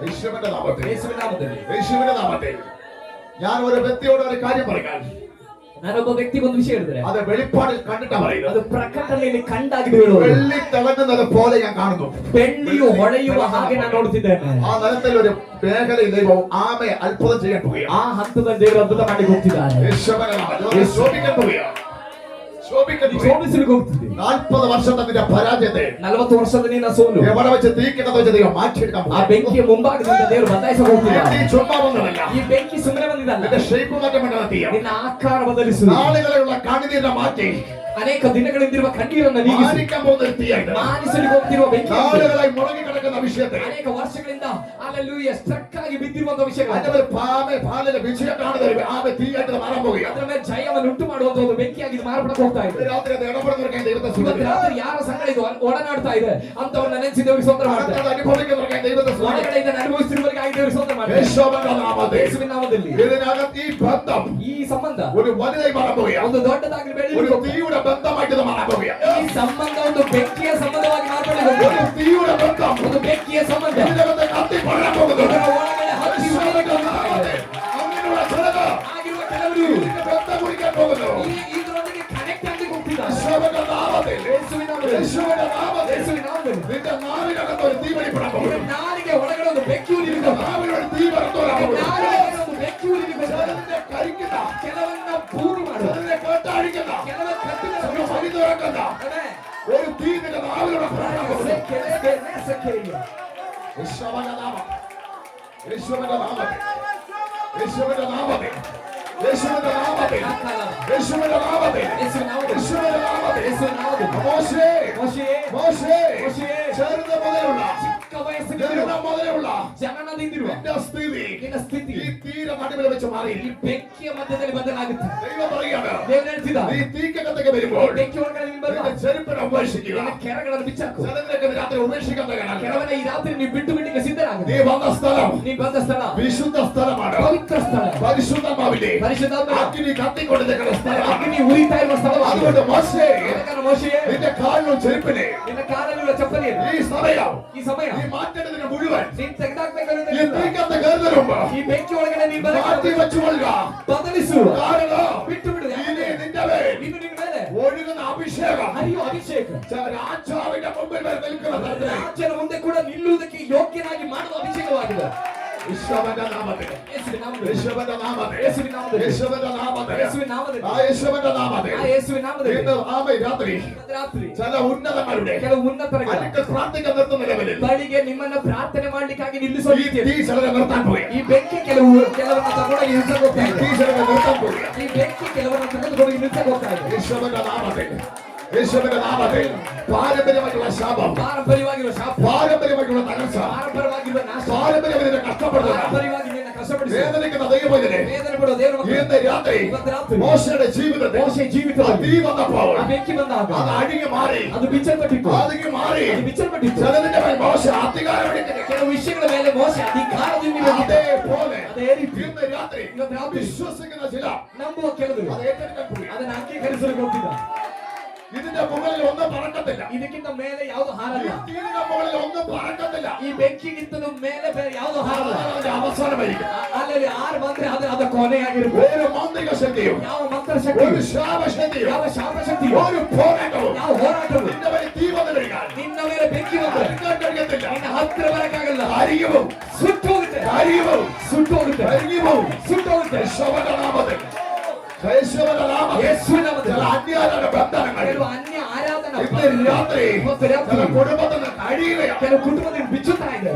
യേശുവിന്റെ നാമത്തിൽ, ಯೇಸುವಿನ ನಾಮದಲ್ಲಿ യേശുവിന്റെ നാമത്തിൽ ഞാൻ ഒരു വ്യക്തിയോട് ഒരു കാര്യം പറയാൻ, ನಾನೊಬ್ಬ ವ್ಯಕ್ತಿಗೆ ಒಂದು ವಿಷಯ ಹೇಳಿದ್ರೆ അത് വെളിപ്പാടിൽ കണ്ടിട്ടാ പറയുന്നത്. ಅದು ಪ್ರಕಟಣೆಯಲ್ಲಿ ಕಂಡಾಗಿದೆ ಹೇಳುವುದು. വെള്ളി തിളങ്ങുന്നത് പോലെ ഞാൻ കാണുന്നു. ಬೆಳ್ಳಿಯು ಹೊಳೆಯುವ ಹಾಗೆ ನಾನು ನೋಡುತ್ತಿದ್ದೇನೆ. ആ നിലത്തിൽ ഒരു മേഖലയിൽ ദൈവം ആമയെ അത്ഭുതം ചെയ്യാൻ പോവുകയാണ്. ಆ ಹಂತದಲ್ಲಿ ದೇವರು ಅದ್ಭುತ ಮಾಡಿ ಹೋಗ್ತಿದ್ದಾರೆ. യേശുവിന്റെ നാമത്തിൽ ശോഭിക്കാൻ പോവുകയാണ്. ശോഭിക്കാൻ പോവുകയാണ്. ಶೋಭಿಸಲಿಕ್ಕೆ ಹೋಗ್ತಿದ್ದೆ. 40 വർഷത്തെ നിന്റെ പരാജയത്തെ 40 ವರ್ಷದ ನಿನ್ನ ಸೋಲು എവിടെ വെച്ച് തീക്കിടന്ന് വെച്ച് ദൈവം മാറ്റിയെടുക്കാൻ ಆ പോവുകയാണ്. ಬೆಂಕಿಯ ಮುಂಭಾಗದಿಂದ ದೇವರು ಬದಲಾಯಿಸ ಹೋಗ್ತಿದ್ದಾರೆ. നീ ചുമ്മാ വന്നതല്ല. ಈ ಬೆಂಕಿ ಸುಮ್ಮನೆ ಬಂದಿದ್ದಲ್ಲ. നിന്റെ ഷേപ്പ് മാറ്റം നടത്തിയ ನಿನ್ನ ಆಕಾರ ಬದಲಿಸುವುದು. നാളുകളുള്ള കണ്ണുനീരിനെ മാറ്റി ಅನೇಕ ದಿನಗಳಿಂದಿರುವ ಕಣ್ಣೀರನ್ನು ನೀಗಿಸಿ മാനിക്കാൻ പോകുന്ന ഒരു തീയായിട്ട് ಮಾನಿಸಲಿಕ್ಕೆ ಹೋಗ್ತಿರುವ ಬೆಂಕಿ നാളുകളായി മുടങ്ങി കിടക്കുന്ന വിഷയത്തെ ಅನೇಕ ವರ್ಷಗಳಿಂದ ಅಲ್ಲೆಲ್ಲೂಯ ಸ್ಟ್ರಕ್ ಆಗಿ ಬಿದ್ದಿರುವಂತಹ ವಿಷಯಗಳು അതിന്റെ ഒരു പാലിന്റെ വിജയം കാണുന്ന ആമെ തീയായിട്ട് മാറാൻ പോവുകയാണ്. ಅದರ ಮೇಲೆ ಜಯವನ್ನು ಉಂಟು ಮಾಡುವಂತಹ ಒಂದು ಬೆಂಕಿಯಾಗಿ ಇದು ಮಾರ್ಪಡಕ್ಕೆ ಹೋಗ್ತಾ ಇದೆ. രാത്രി അത് ഇടപെടുന്നവർക്കായി ദൈവത്തെ ಇವತ್ತು സ്തുതിക്കുന്നു. ರಾತ್ರಿ ಯಾರ ಸಂಗಡ ಇದು ಒಡನಾಡ್ತಾ ಇದೆ ಅಂತವನ್ನ ನೆನೆಸಿ ದೇವರಿಗೆ ಸ್ತೋತ್ರ ಮಾಡ್ತಾರೆ. അത് അനുഭവിക്കുന്നവർക്കായി ദൈവത്തെ സ്തുതിക്കുന്നു. ಒಳಗಡೆ ಇದನ್ನು ಅನುಭವಿಸಿರುವವರಿಗಾಗಿ ದೇವರಿಗೆ ಸ್ತೋತ್ರ ಮಾಡ್ತಾರೆ. യേശുവിന്റെ നാമത്തിൽ ಯೇಸುವಿನ ನಾಮದಲ್ಲಿ ഇതിനകത്ത് ഈ ബന്ധം ಈ ಸಂಬಂಧ ഒരു വലുതായി മാറാൻ പോവുകയാണ്. ಒಂದು ದೊಡ್ಡದಾಗಿ ഒരു ಬೆಳೆಯಲಿಕ್ಕೆ തീയുടെ ബന്ധമായിട്ട് ഇത് മാറാൻ പോവുകയാണ്. ಈ ಸಂಬಂಧ ಒಂದು ಬೆಂಕಿಯ ಸಂಬಂಧವಾಗಿ ಮಾರ್ಪಡಲಿಕ್ಕೆ ഒരു തീയുടെ ബന്ധം ಒಂದು ಬೆಂಕಿಯ ಸಂಬಂಧ ഇതിനകത്ത് കത്തിപ്പടരാൻ പോകുന്നു. ಇದರ ಒಳಗಡೆ ಹತ್ತಿ ಉರಿಯಲಿಕ್ಕೆ ಹೋಗ್ತಾ ಇದೆ. അങ്ങനെയുള്ള ചിലത് ಆಗಿರುವ ಕೆಲವರು ഇതിന്റെ ബന്ധം കുടിക്കാൻ പോകുന്നു. ಇದರೊಂದಿಗೆ ಕನೆಕ್ಟ್ ಆಗಿ ಹೋಗ್ತಿದ್ದಾರೆ. യേശുവിന്റെ നാമത്തിൽ, ಯೇಸುವಿನ ನಾಮದಲ್ಲಿ യേശുവിന്റെ നാമത്തിൽ ಯೇಸುವಿನ ನಾಮದಲ್ಲಿ നിന്റെ നാവിനകത്ത് ഒരു തീ വഴി തുറക്കുന്ന Amen. ഒരു തീ നിന്റെ നാവിലൂടെ പുറപ്പെടാൻ പോകുന്നു. യേശുവിന്റെ നാമം, യേശുവിന്റെ നാമത്തിൽ, യേശുവിന്റെ നാമത്തിൽ, യേശുവിന്റെ നാമത്തിൽ, യേശുവിന്റെ നാമത്തിൽ, യേശുവിന്റെ നാമത്തിൽ. മോശേ, മോശേ, ചെറുത് മുതലുള്ള ജനനം മുതലുള്ള നിന്റെ സ്ഥിതി ഈ തീരെ നടുവിൽ വെച്ച് മാറി. ദൈവം പറയാണ്, നീ തീക്കകത്തേക്ക് വരുമ്പോൾ നിന്റെ ചെരുപ്പിനെ ഉപേക്ഷിക്കുക. ചിലതിനൊക്കെ രാത്രി ഉപേക്ഷിക്കാൻ തയ്യാറാണ്. നീ വന്ന സ്ഥലം വിശുദ്ധ സ്ഥലമാണ്. പരിശുദ്ധാത്മാവിന്റെ അഗ്നി കത്തിക്കൊണ്ട് നിൽക്കുന്ന സ്ഥലമാണ്. അതുകൊണ്ട് മോശേ, നിന്റെ കാലിലും ചെരുപ്പിനെ ഈ സമയം ഈ മാറ്റേണ്ടതിന് മുഴുവൻ ഈ തീക്കകത്ത് കയറുന്നതിന് മുമ്പ് മാറ്റി വെച്ചുകൊള്ളുക. കാരണം ഇനി നിന്റെ മേൽ ഒഴുകുന്ന അഭിഷേകം രാജാവിന്റെ മുമ്പിൽ വരെ നിൽക്കുന്ന ರಾಜನ ಮುಂದೆ ಕೂಡ ನಿಲ್ಲುವುದಕ್ಕೆ ಯೋಗ್ಯನಾಗಿ ಮಾಡುವ ಅಭಿಷೇಕವಾಗಿದೆ. യേശുവിന്റെ നാമത്തിൽ, ಯೇಸುವಿನ ನಾಮದಲ್ಲಿ, യേശുവിന്റെ നാമത്തിൽ, ಯೇಸುವಿನ ನಾಮದಲ್ಲಿ, യേശുവിന്റെ നാമത്തിൽ, ಯೇಸುವಿನ ನಾಮದಲ್ಲಿ, ആ യേശുവിന്റെ നാമത്തിൽ ಆ ಯೇಸುವಿನ ನಾಮದಲ್ಲಿ ഇന്ന് ആമേ രാത്രി ರಾತ್ರಿ ചില ഉന്നതങ്ങളുടെ ಕೆಲವು ಉನ್ನತಗಳ അല്ലെങ്കിൽ പ്രാർത്ഥിക്കാൻ നിർത്തുന്ന ലെവലിൽ ಬಳಿಗೆ ನಿಮ್ಮನ್ನ ಪ್ರಾರ್ಥನೆ ಮಾಡ್ಲಿಕ್ಕಾಗಿ ഈ ನಿಲ್ಲಿಸುವ തീ ചിലരെ നിർത്താൻ പോയി. ಈ ಬೆಂಕಿ ಕೆಲವರನ್ನ ತಗೊಂಡೋಗಿ ನಿಲ್ಸಕ್ ಹೋಗ್ತಾ ഈ ಇದೆ. തീ ചിലരെ നിർത്താൻ പോയി. ಈ ಬೆಂಕಿ ಕೆಲವರನ್ನ ತೆಗೆದುಕೊಂಡು ನಿಲ್ಸಕ್ ಹೋಗ್ತಾ ಇದೆ. യേശുവിന്റെ നാമത്തിൽ, യേശുവിന്റെ നാമത്തിൽ പാരമ്പര്യമായിട്ടുള്ള ശാപം, ಪಾರಂಪರ್ಯವಾಗಿರುವ ಶಾಪ, പാരമ്പര്യമായിട്ടുള്ള തകർച്ച, ಪಾರಂಪರ್ಯವಾಗಿರುವ ನಾಶ, പാരമ്പര്യമായി കഷ്ടപ്പെടുന്ന ಪಾರಂಪರ್ಯವಾಗಿ ನಿನ್ನ ಕಷ್ಟಪಡಿಸಿ വേദനിക്കുന്ന ദൈവത്തിനെ ವೇದನೆ ಪಡುವ ದೇವರ ಮಕ್ಕಳು ഇന്ന് രാത്രി ಇವತ್ತು ರಾತ್ರಿ മോശയുടെ ജീവിതത്തിൽ ಮೋಶೆ ആ ಜೀವಿತದಲ್ಲಿ തീ വന്നപ്പോൾ ಆ ಬೆಂಕಿ ಬಂದಾಗ അത് അഴുകി മാറി. ಅದು ಬಿಚ್ಚಲ್ಪಟ್ಟಿತ್ತು, അഴുകി മാറി. ಅದು ಬಿಚ್ಚಲ್ಪಟ್ಟಿತ್ತು. ചിലതിന്റെ മേൽ മോശ അധികാരം എടുക്കുന്നു. ಕೆಲವು ವಿಷಯಗಳ ಮೇಲೆ ಮೋಸ ಅಧಿಕಾರದಿಂದ ಇರುತ್ತದೆ. അതേപോലെ ಅದೇ ರೀತಿ ഇന്ന് രാത്രി ಇವತ್ತು ರಾತ್ರಿ വിശ്വസിക്കുന്ന ചില ನಂಬುವ ಕೆಲವರು അത് ഏറ്റെടുക്കാൻ പോയി. ಅದನ್ನ ಅಂಗೀಕರಿಸಲು ಹೋಗ್ತಿದ್ದ. ഇതിന്റെ മുകളിൽ ഒന്നും പറക്കത്തില്ല. ಇದಕ್ಕಿಂತ ಮೇಲೆ ಯಾವುದು ಹಾರಲ್ಲ. ഇതിന്റെ മുകളിൽ ഒന്നും പറക്കത്തില്ല. ಈ ಬೆಂಕಿಗಿಂತಲೂ ಮೇಲೆ ಬೇರೆ ಯಾವುದು ಹಾರಲ್ಲ. അതിന്റെ അവസാനമായിരിക്കും. ಅಲ್ಲಿ ಆರು ಬಂದ್ರೆ ಅದ ಕೊನೆಯಾಗಿರುತ್ತೆ. ഒരു മാന്ത്രിക ശക്തിയും ಯಾವ ಮಂತ್ರ ಶಕ್ತಿ, ഒരു ശാപശക്തിയും ಯಾವ ಶಾಪ ಶಕ್ತಿಯು, ഒരു പോരാട്ടവും ಯಾವ ಹೋರಾಟವು നിന്റെ മേൽ തീ വന്നു കഴിഞ്ഞാൽ ನಿನ್ನ ಮೇಲೆ ಬೆಂಕಿ ಬಂದ್ರೆ അടുക്കാൻ കഴിയത്തില്ല. ನಿನ್ನ ಹತ್ತಿರ ಬರಕ್ಕಾಗಲ್ಲ. അരിയും ಸುಟ್ಟು ಹೋಗುತ್ತೆ, അരിയും ಸುಟ್ಟು ಹೋಗುತ್ತೆ, അരിയും ಸುಟ್ಟು ಹೋಗುತ್ತೆ. യേശുവിന്റെ നാമത്തിൽ, യേശുവിന്റെ നാമത്തിൽ ಯೇಸುವಿನ ನಾಮದಲ್ಲಿ ചില അന്യാരാധന ബന്ധനങ്ങൾ ಕೆಲವು ಅನ್ಯ ಆರಾಧನಾ ഇന്ന് രാത്രി ಇವತ್ತು ರಾತ್ರಿ ചില കുടുംബത്തിൽ കഴിയുകയാണ്. ಕೆಲವು ಕುಟುಂಬದಲ್ಲಿ ಬಿಚ್ಚುತ್ತಾ ಇದೆ.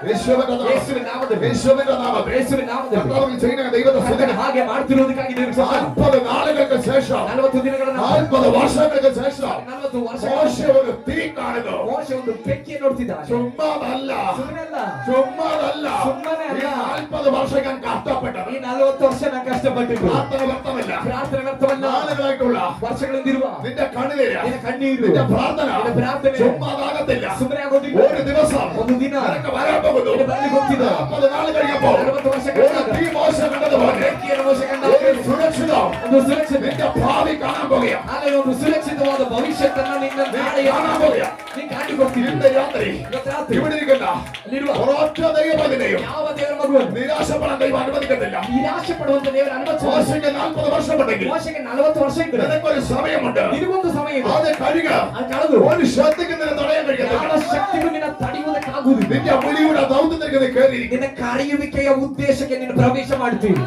യേശുവിന്റെ നാമത്തിൽ, യേശുവിന്റെ നാമത്തിൽ, ಯೇಸುವಿನ ನಾಮದಲ್ಲಿ, യേശുവിന്റെ നാമത്തിൽ ಯೇಸುವಿನ ನಾಮದಲ್ಲಿ കർത്താവ് ചെയ്യുന്ന ദൈവത്തെ ಕರ್ತನು സ്തുതിക്കണം. ಹಾಗೆ ಮಾಡ್ತಿರೋದಕ್ಕಾಗಿ ದೇವರಿಗೆ ಸ್ತೋತ್ರ. 40 നാളുകൾക്ക് ശേഷം 40 ದಿನಗಳ ನಂತರ 40 വർഷങ്ങൾക്ക് ശേഷം 40 ವರ್ಷ മോശ ഒരു തീ കാണുന്നു. ಮೋಶೆ ಒಂದು ಬೆಂಕಿಯನ್ನು ನೋಡ್ತಿದ್ದಾನೆ. ചുമ്മാതല്ല, ಸುಮ್ಮನೆಲ್ಲ, ചുമ്മാതല്ല. ಸುಮ್ಮನೆ ഈ ಅಲ್ಲ. 40 വർഷം ഞാൻ കഷ്ടപ്പെട്ടത് ಈ 40 ವರ್ಷ ನಾನು ಕಷ್ಟಪಟ್ಟಿದ್ದು പ്രാർത്ഥന വ്യക്തമല്ല. ಪ್ರಾರ್ಥನೆ ವ್ಯರ್ಥವಲ್ಲ. നാളുകളായിട്ടുള്ള ವರ್ಷಗಳಿಂದಿರುವ നിന്റെ കണ്ണുനീര്, ನಿನ್ನ ಕಣ್ಣೀರು, നിന്റെ പ്രാർത്ഥന ನಿನ್ನ ಪ್ರಾರ್ಥನೆ ചുമ്മാതാകത്തില്ല. ಸುಮ್ಮನೆ ಆಗೋದಿಲ್ಲ. ഒരു ദിവസം ಒಂದು ದಿನ നിനക്ക് വരാൻ പോകുന്നു. ನಿನ್ನ ಬಳಿಗೆ ಹೋಗ್ತಿದ್ದ. 40 നാൾ കഴിയുമ്പോൾ 40 ವರ್ಷ ഒരു കഴിഞ്ഞಾಗ തീ മോശ കണ്ടതുപോലെ ಬೆಂಕಿಯನ್ನು ಮೋಶೆ ಕಂಡಾಗ ഒരു സുരക്ഷിതം ಒಂದು ಸುರಕ್ಷಿತ, നിന്റെ ഭാവി കാണാൻ പോകുകയാണ്. ಆದರೆ ಒಂದು ಸುರಕ್ಷಿತವಾದ ಭವಿಷ್ಯತನ್ನು ನಿನ್ನ ನಾಳೆ കാണാൻ പോകുകയാണ്. ನೀ ಕಾಣಿಕೊಡ್ತೀನಿ. ഇന്ന് രാത്രി ಇವತ್ತು ರಾತ್ರಿ ഇവിടെ ഇരിക്കുന്ന ಅಲ್ಲಿರುವ ഒരൊറ്റ ദൈവമതിനെയും ಯಾವ ದೇವರ ಮಗುವನ್ನು നിരാശപ്പെടാൻ ദൈവം അനുവദിക്കത്തില്ല. ನಿರಾಶೆ ಪಡುವಂತ ದೇವರ ಅನುಮತಿಸುವ. മോശയ്ക്ക് 40 വർഷമുണ്ടെങ്കിൽ ಮೋಶೆಗೆ 40 ವರ್ಷ ಇದ್ರೆ നിനക്കൊരു സമയമുണ്ട്. ನಿನಗೊಂದು ಸಮಯ ಇದೆ. അത് കഴിയുക. ಅದು ಕಳೆದು ഒരു ശക്തിക്ക് നിന്നെ തടയാൻ ಯಾವ കഴിയത്തില്ല. ಶಕ್ತಿಗೂ ನಿನ್ನ ತಡೆಯುವುದಕ್ಕಾಗುವುದಿಲ್ಲ. നിന്റെ വിളിയുടെ ദൗത്യത്തിലേക്ക് നീ കയറിയിരിക്കും. ನಿನ್ನ ಕರೆಯುವಿಕೆಯ ಉದ್ದೇಶಕ್ಕೆ ನೀನು ಪ್ರವೇಶ ಮಾಡುತ್ತೀವಿ.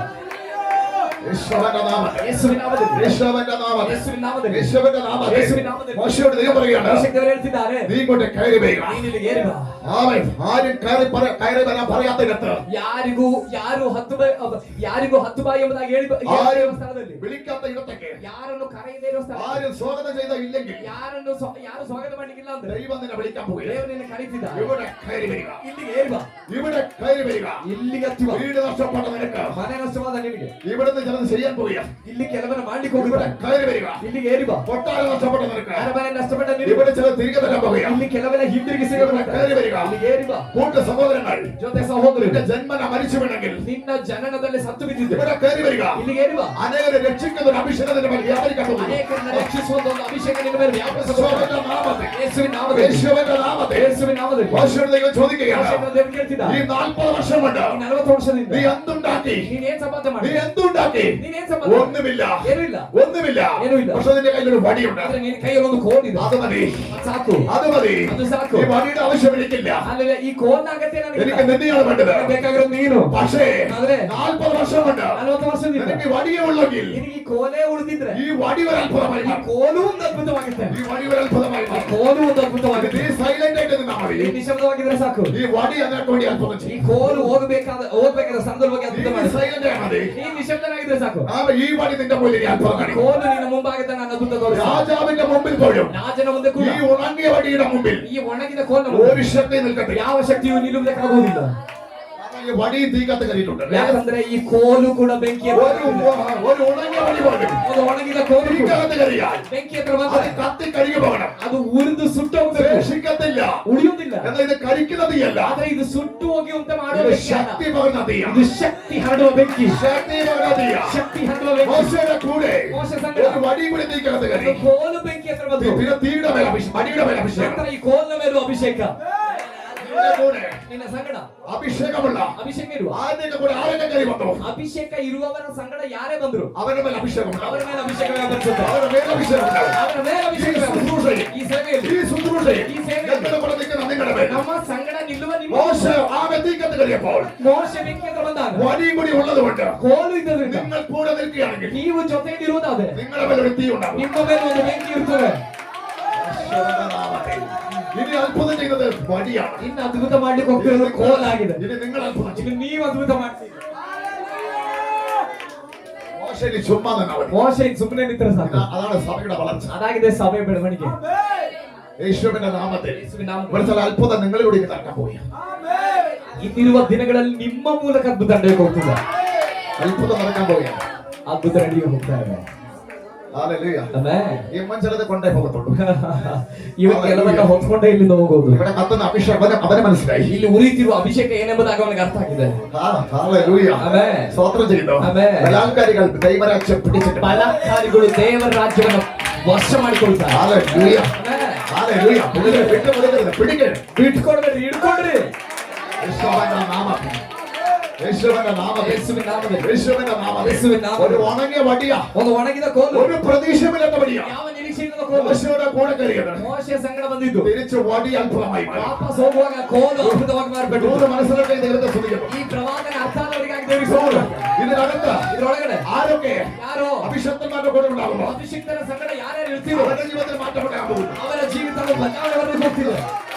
യേശുവിന്റെ നാമത്തിൽ, ಯೇಸುವಿನ ನಾಮದಲ್ಲಿ, യേശുവിന്റെ നാമത്തിൽ, ಯೇಸುವಿನ നാಮದಲ್ಲಿ, യേശുവിന്റെ നാമത്തിൽ യേശുവിನ നാമದಲ್ಲಿ മോശയോട് ദൈവം പറയുകയാണ്, ಮೋಶೆಗೆ ದೇವರು ಹೇಳ್ತಿದ್ದಾರೆ, നീ ഇങ്ങോട്ട് കയറി വരിക. ನೀನು ಇಲ್ಲಿಗೆ ಏರಿ ಬಾ. ആമേൻ. ആരും കയറി വരാൻ പറയാത്തിടത്ത് ಯಾರಿಗೂ ಯಾರಿಗೂ ಹತ್ತು ಬಾಯಿ ಎಂಬುದಾಗಿ ആരും ಸ್ಥಳದಲ್ಲಿ വിളിക്കാത്ത ഇടത്തേക്ക് ಯಾರನ್ನು ಕರೆಯದೇ ಇರುವ ಸ್ಥಳ, ആരും സ്വാഗതം ചെയ്ത ഇല്ലെങ്കിൽ ಯಾರು ಸ್ವಾಗತ ಮಾಡ್ಲಿಕ್ಕಿಲ್ಲ ಅಂದ್ರೆ ദൈവം നിന്നെ വിളിക്കാൻ പോകുക. ದೇವರು ನಿನ್ನ ಕರೀತಿದ್ದಾರೆ. ഇവിടെ കയറി വരിക. ಇಲ್ಲಿಗೆ ಏರಿ ಬಾ, ഇവിടെ കയറി വരിക. ಇಲ್ಲಿಗೆ ಹತ್ತಿ ಬಾ. വീട് നഷ്ടപ്പെട്ട നിനക്ക് ಮನೆ ನಷ್ಟವಾದ ನಿನಗೆ ഇവിടുന്ന് ചിലത് ചെയ്യാൻ പോവുക. ಇಲ್ಲಿ ಕೆಲವನ್ನ ಮಾಡ್ಲಿಕ್ಕೆ ഇവിടെ ಹೋಗಿದ್ರೆ കയറി വരിക. ಇಲ್ಲಿಗೆ ಏರಿ ಬಾ. കൊട്ടാരം നഷ്ടപ്പെട്ട നിനക്ക് ಅರಮನೆ ನಷ್ಟಪಟ್ಟ ನಿನಗೆ ഇവിടെ ചിലത് തിരികെ തരാൻ പോവുക. ಇಲ್ಲಿ ಕೆಲವೆಲ್ಲ ಹಿಂದಿರುಗಿ ಸಿಗಬೇಕು. കയറി വരിക. ಇಲ್ಲಿಗೆ ಏರಿ ബಾ. കൂട്ട സഹോദരങ്ങൾ, ಜೊತೆ ಸಹೋದರರು, നിന്റെ ജന്മന മരിച്ചു വീണെങ്കിൽ ನಿನ್ನ ಜನನದಲ್ಲಿ ಸತ್ತು ಬಿದ್ದಿದ್ದೆ, ഇവിടെ കയറി വരിക. ಇಲ್ಲಿಗೆ ಏರಿ ಬಾ. അനേകരെ രക്ഷിക്കുന്ന ഒരു അഭിഷേകത്തിന്റെ മേൽ വ്യാപരിക്കാൻ പോകുന്നു. ಅನೇಕರನ್ನ ರಕ್ಷಿಸುವಂತ ಒಂದು ಅಭಿಷೇಕ ನಿನ್ನ ಮೇಲೆ ವ್ಯಾಪಿಸಬಹುದು. യേശുവിന്റെ നാമത്തിൽ, യേശുവിന്റെ നാമത്തിൽ യേശുവിന്റെ നാമത്തിൽ യേശുവിന്റെ നാമത്തിൽ മോശയോട് ദൈവം ചോദിക്കുകയാണ്, ದೇವರು ಕೇಳ್ತಿದ್ದ ഈ 40 വർഷം കൊണ്ട് ಈ 40 ವರ್ಷದಿಂದ നീ എന്തുണ്ടാക്കി? ನೀನು ಏನು ಸಂಪಾದನೆ നീ ಮಾಡಿದೆ? എന്തുണ്ടാക്കി? ನೀನು ಏನು ಸಂಪಾದನೆ ಮಾಡಿದೆ? ഒന്നുമില്ല, ಏನೂ ಇಲ್ಲ. ഒന്നുമില്ല. ಏನೂ ಇಲ್ಲ. പക്ഷെ നിന്റെ കയ്യിൽ ഒരു വടിയുണ്ട്. ಆದ್ರೆ ನಿನ್ನ ಕೈಯಲ್ಲಿ ಒಂದು ಕೋಲ್ ಇದೆ. അത് മതി, ಅದು ಸಾಕು. അത് മതി. ಅದು ಸಾಕು. ഈ വടിയുടെ ആവശ്യം എനിക്കില്ല. ಅಲ್ಲದೆ ಈ ಕೋಲ್ನ ಅಗತ್ಯ ನನಗಿಲ್ಲ. എനിക്ക് നിന്നെയാണ് വേണ്ടത്. ನನಗೆ ಬೇಕಾಗಿರೋದು ನೀನು. പക്ഷേ ಆದ್ರೆ 40 വർഷം കൊണ്ട് 40 ವರ್ಷದಿಂದ നിനക്ക് ഈ വടിയേ ഉള്ളെങ്കിൽ ನಿನಗೆ ಈ ಕೋಲೇ ಉಳಿದಿದ್ರೆ ഈ വടി ഒരു അത്ഭുതമായി ಈ മാറും. ಕೋಲು ಒಂದು ಅದ್ಭುತವಾಗುತ್ತೆ. ഈ വടി ഒരു അത്ഭുതമായി ಈ മാറും. ಕೋಲು ಒಂದು ಅದ್ಭುತವಾಗುತ್ತೆ. നീ സൈലന്റ് ആയിട്ട് നിന്നാ മതി. ಈ ನಿಶಬ್ದವಾಗಿದ್ರೆ ಸಾಕು. ഈ വടി അതിനൊക്കെ വേണ്ടി അത്ഭുതം ಈ ചെയ്യും. ಕೋಲು ಹೋಗಬೇಕಾದ ಸ್ಥಳದಲ್ಲಿ ಹೋಗಿ ಅದ್ಭುತ ಮಾಡಿ. സൈലന്റ് ആയി മതി. ನೀ ನಿಶಬ್ದನಾಗಿದ್ರೆ ಸಾಕು. ഈ വടി നിന്റെ മുന്നിൽ ഈ അത്ഭുതം കാണിക്കും. ಕೋಲು ನಿನ್ನ ಮುಂಭಾಗದ ನಾನು ಅದ್ಭುತ ತೋರಿಸು. രാജാവിന്റെ മുമ്പിൽ പോലും ರಾಜನ ಮುಂದೆ ಕೂಡ ഈ ഉണങ്ങിയ വടിയുടെ മുമ്പിൽ ಈ ಒಣಗಿದ ಕೋಲಿನ ಮುಂದೆ ഒരു ശക്തി നിൽക്കട്ടെ. ಯಾವ ಶಕ್ತಿಯು ನಿಲ್ಲುವುದಕ್ಕಾಗುವುದಿಲ್ಲ. ഈ വടി തീ കത്ത് കയറിയിട്ടുണ്ട്. ಯಾಕಂದ್ರೆ ಈ ಕೋಲು ಕೂಡ ಬೆಂಕಿ ഒരു ഉണങ്ങിയ വടി പോലും ಒಂದು ಒಣಗಿದ ಕೋಲು തീ ಕೂಡ കത്ത് കയറിയാൽ ಬೆಂಕಿ ಹತ್ರ അത് ಬಂದ್ರೆ കത്തി കഴുകി പോകണം. ಅದು ಉರಿದು ಸುಟ್ಟು ಹೋಗ್ಬೇಕು. ശേഷിക്കത്തില്ല. ಉಳಿಯುವುದಿಲ್ಲ. എന്നാൽ ഇത് കരിക്കുന്ന തീയല്ല, ಆದ್ರೆ ಇದು ಸುಟ್ಟು ಹೋಗುವಂತೆ ಮಾಡುವ ഇത് ಬೆಂಕಿ ಅಲ್ಲ. ശക്തി പകർന്ന തീയ. ಇದು ಶಕ್ತಿ ಹರಡುವ ಬೆಂಕಿ. ശക്തി പകർന്ന തീയ. ಶಕ್ತಿ ಹರಡುವ ಬೆಂಕಿ. മോശയുടെ കൂടെ ಮೋಶ ಸಂಗಡ ഒരു വടി കൂടി തീ കത്ത് കയറി. ಒಂದು ಕೋಲು ಬೆಂಕಿ ಹತ್ರ ಬಂತು. പിന്നെ തീയുടെ മേൽ അഭിഷേകം, വടിയുടെ മേൽ അഭിഷേകം. ನಂತರ ಈ ಕೋಲಿನ ಮೇಲೂ ಅಭಿಷೇಕ. നിന്റെ കൂടെ ನಿನ್ನ ಸಂಗಡ അഭിഷേകമുള്ള ಅಭಿಷೇಕ ಇರುವ ആരുടെ കൂടെ ആരൊക്കെ കയറി വന്നു? ಅಭಿಷೇಕ ಇರುವವರ ಸಂಗಡ ಯಾರೇ ಬಂದ್ರು അവരുടെ മേൽ അഭിഷേകമുണ്ട്. ಅವರ ಮೇಲೆ ಅಭಿಷೇಕವೇ ಬರ್ತದೆ. അവരുടെ മേൽ അഭിഷേകമുണ്ട്. ಅವರ ಮೇಲೆ ಅಭಿಷೇಕವೇ ಬರ್ತದೆ. ಈ ಸೇವೆಯಲ್ಲಿ ഈ ശുശ്രൂഷയിൽ ഈ ಸೇವೆಯಲ್ಲಿ ഞങ്ങളുടെ കൂടെ നിൽക്കുന്ന നിങ്ങളുടെ മേൽ ನಮ್ಮ ಸಂಗಡ ನಿಲ್ಲುವ ನಿಮ್ಮ മോശ ആകെ തീ കത്ത് കയറിയപ്പോൾ ಮೋಶ ಬೆಂಕಿ ಹತ್ರ ಬಂದಾಗ വടിയും കൂടി ഉള്ളതുകൊണ്ട് ಕೋಲು ಇದ್ದದ್ರಿಂದ നിങ്ങൾ കൂടെ നിൽക്കുകയാണെങ്കിൽ ನೀವು ಜೊತೆಗಿರುವುದಾದ್ರೆ നിങ്ങളുടെ മേൽ ഒരു തീ ഉണ്ടാകും. ನಿಮ್ಮ ಮೇಲೆ ಒಂದು ಬೆಂಕಿ ಇರ್ತದೆ. ഇനി അത്ഭുതം ചെയ്യുന്നത് വടിയാണ്. ಇನ್ನು ಅದ್ಭುತ ಮಾಡ್ಲಿಕ್ಕೆ ಹೋಗ್ತಿರೋದು ಕೋಲಾಗಿದೆ. ഇനി നിങ്ങൾ അത്ഭുതം ചെയ്യും. ಇನ್ನು ನೀವು ಅದ್ಭುತ ಮಾಡ್ತೀರಿ. മോശ ഇനി ചുമ്മാ നിന്നാ മതി. ಮೋಶ ಇನ್ನು ಸುಮ್ಮನೆ ನಿಂತರೆ ಸಾಕು. അതാണ് സഭയുടെ വളർച്ച. ಅದಾಗಿದೆ ಸಭೆ ಬೆಳವಣಿಗೆ. യേശുവിന്റെ നാമത്തിൽ ಯೇಸುವಿನ ನಾಮದಲ್ಲಿ ഒരു ചില അത്ഭുതം നിങ്ങളിലൂടെ നടക്കാൻ പോയി. ಇನ್ನಿರುವ ದಿನಗಳಲ್ಲಿ ನಿಮ್ಮ ಮೂಲಕ ಅದ್ಭುತ ನಡೆಯಕ್ಕೆ ಹೋಗ್ತಿದೆ. അത്ഭുതം നടക്കാൻ പോയി. ಅದ್ಭುತ ನಡೆಯಕ್ಕೆ ಹೋಗ್ತಾ ಇದೆ. ഹല്ലേലൂയ. ಆಮೆನ್. ഈ മനുഷ്യരത് കൊണ്ടേ പോകത്തുള്ളൂ. ಇವಕ್ಕೆಲ್ಲವನ್ನ ಹೊತ್ಕೊಂಡೇ ಇಲ್ಲಿಂದ ಹೋಗೋದು. ഇവിടെ കത്തുന്ന അഭിഷേകം അവനെ മനസ്സിലായി. ಇಲ್ಲಿ ಉರಿತಿರುವ ಅಭಿಷೇಕ ಏನೆಂಬುದಾಗಿ ಅವನಿಗೆ ಅರ್ಥ ಆಗಿದೆ. ഹല്ലേലൂയ. ಆಮೆನ್. സ്തോത്രം ചെയ്യുന്നു. ಆಮೆನ್. ബലാത്കാരികൾ ദൈവരാജ്യം പിടിച്ചിട്ട് ಬಲಾತ್ಕಾರಿಗಳು ದೇವರ ರಾಜ್ಯವನ್ನು ವಶ ಮಾಡಿಕೊಳ್ತಾರೆ. ഹല്ലേലൂയ. ಆಮೆನ್. ഹല്ലേലൂയ. പിടിക്കരുത്, പിടിക്കരുത്. ಬಿಟ್ಕೊಡ್ಬೇಡ್ರಿ, ಹಿಡ್ಕೊಡ್ರಿ. യേശുവിന്റെ നാമത്തിൽ, യേശുവിന്റെ നാമത്തിൽ, ಯೇಸುವಿನ ನಾಮದಲ್ಲಿ, യേശുവിന്റെ നാമത്തിൽ യേಸುವಿನ ನಾಮದಲ್ಲಿ ഒരു ഉണങ്ങിയ വടിയാ, ಒಂದು ಒಣಗಿದ ಕೋಲು, ഒരു പ്രതീക്ഷയില്ലാത്ത വടിയാ ಯಾವ ನಿರೀಕ್ಷೆಯಿಲ್ಲದ ಕೋಲು മോശയുടെ കൂടെ കയറിയത്. ಮೋಶೆ ಸಂಗಡ ಬಂದಿದ್ದು. തിരിച്ച് വടി അത്ഭുതമായി മാറി. ವಾಪಸ್ ಹೋಗುವಾಗ ಕೋಲು ಅದ್ಭುತವಾಗಿ ಮಾರ್ಪಟ್ಟು. മൂന്ന് മനസ്സിലൊക്കെ ദൈവത്തെ സ്തുതിക്കുന്നു. ಈ ಪ್ರವಾದನ ಅರ್ಥ ಆದವರಿಗಾಗಿ ದೇವರಿಗೆ ಸ್ತೋತ್ರ. ഇതിനകത്ത് ಇದರೊಳಗಡೆ ആരൊക്കെ ಯಾರೋ അഭിഷക്തന്മാരുടെ കൂടെ ഉണ്ടാകുമോ ಅಭಿಷಿಕ್ತರ ಸಂಗಡ ಯಾರ್ಯಾರು ಇರ್ತೀರೋ അവരുടെ ജീവിതത്തിൽ മാറ്റപ്പെടാൻ പോകുന്നു. ಅವರ ಜೀವಿತವು ಬದಲಾವಣೆ ಹೋಗ್ತಿದೆ.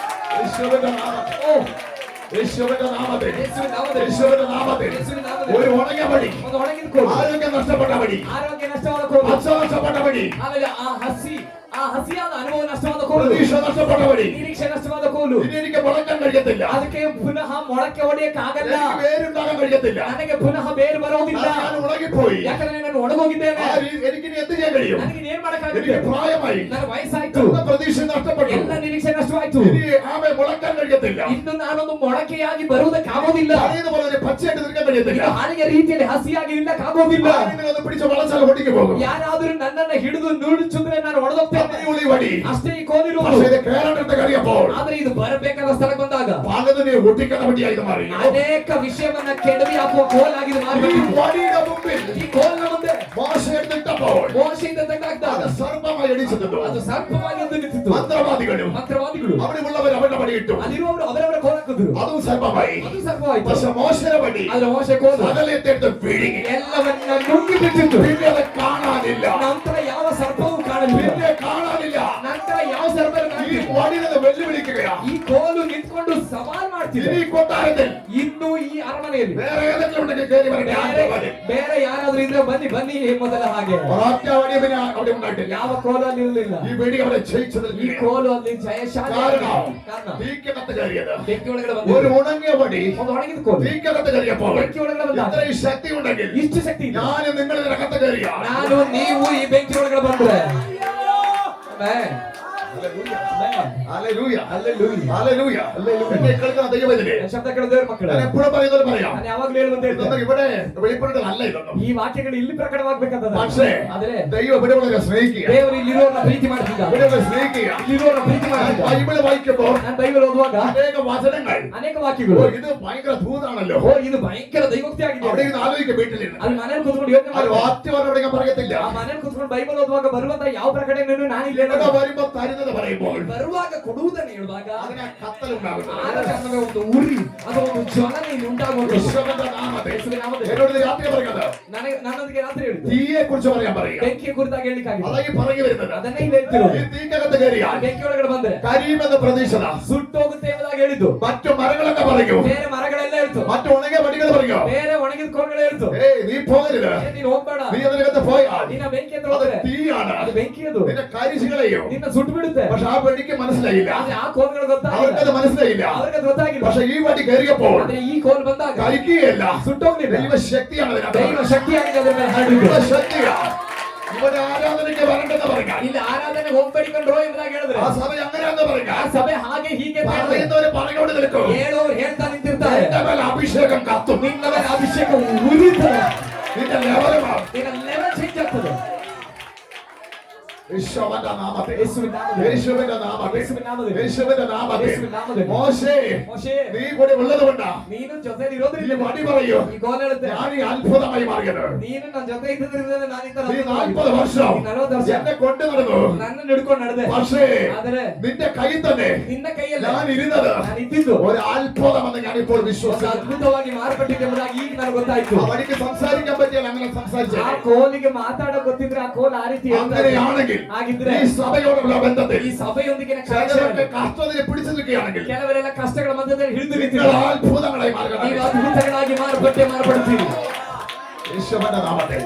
യേശുവിന്റെ നാമത്തിൽ, ಓ യേശുവിന്റെ നാമത്തിൽ, ಯೇಸುವಿನ ನಾಮದಲ್ಲಿ, യേശുവിന്റെ നാമത്തിൽ ಯೇಸುವಿನ ನಾಮದಲ್ಲಿ ഒരു ഉണങ്ങിയ വടി, ಒಂದು ಒಣಗಿದ ಕೋಲು, ആരോഗ്യം നഷ്ടപ്പെട്ട വടി, ಆರೋಗ್ಯ ನಷ್ಟವಾದ ಕೋಲು, അച്ഛ നഷ്ടപ്പെട്ട വടി, ಆಮೇಲೆ ಆ ಹಸಿಯಾದ ಅನುಭವ ನಷ್ಟವಾದ ಕೋಲು, പ്രതീക്ഷ നഷ്ടപ്പെട്ട വടി. ನಿರೀಕ್ಷೆ ನಷ್ಟವಾದ ಕೋಲು. ഇനി എനിക്ക് മുളക്കാൻ കഴിയത്തില്ല, ಅದಕ್ಕೆ ಪುನಃ ಮೊಳಕೆ ಹೊಡೆಯಕ್ಕಾಗಲ್ಲ, എനിക്ക് വേരുണ്ടാകാൻ കഴിയത്തില്ല, ನನಗೆ ಪುನಃ ಬೇರು ಬರೋದಿಲ್ಲ, ഞാൻ ഉണങ്ങിപ്പോയി. ಯಾಕಂದ್ರೆ ನಾನು ಒಣಗೋಗಿದ್ದೇನೆ. എനിക്കിനി എന്ത് ചെയ്യാൻ കഴിയും? ನನಗೆ ಏನ್ എനിക്ക് ಮಾಡಕ್ಕಾಗುತ್ತೆ? പ്രായമായി, ನನ್ನ ವಯಸ್ಸಾಯ್ತು, എന്ന പ്രതീക്ഷ നഷ്ടപ്പെട്ടു. ಎಲ್ಲ ನಿರೀಕ್ಷೆ ನಷ್ಟವಾಯ್ತು. ഇനി ആമേ മുളക്കാൻ കഴിയത്തില്ല, ಇನ್ನು ನಾನೊಂದು ಮೊಳಕೆಯಾಗಿ ಬರುವುದಕ್ಕಾಗೋದಿಲ್ಲ, പഴയതുപോലെ ഒരു പച്ചയായിട്ട് നിൽക്കാൻ കഴിയത്തില്ല. ಇನ್ನು ಹಾಲಿಗೆ ರೀತಿಯಲ್ಲಿ ಹಸಿಯಾಗಿ ನಿಲ್ಲಕ್ಕಾಗೋದಿಲ್ಲ. ആരെങ്കിലും ഒന്ന് പിടിച്ച് വളച്ചാൽ ഒടിഞ്ഞു പോകും. ಯಾರಾದ್ರೂ ನನ್ನನ್ನ ಹಿಡಿದು ನುಡಿಸಿದ್ರೆ ನಾನು ಹೊಡೆದೋಗ್ತೇನೆ. ഈ വടി ಅಷ್ಟೇ ಈ ಕೋಲಿರುವುದು. പക്ഷേ ഇത് കേരളത്തെ കഴിയപ്പോൾ ಆದ್ರೆ ಇದು ಬರಬೇಕಾದ ಸ್ಥಳಕ್ಕೆ ಬಂದಾಗ പലതിനെ ഒട്ടിക്കുന്ന വടിയായി ഇത് മാറി. ಅನೇಕ ವಿಷಯವನ್ನ ಕೆಡವಿ ಹಾಕುವ ಕೋಲಾಗಿದೆ ഈ ಮಾರ್ಪಟ್ಟಿತು. വടിയുടെ മുമ്പിൽ ಈ ಕೋಲಿನ ಮುಂದೆ മോശ എടുത്തിട്ടപ്പോൾ ಮೋಶೆಯಿಂದ ತೆಗೆದಾಕ್ದಾಗ അത് സർപ്പമായി അടിച്ചിട്ടു. ಅದು ಸರ್ಪವಾಗಿ ಎದ್ದು ನಿಂತಿತು. മന്ത്രവാദികളും ಮಂತ್ರವಾದಿಗಳು അവിടെയുള്ളവർ അവരുടെ വടി ഇട്ടു. ಅಲ್ಲಿರುವವರು ಅವರವರ ಕೋಲ್ ಹಾಕಿದ್ರು. അതും സർപ്പമായി. ಅದು ಸರ್ಪವಾಯ್ತು. പക്ഷെ മോശയുടെ വടി ಆದ್ರೆ ಮೋಶೆ ಕೋಲು സകലത്തെ എടുത്ത് വിഴുങ്ങി. ಎಲ್ಲವನ್ನ ನುಂಗಿ ಬಿಟ್ಟಿತ್ತು. പിന്നെ അത് കാണാനില്ല, ನಂತರ ಯಾವ ಸರ್ಪವೂ ಕಾಣಲಿಲ್ಲ. പിന്നെ കാണാനില്ല. ನಂತರ ಯಾವ ಸರ್ಪ ഈ ಕಾಣಲಿಲ್ಲ. വടിനെ വെല്ലുവിളിക്കുകയാ. ಈ ಕೋಲು ನಿಂತ್ಕೊಂಡು ಸವಾಲ್ ಮಾಡ್ತಿದೆ. ഇനി ഈ കൊട്ടാരത്തിൽ ಇನ್ನು ಈ ಅರಮನೆಯಲ್ಲಿ വേറെ ഏതെങ്കിലും ഉണ്ടെങ്കിൽ കയറി വരട്ടെ. ആരുടെ വടി? ಬೇರೆ ಯಾರಾದ್ರೂ ಇದ್ರೆ ಬನ್ನಿ ಬನ್ನಿ ಮೊದಲ ಹಾಗೆ. ഒരൊറ്റ വടി പിന്നെ അവിടെ ഉണ്ടായിട്ടില്ല. ಯಾವ ಕೋಲು ಅಲ್ಲಿ ಇರಲಿಲ್ಲ. ഈ വെടി അവരെ ജയിച്ചത് ಈ ಕೋಲು ಅಲ್ಲಿ ಜಯಶಾಲಿ കാരണം ಕಾರಣ തീക്കകത്ത് കയറിയത് ಬೆಂಕಿ ಒಳಗಡೆ ഒരു ಬಂದಿದೆ. ഉണങ്ങിയ വടി ಒಂದು ಒಣಗಿದ ಕೋಲು തീക്കകത്ത് കയറിയപ്പോൾ ಬೆಂಕಿ ಒಳಗಡೆ ಬಂದಾಗ ഇത്രയും ശക്തി ഉണ്ടെങ്കിൽ ಇಷ್ಟು ಶಕ್ತಿ ಇದೆ. ഞാൻ നിങ്ങൾ ഇതിനകത്ത് കയറിയ ನಾನು ನೀವು ಈ ಬೆಂಕಿ ಒಳಗಡೆ ಬಂದ್ರೆ ಆಮೆನ್. ഹല്ലേലൂയ. ഹല്ലേലൂയ. എന്നെ കേൾക്കുന്ന ദൈവമേ, ಶಬ್ದ ಕೇಳಿದವ್ರ ಮಕ್ಕಳು ഞാൻ എപ്പോഴും പറയുന്നത് പറയാം. ನಾನು ಯಾವಾಗಲೂ ಹೇಳುವಂತ ಹೇಳ್ತೇನೆ. ഇതൊന്നും ഇവിടെ വെളിപ്പെടുത്തലല്ല ഇതൊന്നും. ಈ ವಾಕ್ಯಗಳು ಇಲ್ಲಿ ಪ್ರಕಟವಾಗಬೇಕಂತದ. പക്ഷേ ಆದರೆ ദൈവം ഇവിടെയുള്ളവരെ സ്നേഹിക്കുക, ದೇವರು ಇಲ್ಲಿರೋರನ್ನ ಪ್ರೀತಿ ಮಾಡ್ತಿದ್ದ. ഇവിടെയുള്ളവരെ സ്നേഹിക്കുക. ಇಲ್ಲಿರೋರನ್ನ ಪ್ರೀತಿ ഞാൻ ಮಾಡ್ತಿದ್ದ. ബൈബിൾ വായിക്കുമ്പോൾ ನಾನು ಬೈಬಲ್ ಓದುವಾಗ അനേക വചനങ്ങൾ, ಅನೇಕ ഓ, ವಾಕ್ಯಗಳು ഇത് ഭയങ്കര ദൂതാണല്ലോ. ಓ ಇದು ಭಯಂಕರ ದೈವೋಕ್ತಿ ಆಗಿದೆ. അവിടെ ഇരുന്ന് ആലോചിക്കുക വീട്ടിലിരുന്ന്. ಅಲ್ಲಿ ಮನೇಲಿ ಕೂತ್ಕೊಂಡು ಯೋಚನೆ അത് ಮಾಡಿ വാക്യവരുടെ ഞാൻ പറയത്തില്ല. ಆ ಮನೇಲಿ ಕೂತ್ಕೊಂಡು ಬೈಬಲ್ ಓದುವಾಗ ಬರುವಂತ ಯಾವ ಪ್ರಕಟಣೆಯನ್ನು ನಾನು ಇಲ್ಲಿ ഇവിടെ ಹೇಳೋದು. വരുമ്പോ തരുന്നത് പറയുമ്പോൾ ಬರುವಾಗ ಕೊಡುವುದನ್ನು ಹೇಳುವಾಗ അതിനെ കത്തലുണ്ടാകുന്നത്. ಆರಾಧನೆಯ ಒಂದು ಉರಿ ಅಥವಾ ಒಂದು ಜ್ವಲನೆ ಇಲ್ಲಿ ಉಂಟಾಗುವುದು. യേശുവിന്റെ നാമത്തിൽ ಯೇಸುವಿನ ನಾಮದಲ್ಲಿ എന്നോട് ഇത് രാത്രി പറയുന്നത് ನನ್ನೊಂದಿಗೆ ರಾತ್ರಿ ಹೇಳಿದ್ದು തീയെ കുറിച്ച് പറയാൻ പറയുക. ಬೆಂಕಿಯ ಕುರಿತಾಗಿ ಹೇಳಿಕ್ಕಾಗಿದೆ. അതായി പറഞ്ഞു വരുന്നത്. ಅದನ್ನೇ ಇಲ್ಲಿ ಹೇಳ್ತಿರೋದು. ഈ തീക്കകത്ത് ಆ കയറിയാൽ ಬೆಂಕಿ ಒಳಗಡೆ ಬಂದ್ರೆ കരിയുമെന്ന് പ്രതീക്ഷത. ಸುಟ್ಟೋಗುತ್ತೆ ಎಂಬುದಾಗಿ ಹೇಳಿದ್ದು. മറ്റു മരങ്ങളൊക്കെ പറയൂ, ಬೇರೆ ಮರಗಳೆಲ್ಲ ಹೇಳ್ತು. മറ്റു ഉണങ്ങിയ വടികൾ പറയോ, ಬೇರೆ ಒಣಗಿದ ಕೋಲ್ಗಳು ಹೇಳ್ತು. ഏയ് നീ പോകരുത്, ನೀನು ಹೋಗ್ಬೇಡ. നീ അതിനകത്ത് പോയാൽ ನಿನ್ನ ಬೆಂಕಿ ಅಂತ അത് ಹೋದ್ರೆ തീയാണ്, ಅದು ಬೆಂಕಿ ಅದು നിന്നെ കരിശികളെയോ. ನಿನ್ನ ಸುಟ್ಟು ಬಿಡುತ್ತೆ. പക്ഷെ ആ വടിക്ക് മനസ്സിലായില്ല, ಆದ್ರೆ ಆ ಕೋಲ್ಗಳು ಗೊತ್ತಾಗಿಲ್ಲ, അവർക്കത് മനസ്സിലായില്ല. ಅವ್ರಿಗೆ ಅದು ಗೊತ್ತಾಗಿಲ್ಲ. പക്ഷെ ഈ വടി കയറിയപ്പോൾ ಆದ್ರೆ ಈ ಕೋಲ್ ಬಂದಾಗ കരിക്കുകയല്ല, ಸುಟ್ಟೋಗ್ಲಿಲ್ಲ. ദൈവശക്തിയാണ് അതിനകത്ത്. ದೈವ ಶಕ್ತಿಯಾಗಿದೆ ಅದರ ಮೇಲೆ ಹರಡಿದ್ದು. ദൈവശക്തിയാ. ഇവിടെ ആരാധനയ്ക്ക് വരണ്ടെന്ന് പറഞ്ഞാൽ ಇಲ್ಲಿ ಆರಾಧನೆ ಹೋಗ್ಬೇಡಿಕೊಂಡ್ರೋ ಎಂಬುದಾಗಿ ಹೇಳಿದ್ರೆ ആ സഭ അങ്ങനെയാന്ന് ಆ പറഞ്ഞാൽ ಸಭೆ ಹಾಗೆ ಹೀಗೆ ಅಂತ ಹೇಳಿದ್ರೆ പറയുന്നവര് പറഞ്ഞുകൊണ്ട് നിൽക്കും, ಹೇಳೋರು ಹೇಳ್ತಾ ನಿಂತಿರ್ತಾರೆ. എന്റെ മേൽ അഭിഷേകം കത്തും, ನಿನ್ನ ಮೇಲೆ ಅಭಿಷೇಕ ಉರಿತದೆ. നിന്റെ ലെവലുമാണ്. ನಿನ್ನ ಲೆವೆಲ್ ಚೇಂಜ್ ಆಗ್ತದೆ. യേശുവിന്റെ നാമത്തിൽ, ಯೇಸುವಿನ ನಾಮದಲ್ಲಿ, യേശുവിന്റെ നാമത്തിൽ, ಯೇಸುವಿನ ನಾಮದಲ್ಲಿ, യേശുവിന്റെ നാമത്തിൽ. ಯೇಸುವಿನ ನಾಮದಲ್ಲಿ. മോശേ, ಮೋಶೆ, നീ കൂടെ ഉള്ളതുകൊണ്ടാ ನೀನು ಜೊತೆಲಿ നീ ಇರೋದ್ರಿಂದ മടി പറയൂ, ಈ ಕೋಲ್ ಹೇಳುತ್ತೆ, ഞാൻ ഈ അത്ഭുതമായി മാറിയത്. ನೀನು ನನ್ನ ಜೊತೆ ಇದ್ದದ್ರಿಂದ ನಾನು ಈ ತರ നീ 40 വർഷം ಈ 40 ವರ್ಷ എന്നെ കൊണ്ടു നടന്നു. ನನ್ನನ್ನು ಹಿಡ್ಕೊಂಡು ನಡೆದೆ. പക്ഷേ ಆದರೆ നിന്റെ കയ്യിൽ തന്നെ ನಿನ್ನ ಕೈಯಲ್ಲಿ ഞാൻ ഇരുന്നത് ನಾನು ಇದ್ದಿದ್ದು ഒരു അത്ഭുതമെന്ന് ഞാനിപ്പോൾ ಒಂದು വിശ്വസിക്കുന്നു. ಅದ್ಭುತವಾಗಿ ಮಾರ್ಪಟ್ಟಿದೆ ಎಂಬುದಾಗಿ ಈಗ ನನಗೆ ಗೊತ್ತಾಯ್ತು. അവനിക്ക് സംസാരിക്കാൻ പറ്റിയാൽ അങ്ങനെ സംസാരിച്ചേ. ಆ ಕೋಲಿಗೆ ಮಾತಾಡೋ ಗೊತ್ತಿದ್ರೆ ಆ ಕೋಲ್ ಆ ರೀತಿ ಹೇಳ್ತಾ ಇದೆ. അങ്ങനെയാണെങ്കിൽ ಹಾಗಿದ್ರೆ ഈ സഭയോടുള്ള ബന്ധത്തിൽ ಈ ಸಭೆಯೊಂದಿಗಿನ ചിലരൊക്കെ connection, കഷ്ടതയെ പിടിച്ചു നിൽക്കുകയാണെങ്കിൽ ಕೆಲವರೆಲ್ಲ ಕಷ್ಟಗಳ ಮಧ್ಯದಲ್ಲಿ ಹಿಡಿದು നിങ്ങൾ ನಿಂತಿದ್ದಾರೆ. അത്ഭുതങ്ങളായി ನೀವು മാറുക. ಅದ್ಭುತಗಳಾಗಿ ಮಾರ್ಪಡ್ತೀರಿ. യേശുവിന്റെ നാമത്തിൽ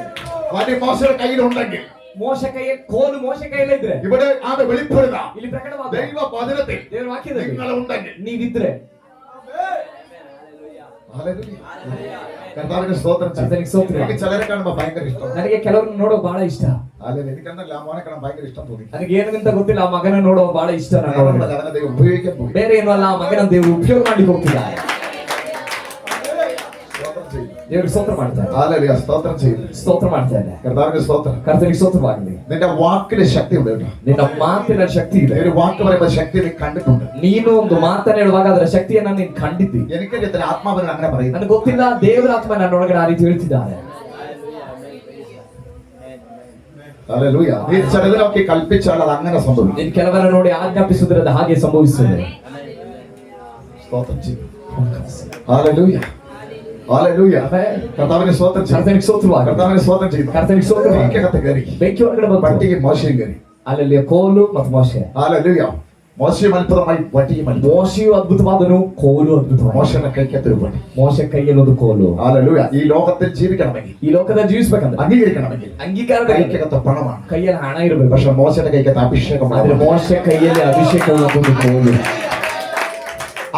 വടി മോശയുടെ കയ്യിലുണ്ടെങ്കിൽ ಮೋಶ ಕೈಯಲ್ಲಿ ಕೋಲು ಮೋಶ ಕೈಯಲ್ಲೇ ಇದ್ರೆ ഇവിടെ ആണ് വെളിപ്പെടുക. ಇಲ್ಲಿ ಪ್ರಕಟವಾದ ദൈവ വചനത്തിൽ ದೇವರ ವಾಕ್ಯದಲ್ಲಿ നിങ്ങൾ ഉണ്ടെങ്കിൽ ನೀವಿದ್ರೆ കർത്താവിന് സ്തോത്രം ചെയ്യും. ಕರ್ತನಿಗೆ ಸ್ತೋತ್ರ. എനിക്ക് ചിലരെ കാണുമ്പോ ഭയങ്കര ഇഷ്ടം. ನನಗೆ ಕೆಲವ್ರನ್ನ ನೋಡೋ ಬಹಳ ಇಷ್ಟ. എനിക്കെന്നല്ല ആ മോനെ കാണാൻ ഭയങ്കര ഇഷ്ടം തോന്നി. ನನಗೆ ಏನಂತ ಗೊತ್ತಿಲ್ಲ, ಆ ಮಗನ ನೋಡೋ ಬಹಳ ಇಷ್ಟ. ನಾನು ನೋಡಿದ್ರೆ അവനെ ദൈവം ഉപയോഗിക്കാൻ പോയി. ಬೇರೆ ಏನೂ ಅಲ್ಲ, ಆ ಮಗನ ದೇವರು ಉಪಯೋಗ ಮಾಡ್ಲಿಕ್ಕೆ ಹೋಗ್ತಿದ್ದಾರೆ. സ്തോത്രം ചെയ്യും. ದೇವ್ರಿಗೆ ಸ್ತೋತ್ರ ಮಾಡ್ತಾರೆ. ഹല്ലേലൂയ. സ്തോത്രം ചെയ്യും. ಸ್ತೋತ್ರ ಮಾಡ್ತಾ ಇದ್ದಾರೆ. കർത്താവിന് സ്തോത്രം. ಕರ್ತನಿಗೆ ಸ್ತೋತ್ರವಾಗಲಿ. നിന്റെ വാക്കിന് ശക്തി ഉണ്ട് കേട്ടോ. ನಿನ್ನ ಮಾತಿನ ಶಕ್ತಿ ಇದೆ. ഒരു വാക്ക് പറയുമ്പോൾ ശക്തി നീ കണ്ടിട്ടുണ്ട്. ನೀನು ಒಂದು ಮಾತನ್ನ ಹೇಳುವಾಗ ಅದರ ಶಕ್ತಿಯನ್ನ ನೀನು ಕಂಡಿದ್ದಿ. എനിക്കറിയത്തില്ല ആത്മാവിന് അങ്ങനെ പറയുന്നത്. ನನಗೆ ಗೊತ್ತಿಲ್ಲ, ದೇವರ ಆತ್ಮ ನನ್ನೊಳಗಡೆ ಆ ರೀತಿ ಹೇಳ್ತಿದ್ದಾರೆ. ഹല്ലേലൂയ. നീ ചിലതിനൊക്കെ കൽപ്പിച്ചാൽ അത് അങ്ങനെ സംഭവിക്കും. ನೀನು ಕೆಲವರ ನೋಡಿ ಆಜ್ಞಾಪಿಸಿದ್ರೆ ಅದು ಹಾಗೆ ಸಂಭವಿಸುತ್ತದೆ. സ്തോത്രം ചെയ്യും. ഹല്ലേലൂയ. ഹല്ലേലൂയ. കർത്താവിന് സ്തോത്രം ചെയ്യും. ಕರ್ತನಿಗೆ ಸ್ತೋತ್ರವಾಗಲಿ. കർത്താവിന് സ്തോത്രം ചെയ്യും. ಕರ್ತನಿಗೆ ಸ್ತೋತ್ರವಾಗಲಿ. തീക്കകത്ത് കയറി ಬೆಂಕಿ ಒಳಗಡೆ ಬಂತು. പട്ടിയും മോശയും കയറി. ಅಲ್ಲಿ ಕೋಲು ಮತ್ತು ಮೋಶೆ. ഹല്ലേലൂയ. മോശയും അത്ഭുതമായി വട്ടിയും അത്ഭുതം. ಮೋಶೆಯು ಅದ್ಭುತವಾದನು, ಕೋಲು ಅದ್ಭುತವಾದ. മോശയുടെ കൈക്കത്തൊരു വടി. ಮೋಶೆ ಕೈಯಲ್ಲಿ ಒಂದು ಕೋಲು. ഹല്ലേലൂയ. ഈ ലോകത്തിൽ ജീവിക്കണമെങ്കിൽ, ಈ ಲೋಕದಲ್ಲಿ ಜೀವಿಸಬೇಕಂದ್ರೆ അംഗീകരിക്കണമെങ്കിൽ ಅಂಗೀಕಾರ കൈക്കകത്ത് പണമാണ്. ಕೈಯಲ್ಲಿ ಹಣ ಇರಬೇಕು. പക്ഷെ മോശയുടെ കൈക്കകത്ത് അഭിഷേകം. ಆದ್ರೆ ಮೋಶೆ ಕೈಯಲ್ಲಿ ಅಭಿಷೇಕವು ಒಂದು ಕೋಲು.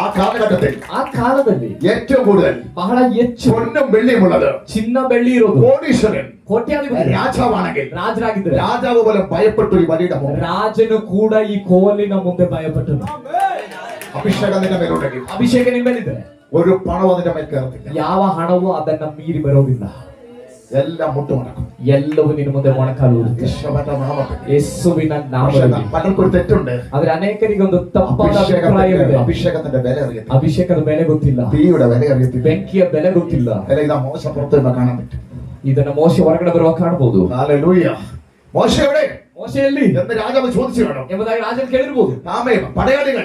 ആ കാലഘട്ടത്തിൽ ಆ ಕಾಲದಲ್ಲಿ ഏറ്റവും കൂടുതൽ ಬಹಳ ಹೆಚ್ಚು പൊന്നും വെള്ളിയുമുള്ളത് ಚಿನ್ನ ಬೆಳ್ಳಿ ಇರೋದು. കോടീശ്വരൻ ಕೋಟ್ಯಾಧಿಪತಿ രാജാവാണെങ്കിൽ ರಾಜರಾಗಿದ್ರೆ രാജാവ് പോലെ ഭയപ്പെട്ടു ഈ വടിയുടെ മുമ്പിൽ. ರಾಜನು ಕೂಡ ಈ ಕೋಲಿನ ಮುಂದೆ ಭಯಪಟ್ಟನು. അഭിഷേകം നിന്റെ മേലുണ്ടെങ്കിൽ ಅಭಿಷೇಕ ನಿಮ್ಮ ಮೇಲಿದ್ರೆ ഒരു പണവും നിന്റെ മേൽ കയറത്തില്ല. ಯಾವ ಹಣವೂ ಅದನ್ನ ಮೀರಿ ಬರೋದಿಲ್ಲ. എല്ലാം മുട്ടുമടക്കും. ಎಲ್ಲವೂ ನಿನ್ನ ಮುಂದೆ ಮೊಣಕಾಲುವುದು. യേശുവിന്റെ നാമത്തിൽ. ಯೇಸುವಿನ പക്ഷേ ನಾಮದಲ್ಲಿ. പലർക്കൊരു തെറ്റുണ്ട്. ಆದ್ರೆ ಅನೇಕರಿಗೆ ಒಂದು ತಪ್ಪಾದ ಅಭಿಪ್ರಾಯವಿದೆ. അഭിഷേകത്തിന്റെ വില അറിയത്തില്ല. ಅಭಿಷೇಕದ ಬೆಲೆ ಗೊತ್ತಿಲ್ಲ, തീയുടെ വില അറിയത്തില്ല. ಬೆಂಕಿಯ ಬೆಲೆ ಗೊತ್ತಿಲ್ಲ. അല്ല ഇതാ മോശ പുറത്ത് നിന്ന് കാണാൻ പറ്റും. ಇದನ್ನ ಮೋಶೆ ಹೊರಗಡೆ ಬರುವಾಗ ಕಾಣಬಹುದು. ഹല്ലേലൂയ. മോശ എവിടെ ಮೋಶೆಯಲ್ಲಿ എന്ന് രാജാവ് ചോദിച്ചു കാണും. ಎಂಬುದಾಗಿ ರಾಜನ್ ಕೇಳಿರ್ಬೋದು. ആമേൻ. പടയാളികൾ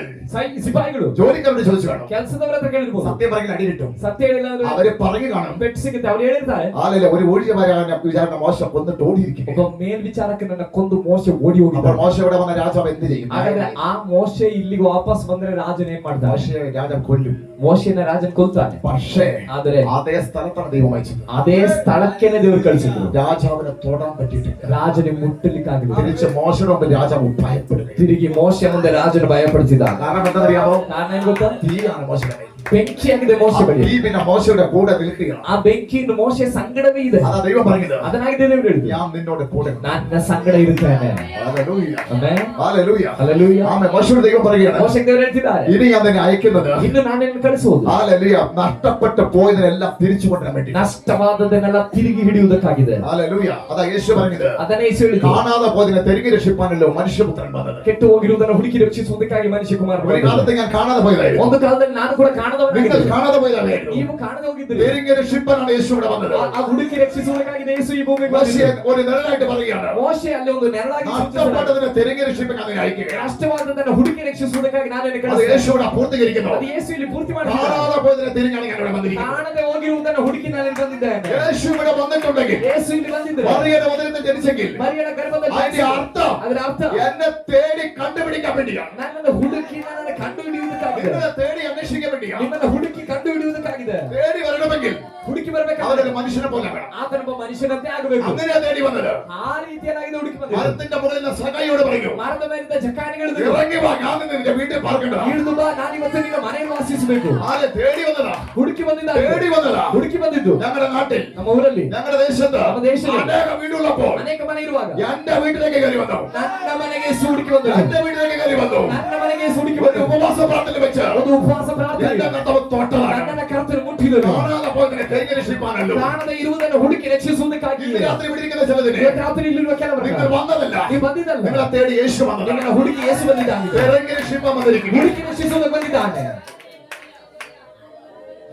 ಸಿಪಾಯಿಗಳು ജോലിക്കാരോട് ചോദിച്ചു കാണും. ಕೆಲಸದವರ ಹತ್ರ ಕೇಳಿರ್ಬೋದು. സത്യം പറഞ്ഞാൽ അടിയിട്ടും ಸತ್ಯ ಹೇಳಿಲ್ಲ ಅಂದ್ರೆ അവര് പറഞ്ഞു കാണും. ಪೆಟ್ಟು ಸಿಗುತ್ತೆ. ಅವ್ರು ಹೇಳಿರ್ತಾರೆ, ആലല്ല ഒരു ഊഴിയമാരാണ് വിചാരണ മോശ കൊന്നിട്ട് ഓടിയിരിക്കും. ಒಬ್ಬ ಮೇಲ್ವಿಚಾರಕನನ್ನ ಕೊಂದು ಮೋಶೆ ಓಡಿ അപ്പോൾ ಹೋಗಿದ್ದಾರೆ. മോശ ഇവിടെ വന്ന രാജാവ് എന്ത് ചെയ്യും? ಹಾಗಾದ್ರೆ ಆ ಮೋಶೆ ಇಲ್ಲಿಗೆ ವಾಪಸ್ ಬಂದ್ರೆ ರಾಜನ್ ಏನ್ ಮಾಡ್ತಾನೆ? മോശയെ രാജാവ് കൊല്ലും. ಮೋಶೆನ ರಾಜನ್ ಕೊಲ್ತಾನೆ. പക്ഷേ ಆದರೆ അതേ സ്ഥലത്താണ് ദൈവം അയച്ചത്. ಅದೇ ಸ್ಥಳಕ್ಕೇನೆ ದೇವರು ಕಳಿಸಿದ್ರು. രാജാവിനെ തൊടാൻ പറ്റിയിട്ടില്ല. ರಾಜನಿಗೆ ಮುಟ್ಟಲಿಕ್ಕಾಗಲಿಲ್ಲ. തിരിച്ച് മോശയുടെ മുമ്പ് രാജാവ് ഭയപ്പെടുക. ತಿರುಗಿ ಮೋಶೆ ಮುಂದೆ ರಾಜನು ಭಯಪಡ್ತಿದ್ದ. കാരണം എന്താണെന്നറിയാമോ? ಕಾರಣ ಏನ್ ಗೊತ್ತಾ? തീയാണ് മോശയുടെ കയ്യിൽ. ಬೆಂಕಿಯಾಗಿದೆ ಮೋಶೆ ಬಳಿ. തീപിന്റെ മോശയുടെ കൂടെ നിൽക്കുകയാണ്. ಆ ಬೆಂಕಿಯಿಂದ ಮೋಶೆ ಸಂಗಡವೇ ಇದೆ. അതാ ദൈവം പറഞ്ഞത്. ಅದನ್ನಾಗಿದೆ ದೇವರು ಹೇಳಿದ್ದು. ഞാൻ നിന്നോട് കൂടെ ഉണ്ട്. ನನ್ನ ಸಂಗಡ ಇರುತ್ತೇನೆ. ഹല്ലേലൂയ. ಆಮೆನ್. ഹല്ലേലൂയ. ഹല്ലേലൂയ. ആമേൻ. മോശയോട് ദൈവം പറയുകയാണ്. ಮೋಶೆಗೆ ದೇವರು ಹೇಳ್ತಿದ್ದಾರೆ. ഇനി ഞാൻ നിന്നെ അയക്കുന്നത്. ಇನ್ನು ನಾನು ನಿನ್ನನ್ನು ಕಳಿಸುವುದು. ഹല്ലേലൂയ. നഷ്ടപ്പെട്ടു പോയതിനെല്ലാം തിരിച്ചു കൊണ്ടുവരാൻ വേണ്ടി. ನಷ್ಟವಾದದನ್ನೆಲ್ಲ ತಿರುಗಿ ಹಿಡಿಯುವುದಕ್ಕಾಗಿದೆ. ഹല്ലേലൂയ. അതാ യേശു പറഞ്ഞത്. ಅದನ್ನೇ ಯೇಸು ಹೇಳಿದ್ದು. കാണാതെ പോയതിനെ തിരികെ രക്ഷിപ്പാനല്ലോ മനുഷ്യപുത്രൻ വന്നത്. ಕೆಟ್ಟು ಹೋಗಿರುವುದನ್ನು ಹುಡುಕಿ ರಕ್ಷಿಸುವುದಕ್ಕಾಗಿ ಮನುಷ್ಯಕುಮಾರನು ഒരു കാലത്ത് ഞാൻ കാണാതെ പോയതായിരുന്നു. ಒಂದು ಕಾಲದಲ್ಲಿ ನಾನು ಕೂಡ ಕಾಣದವನಾಗಿದ್ದೆ. കാണാതെ പോയതായിരുന്നു. ನೀವು ಕಾಣದೆ ಹೋಗಿದ್ರಿ. തിരികെ രക്ഷിപ്പാനാണ് യേശു ഇവിടെ വന്നത്. ಆ ಹುಡುಕಿ ರಕ್ಷಿಸುವುದಕ್ಕಾಗಿ ಯೇಸು ಈ ಭೂಮಿಗೆ മോശെ ಬಂದಿದ್ದು. ഒരു നിഴലായിട്ട് പറയുകയാണ്. ಮೋಶೆ ಅಲ್ಲಿ ಒಂದು ನೆರಳಾಗಿ നഷ്ടപ്പെട്ടതിനെ തിരികെ രക്ഷിപ്പാൻ അതിനെ അയക്കുകയാണ്. ನಷ್ಟವಾದದನ್ನು ಹುಡುಕಿ ರಕ್ಷಿಸುವುದಕ್ಕಾಗಿ ನಾನು ನಿನಗೆ അത് ಕಳಿಸಿದೆ. യേശു ഇവിടെ പൂർത്തീകരിക്കുന്നു. ಅದು ಯೇಸು ಇಲ್ಲಿ ಪೂರ್ತಿ ಮಾಡಿದ್ದಾನೆ. കാണാതെ പോയതിനെ തിരിഞ്ഞാണ് ഞാൻ ഇവിടെ വന്നിരിക്കുന്നത്. ಕಾಣದೆ ಹೋಗಿರುವುದನ್ನು ಹುಡುಕಿ ನಾನು ಇಲ್ಲಿ ಬಂದಿದ್ದೇನೆ. യേശു ഇവിടെ വന്നിട്ടുണ്ടെങ്കിൽ, ಯೇಸು ಇಲ್ಲಿ ಬಂದಿದ್ದರೆ മറിയയുടെ ഉദരത്തിൽ ജനിച്ചെങ്കിൽ, ಮರಿಯಳ ಗರ್ಭದಲ್ಲಿ അതിന്റെ അർത്ഥം ಅದರ ಅರ್ಥ എന്നെ തേടി കണ്ടുപിടിക്കാൻ വേണ്ടിയാണ്. ನನ್ನನ್ನು ಹುಡುಕಿ ನನ್ನನ್ನು ಕಂಡು ಹಿಡಿಯುವುದಕ್ಕಾಗಿದೆ. നിങ്ങളെ തേടി അന്വേഷിക്കാൻ വേണ്ടിയാണ്. ನಿಮ್ಮನ್ನು ಹುಡುಕಿ ಕಂಡು ಹಿಡಿಯುವುದಕ್ಕಾಗಿದೆ. തേടി വരണമെങ്കിൽ ಹುಡುಕಿ ಬರಬೇಕಾದ್ರೆ അവരൊരു മനുഷ്യനെ പോലെ വേണം. ಆತನೊಬ್ಬ ಮನುಷ್ಯನಂತೆ ಆಗಬೇಕು. അങ്ങനെയാ തേടി വന്നത്. ಆ ರೀತಿಯಾಗಿದೆ ಹುಡುಕಿ ಬಂದಿದ್ದು. മരത്തിന്റെ മുകളിൽ നിന്ന് സഖായിയോട് പറഞ്ഞു, ಮರದ ಮೇಲಿದ್ದ ಜಕಾನಿಗಳು ഇറങ്ങി വാ, ഞാൻ നിന്റെ വീട്ടിൽ പാർക്കണ്ടതാ. ಇಳಿದು ಬಾ, ನಾನಿವತ್ತು ನಿನ್ನ ಮನೆಯಲ್ಲಿ ವಾಸಿಸಬೇಕು. ആരെ തേടി വന്നതാ? ಹುಡುಕಿ ಬಂದಿದ್ದ. തേടി വന്നതാ. ಹುಡುಕಿ ಬಂದಿದ್ದು. ഞങ്ങളുടെ നാട്ടിൽ, ನಮ್ಮ ಊರಲ್ಲಿ, ഞങ്ങളുടെ ദേശത്ത് ನಮ್ಮ ದೇಶದಲ್ಲಿ അനേക വീടുള്ളപ്പോൾ ಅನೇಕ ಮನೆ ಇರುವಾಗ എന്റെ വീട്ടിലേക്ക് കയറി വന്നു. ನನ್ನ ಮನೆಗೆ ಯೇಸು ಹುಡುಕಿ ಬಂದರು. എന്റെ വീട്ടിലേക്ക് കയറി വന്നു. ನನ್ನ ಮನೆಗೆ ಯೇಸು ಹುಡುಕಿ ഒരു ಬಂದರು. ഉപവാസ പ്രാർത്ഥന വെച്ച് ಒಂದು ಉಪವಾಸ ಪ್ರಾರ್ಥನೆ എന്റെ കർത്താവ് തൊട്ടതാണ്. ನನ್ನನ್ನು ಕರ್ತನು ಮುಟ್ಟಿದರು. കാണാതെ പോയതിനെ തിരികെ രക്ഷിപ്പാനല്ലോ. ಕಾಣದೆ ಇರುವುದನ್ನು ಹುಡುಕಿ ರಕ್ಷಿಸುವುದಕ್ಕಾಗಿ ഇന്ന് രാത്രി വിളിക്കുന്ന ചിലതിനെ ಇವತ್ತು ರಾತ್ರಿ ಇಲ್ಲಿರುವ ಕೆಲವರು നിങ്ങൾ വന്നതല്ല, ನೀವು ಬಂದಿದ್ದಲ್ಲ. നിങ്ങളെ തേടി യേശു വന്നതാണ്. ನಿಮ್ಮನ್ನು ಹುಡುಕಿ ಯೇಸು ಬಂದಿದ್ದಾನೆ. തിരികെ രക്ഷിപ്പാൻ വന്നിരിക്കുന്നു. ಹುಡುಕಿ ರಕ್ಷಿಸುವುದಕ್ಕೆ ಬಂದಿದ್ದಾನೆ.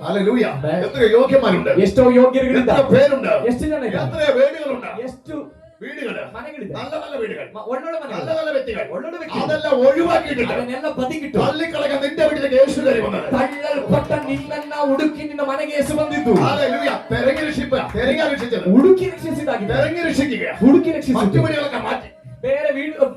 ഹല്ലേലൂയ. എത്ര യോഗ്യന്മാരുണ്ട്, ಎಷ್ಟೋ ಯೋಗ್ಯರಿಗಳಿಂದ, എത്ര പേരുണ്ട്, ಎಷ್ಟು ಜನ ಇದ್ದಾರೆ, എത്ര വീടുകളുണ്ട്, ಎಷ್ಟು വീടുകള്, ಮನೆಗಳಿದೆ, നല്ല നല്ല വീടുകൾ, ಒಳ್ಳೊಳ್ಳೆ ಮನೆ, നല്ല നല്ല വ്യക്തികൾ, ಒಳ್ಳೊಳ್ಳೆ ವ್ಯಕ್ತಿ, അതെല്ലാം ഒഴിവാക്കിയിട്ടുണ്ട്. ಅದನ್ನೆಲ್ಲ ಬದಿಗಿಟ್ಟು തള്ളിക്കളയാൻ നിന്റെ വീട്ടിലേക്ക് യേശു കയറി വന്നത്. ತಳ್ಳಲ್ಪಟ್ಟ ನಿನ್ನನ್ನ ಹುಡುಕಿ ನಿನ್ನ ಮನೆಗೆ ಯೇಸು ಬಂದಿದ್ದು. ഹല്ലേലൂയ. തിരഞ്ഞു രക്ഷിക്കുക, തിരഞ്ഞു രക്ഷിച്ചത്, ಹುಡುಕಿ ರಕ್ಷಿಸಿದಾಗಿದೆ. തിരഞ്ഞു രക്ഷിക്കുക, ಹುಡುಕಿ മറ്റു ರಕ್ಷಿಸಿದ್ದು. വീടുകളൊക്കെ മാറ്റി ಬೇರೆ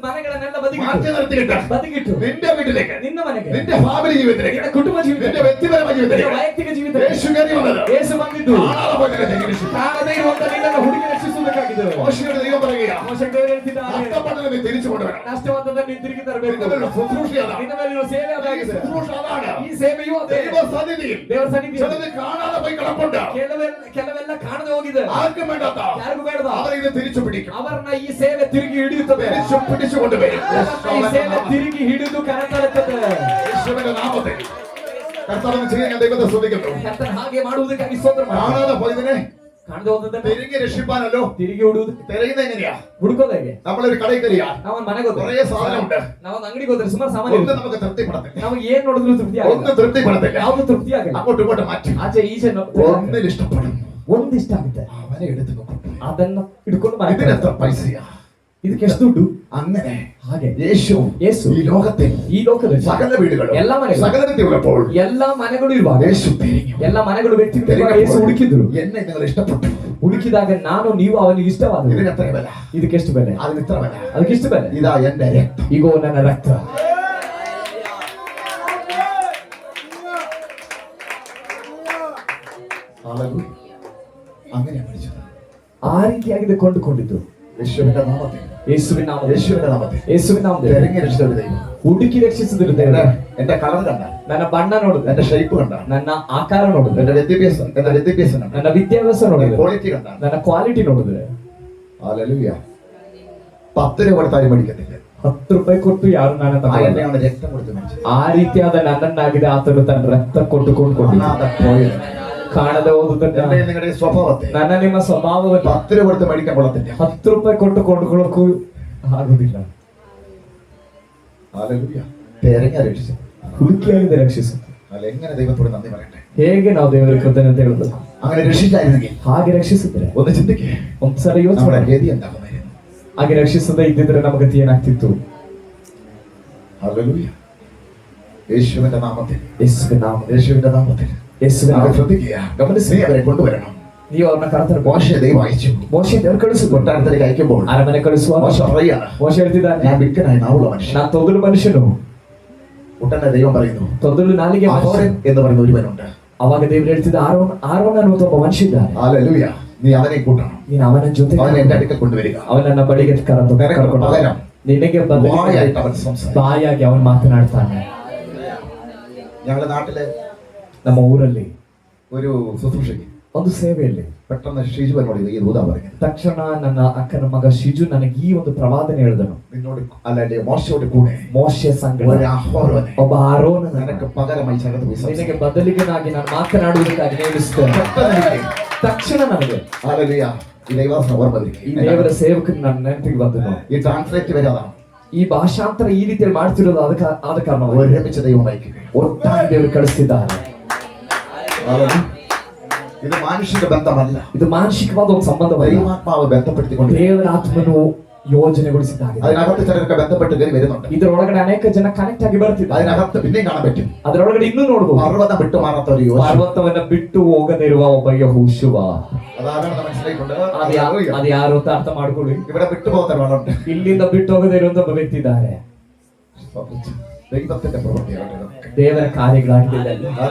ಮನೆಗಳನ್ನೆಲ್ಲ മാറ്റി ಬದಿಗಿಟ್ಟು നിർത്തിയിട്ട് ಬದಿಗಿಟ್ಟು നിന്റെ വീട്ടിലേക്ക്, ನಿನ್ನ ಮನೆಗೆ, നിന്റെ ഫാമിലി ജീവിതത്തിലേക്ക്, ನಿನ್ನ ಕುಟುಂಬ നിന്റെ ಜೀವಿತ, വ്യക്തിപരമായ ನಿನ್ನ ജീവിതത്തിലേക്ക് ವೈಯಕ್ತಿಕ ಜೀವಿತ യേശു കയറി വന്നത്. ಯೇಸು ಬಂದಿದ್ದು. കാണാതെ പോയതിനെ തിരികെ രക്ഷിപ്പാൻ. ಕಾಣದೇ ಇರುವಂತ ನಿನ್ನನ್ನು ಹುಡುಕಿ ರಕ್ಷಿಸುವುದಕ್ಕಾಗಿದೆ. മോശയുടെ ദൈവം പറയുക, ಮೋಶೆ ದೇವರು ಹೇಳ್ತಿದ್ದಾರೆ, നഷ്ടപ്പെട്ടതിനെ നീ തിരിച്ചു കൊണ്ടുവരണം. ನಷ್ಟವಾದದ್ದನ್ನು ನೀನು ತಿರುಗಿ ತರಬೇಕು. നിന്റെ മേലുള്ള ശുശ്രൂഷ അതാണ്. ನಿನ್ನ ಮೇಲಿರುವ ಸೇವೆ ഈ ಅದಾಗಿದೆ. ശുശ്രൂഷ അതാണ്. ಈ ಸೇವೆಯೂ ಅದೇ. ദൈവ സന്നിധിയിൽ ದೇವರ ಸನ್ನಿಧಿ ചിലത് കാണാതെ പോയി കിടപ്പുണ്ട്. ಕೆಲವೆಲ್ಲ ಕಾಣದೆ ಹೋಗಿದೆ. ആർക്കും വേണ്ടാത്ത ಯಾರಿಗೂ ಬೇಡದ അവർ ഇത് തിരിച്ചു പിടിക്കും. ಅವರನ್ನ ಈ ಸೇವೆ ತಿರುಗಿ ಹಿಡಿಯುತ್ತದೆ. തിരിച്ചു പിടിച്ചു കൊണ്ടുവരും. ಈ ಸೇವೆ ತಿರುಗಿ ಹಿಡಿದು ಕರೆತರುತ್ತದೆ. യേശുവിന്റെ നാമത്തിൽ കർത്താവിന് ചെയ്യാൻ ഞാൻ ദൈവത്തെ സ്തുതിക്കുന്നു. ಕರ್ತನ ಹಾಗೆ ಮಾಡುವುದಕ್ಕಾಗಿ ಸ್ತೋತ್ರ ಮಾಡಿ. കാണാതെ പോയതിനെ ಕಾಣದೆ ಹೋದದ್ದನ್ನು തിരികെ രക്ഷിപ്പാനല്ലോ. ತಿರುಗಿ ಹುಡುವುದು, തിരയുന്നത് എങ്ങനെയാ? ಹುಡುಕೋದು ಹೇಗೆ? നമ്മളൊരു കടയിൽ കയറിയാ ನಾವೊಂದು ಮನೆಗೆ ಹೋದ್ರೆ, കുറേ സാധനമുണ്ട്. ನಾವೊಂದು ಅಂಗಡಿಗೆ ಹೋದ್ರೆ ಸುಮಾರು ಸಾಮಾನು ഒന്നും ಇರುತ್ತೆ. നമുക്ക് തൃപ്തിപ്പെടത്തില്ല. ನಮಗೆ ಏನ್ ನೋಡಿದ್ರು ತೃಪ್ತಿ ಆಗಲ್ಲ. ഒന്നും ತೃപ്തിപ്പെടത്തില്ല. ಯಾವುದು ತೃಪ್ತಿ ಆಗಲ್ಲ. അങ്ങോട്ടും ഇങ്ങോട്ടും മാറ്റി ಆಚೆ ಈಚೆ ഒന്നിൽ ഇഷ്ടപ്പെടും. ಒಂದಿಷ್ಟ ಆಗುತ್ತೆ, അവനെ എടുത്ത് കൊണ്ടുപോയി. ಅದನ್ನ ಹಿಡ್ಕೊಂಡು ಮನೆಗೆ ഇതിനെത്ര പൈസയാ? ಇದಕ್ಕೆ ಎಷ್ಟು ದುಡ್ಡು? അങ്ങനെ ಹಾಗೆ യേശു ಈ ലോകത്തിൽ ಈ ಲೋಕದಲ್ಲಿ സകല വീടുകളും ಎಲ್ಲ ಮನೆಗಳು, സകല വ്യക്തികളപ്പോൾ ಎಲ್ಲ ಮನೆಗಳು ಇರುವಾಗ യേശു തിരിഞ്ഞു. ಎಲ್ಲ ಮನೆಗಳು ವ್ಯಕ್ತಿಗಳು ಯೇಸು ಹುಡುಕಿದ್ರು. എന്നെ നിങ്ങൾ ഇഷ്ടപ്പെട്ടു. ಹುಡುಕಿದಾಗ ನಾನು ನೀವು ಅವನಿಗೆ ಇಷ್ಟವಾದ. ഇതിന് എത്ര വില? ಇದಕ್ಕೆ ಎಷ್ಟು ಬೆಲೆ? അതിന് ഇത്ര വില. ಅದಕ್ಕೆ ಎಷ್ಟು ಬೆಲೆ? ഇതാ എന്റെ രക്തം. ಈಗೋ ನನ್ನ ರಕ್ತ. അങ്ങനെയാ പഠിച്ചത്. ಆ ರೀತಿಯಾಗಿದೆ ಕೊಂಡುಕೊಂಡಿದ್ದು. യേശുവിന്റെ നാമത്തിൽ, ಯೇಸುವಿನ ನಾಮದಲ್ಲಿ, യേശുവിന്റെ നാമത്തിൽ ಯೇಸುವಿನ ನಾಮದಲ್ಲಿ തിരഞ്ഞു രക്ഷിച്ച ദൈവം. ಹುಡುಕಿ ರಕ್ಷಿಸಿದ್ರು ದೇವರು. എന്റെ കളർ കണ്ട, ನನ್ನ ಬಣ್ಣ ನೋಡಿದ್ರೆ, എന്റെ ഷേപ്പ് കണ്ട, ನನ್ನ ಆಕಾರ ನೋಡಿದ್ರೆ, എന്റെ വിദ്യാഭ്യാസം കണ്ട, ನನ್ನ ವಿದ್ಯಾಭ್ಯಾಸ ನೋಡಿದ್ರೆ, ക്വാളിറ്റി കണ്ട, ನನ್ನ ಕ್ವಾಲಿಟಿ ನೋಡಿದ್ರೆ, ഹല്ലേലൂയ. 10 രൂപ കൊടുത്താലും പഠിക്കത്തില്ല. 10 ರೂಪಾಯಿ ಕೊಟ್ಟು ಯಾರು ನನ್ನ എന്നെയാണ് രക്തം കൊടുത്ത് മേടിച്ചത്. ಆ ರೀತಿಯಾದ ನನ್ನನ್ನಾಗಿದೆ ಆತನು ತನ್ನ ರಕ್ತ ಕೊಟ್ಟುಕೊಂಡು കാണാതെ പോയത്. ಕಾಣದೆ ಹೋದುದನ್ನ, എന്റെ നിങ്ങളുടെ സ്വഭാവത്തെ ನನ್ನ ನಿಮ್ಮ ಸ್ವಭಾವವನ್ನು 10 രൂപ കൊടുത്ത് മേടിക്കാൻ കൊള്ളത്തില്ല. 10 ರೂಪಾಯಿ ಕೊಟ್ಟು ಕೊಂಡುಕೊಳ್ಳೋಕ್ಕೂ ಆಗುದಿಲ್ಲ. ഹല്ലേലൂയ. തിരഞ്ഞു രക്ഷിച്ചു. ಹುಡುಕಿಯಾಗಿದೆ ರಕ್ಷಿಸುತ್ತೆ. അല്ല, എങ്ങനെ ദൈവത്തോട് നന്ദി പറയട്ടെ? ಹೇಗೆ ನಾವು ದೇವರಿಗೆ ಕೃತಜ್ಞತೆ ಹೇಳಬೇಕು? അങ്ങനെ രക്ഷിച്ചായിരുന്നെങ്കിൽ ಹಾಗೆ ರಕ್ಷಿಸಿದ್ರೆ ഒന്ന് ചിന്തിക്കേ, ಒಂದ್ಸರಿ ಯೋಚನೆ നമ്മുടെ ಮಾಡಿ. ഗതി എന്താകുമായിരുന്നു? ಹಾಗೆ ರಕ್ಷಿಸದೇ ಇದ್ದಿದ್ರೆ ನಮ್ಮ ಗತಿ ಏನಾಗ್ತಿತ್ತು? ഹല്ലേലൂയ. യേശുവിന്റെ നാമത്തിൽ, ಯೇಸುವಿನ ನಾಮ, യേശുവിന്റെ നാമത്തിൽ ಯೇಸುವಿನ അവരെ ನಾಮ. ശ്രദ്ധിക്കുക. ಗಮನಿಸಿ, നീ അവരെ കൊണ്ടുവരണം. ನೀವು ಅವ್ರನ್ನ ಕರೆತರಬೇಕು. മോശയെ ദൈവം അയച്ചു. ಮೋಶೆ ದೇವರು ಕಳಿಸಿದ್ರು. കൊട്ടാരത്തിലേക്ക് അയക്കുമ്പോൾ ಅರಮನೆ ಕಳಿಸುವ മോശ പറയാണ്, ಮೋಶೆ ಹೇಳ್ತಿದ್ದಾನೆ, ഞാൻ വിൽക്കനായ നാവുള്ള മനുഷ്യൻ. ನಾನು ತೊದಲು ಮನುಷ್ಯನು. ഉടനെ ദൈവം പറയുന്നു, ತೊದಲು ನಾಲಿಗೆ അഹോരൻ എന്ന് പറയുന്ന ഒരുവനുണ്ട്. ಅವಾಗ ದೇವರು ಹೇಳ್ತಿದ್ದ, ಆರೋನ್ ಅನ್ನುವಂತ ಒಬ್ಬ ಮನುಷ್ಯ ಇದ್ದಾನೆ. ഹല്ലേലൂയ. നീ അവനെ കൂട്ടണം. ನೀನು ಅವನ ಜೊತೆ അവനെ എന്റെ അടുക്കൽ കൊണ്ടുവരിക. ಅವನನ್ನ ಬಳಿಗೆ ಕರ್ಕೊಂಡು പകരം ನಿನಗೆ ಬದಲು വായായിട്ട് അവൻ സംസാരിക്കും. ಬಾಯಾಗಿ ಅವನು ಮಾತನಾಡ್ತಾನೆ. ഞങ്ങളുടെ നാട്ടില് ನಮ್ಮ ಊರಲ್ಲಿ ഒരു ശുശ്രൂഷയ്ക്ക് ಒಂದು ಸೇವೆಯಲ್ಲಿ പെട്ടെന്ന് ഷിജു എന്നോട് ഈ ദൂതാ പറഞ്ഞത്, ತಕ್ಷಣ ನನ್ನ ಅಕ್ಕನ ಮಗ ಶಿಜು ನನಗೆ ಈ ಒಂದು ಪ್ರವಾದನೆ ಹೇಳಿದನು. നിന്നോട് അല്ലെ മോശയോട് കൂടെ ಮೋಶೆ ಸಂಗಡ ഒരു അഹരോനെ ಒಬ್ಬ ಆರೋನ നിനക്ക് പകരമായി ജഗത്ത് പോയി ನಿನಗೆ ಬದಲಿಗನಾಗಿ ನಾನು ಮಾತನಾಡುವುದಕ್ಕಾಗಿ ನೇಮಿಸುತ್ತೇನೆ. ತಕ್ಷಣ ನನಗೆ ഹല്ലേലൂയ. ഈ ദൈവദാസനെ ഓർമ്മ ಈ ದೇವರ ಸೇವಕನ ನನ್ನ ನೆನಪಿಗೆ ಬಂದನು. ഈ ട്രാൻസ്ലേറ്റ് വരെ അതാണ്, ಈ ಭಾಷಾಂತರ ಈ ರೀತಿಯಲ್ಲಿ ಮಾಡ್ತಿರೋದು ಆದ ಕಾರಣ ഒരുമിച്ച് ദൈവം അയക്കുക. ಒಟ್ಟಾಗಿ ದೇವರು ಕಳಿಸ್ತಿದ್ದಾರೆ. ഇത് മാനുഷിക ബന്ധമല്ല, ಇದು ಮಾನಸಿಕವಾದ ಒಂದು ಸಂಬಂಧವಲ್ಲ. ദൈവാത്മാവ് ബന്ധപ്പെടുത്തിക്കൊണ്ട് ದೇವರ ಆತ್ಮನು ಯೋಜನೆಗೊಳಿಸಿದ್ದಾರೆ. അതിനകത്ത് ചിലരൊക്കെ ബന്ധപ്പെട്ട് കയറി വരുന്നുണ്ട്. ಇದರೊಳಗಡೆ ಅನೇಕ ಜನ ಕನೆಕ್ಟ್ ಆಗಿ ಬರ್ತಿದ್ದಾರೆ. അതിനകത്ത് പിന്നെയും കാണാൻ പറ്റും, ಅದರೊಳಗಡೆ ಇನ್ನೂ ನೋಡಬಹುದು, പർവ്വതം വിട്ടുമാറാത്ത ഒരു യോശുവ. ಪರ್ವತವನ್ನ ಬಿಟ್ಟು ಹೋಗದೇ ಇರುವ ಒಬ್ಬ ಯೆಹೋಶುವ. അതാണെന്ന് മനസ്സിലായിട്ടുണ്ട്. ಅದು ಯಾರು ಅಂತ ಅರ್ಥ ಮಾಡ್ಕೊಳ್ಳಿ. ഇവിടെ വിട്ടുപോകുന്ന ഒരാളുണ്ട്, ಇಲ್ಲಿಂದ ಬಿಟ್ಟು ಹೋಗದೇ ಇರುವಂತ ಒಬ್ಬ ವ್ಯಕ್ತಿ ಇದ್ದಾರೆ. ദൈവത്തിന്റെ പ്രവൃത്തിയാണ്, ದೇವರ ಕಾರ್ಯಗಳಾಗಿದೆ.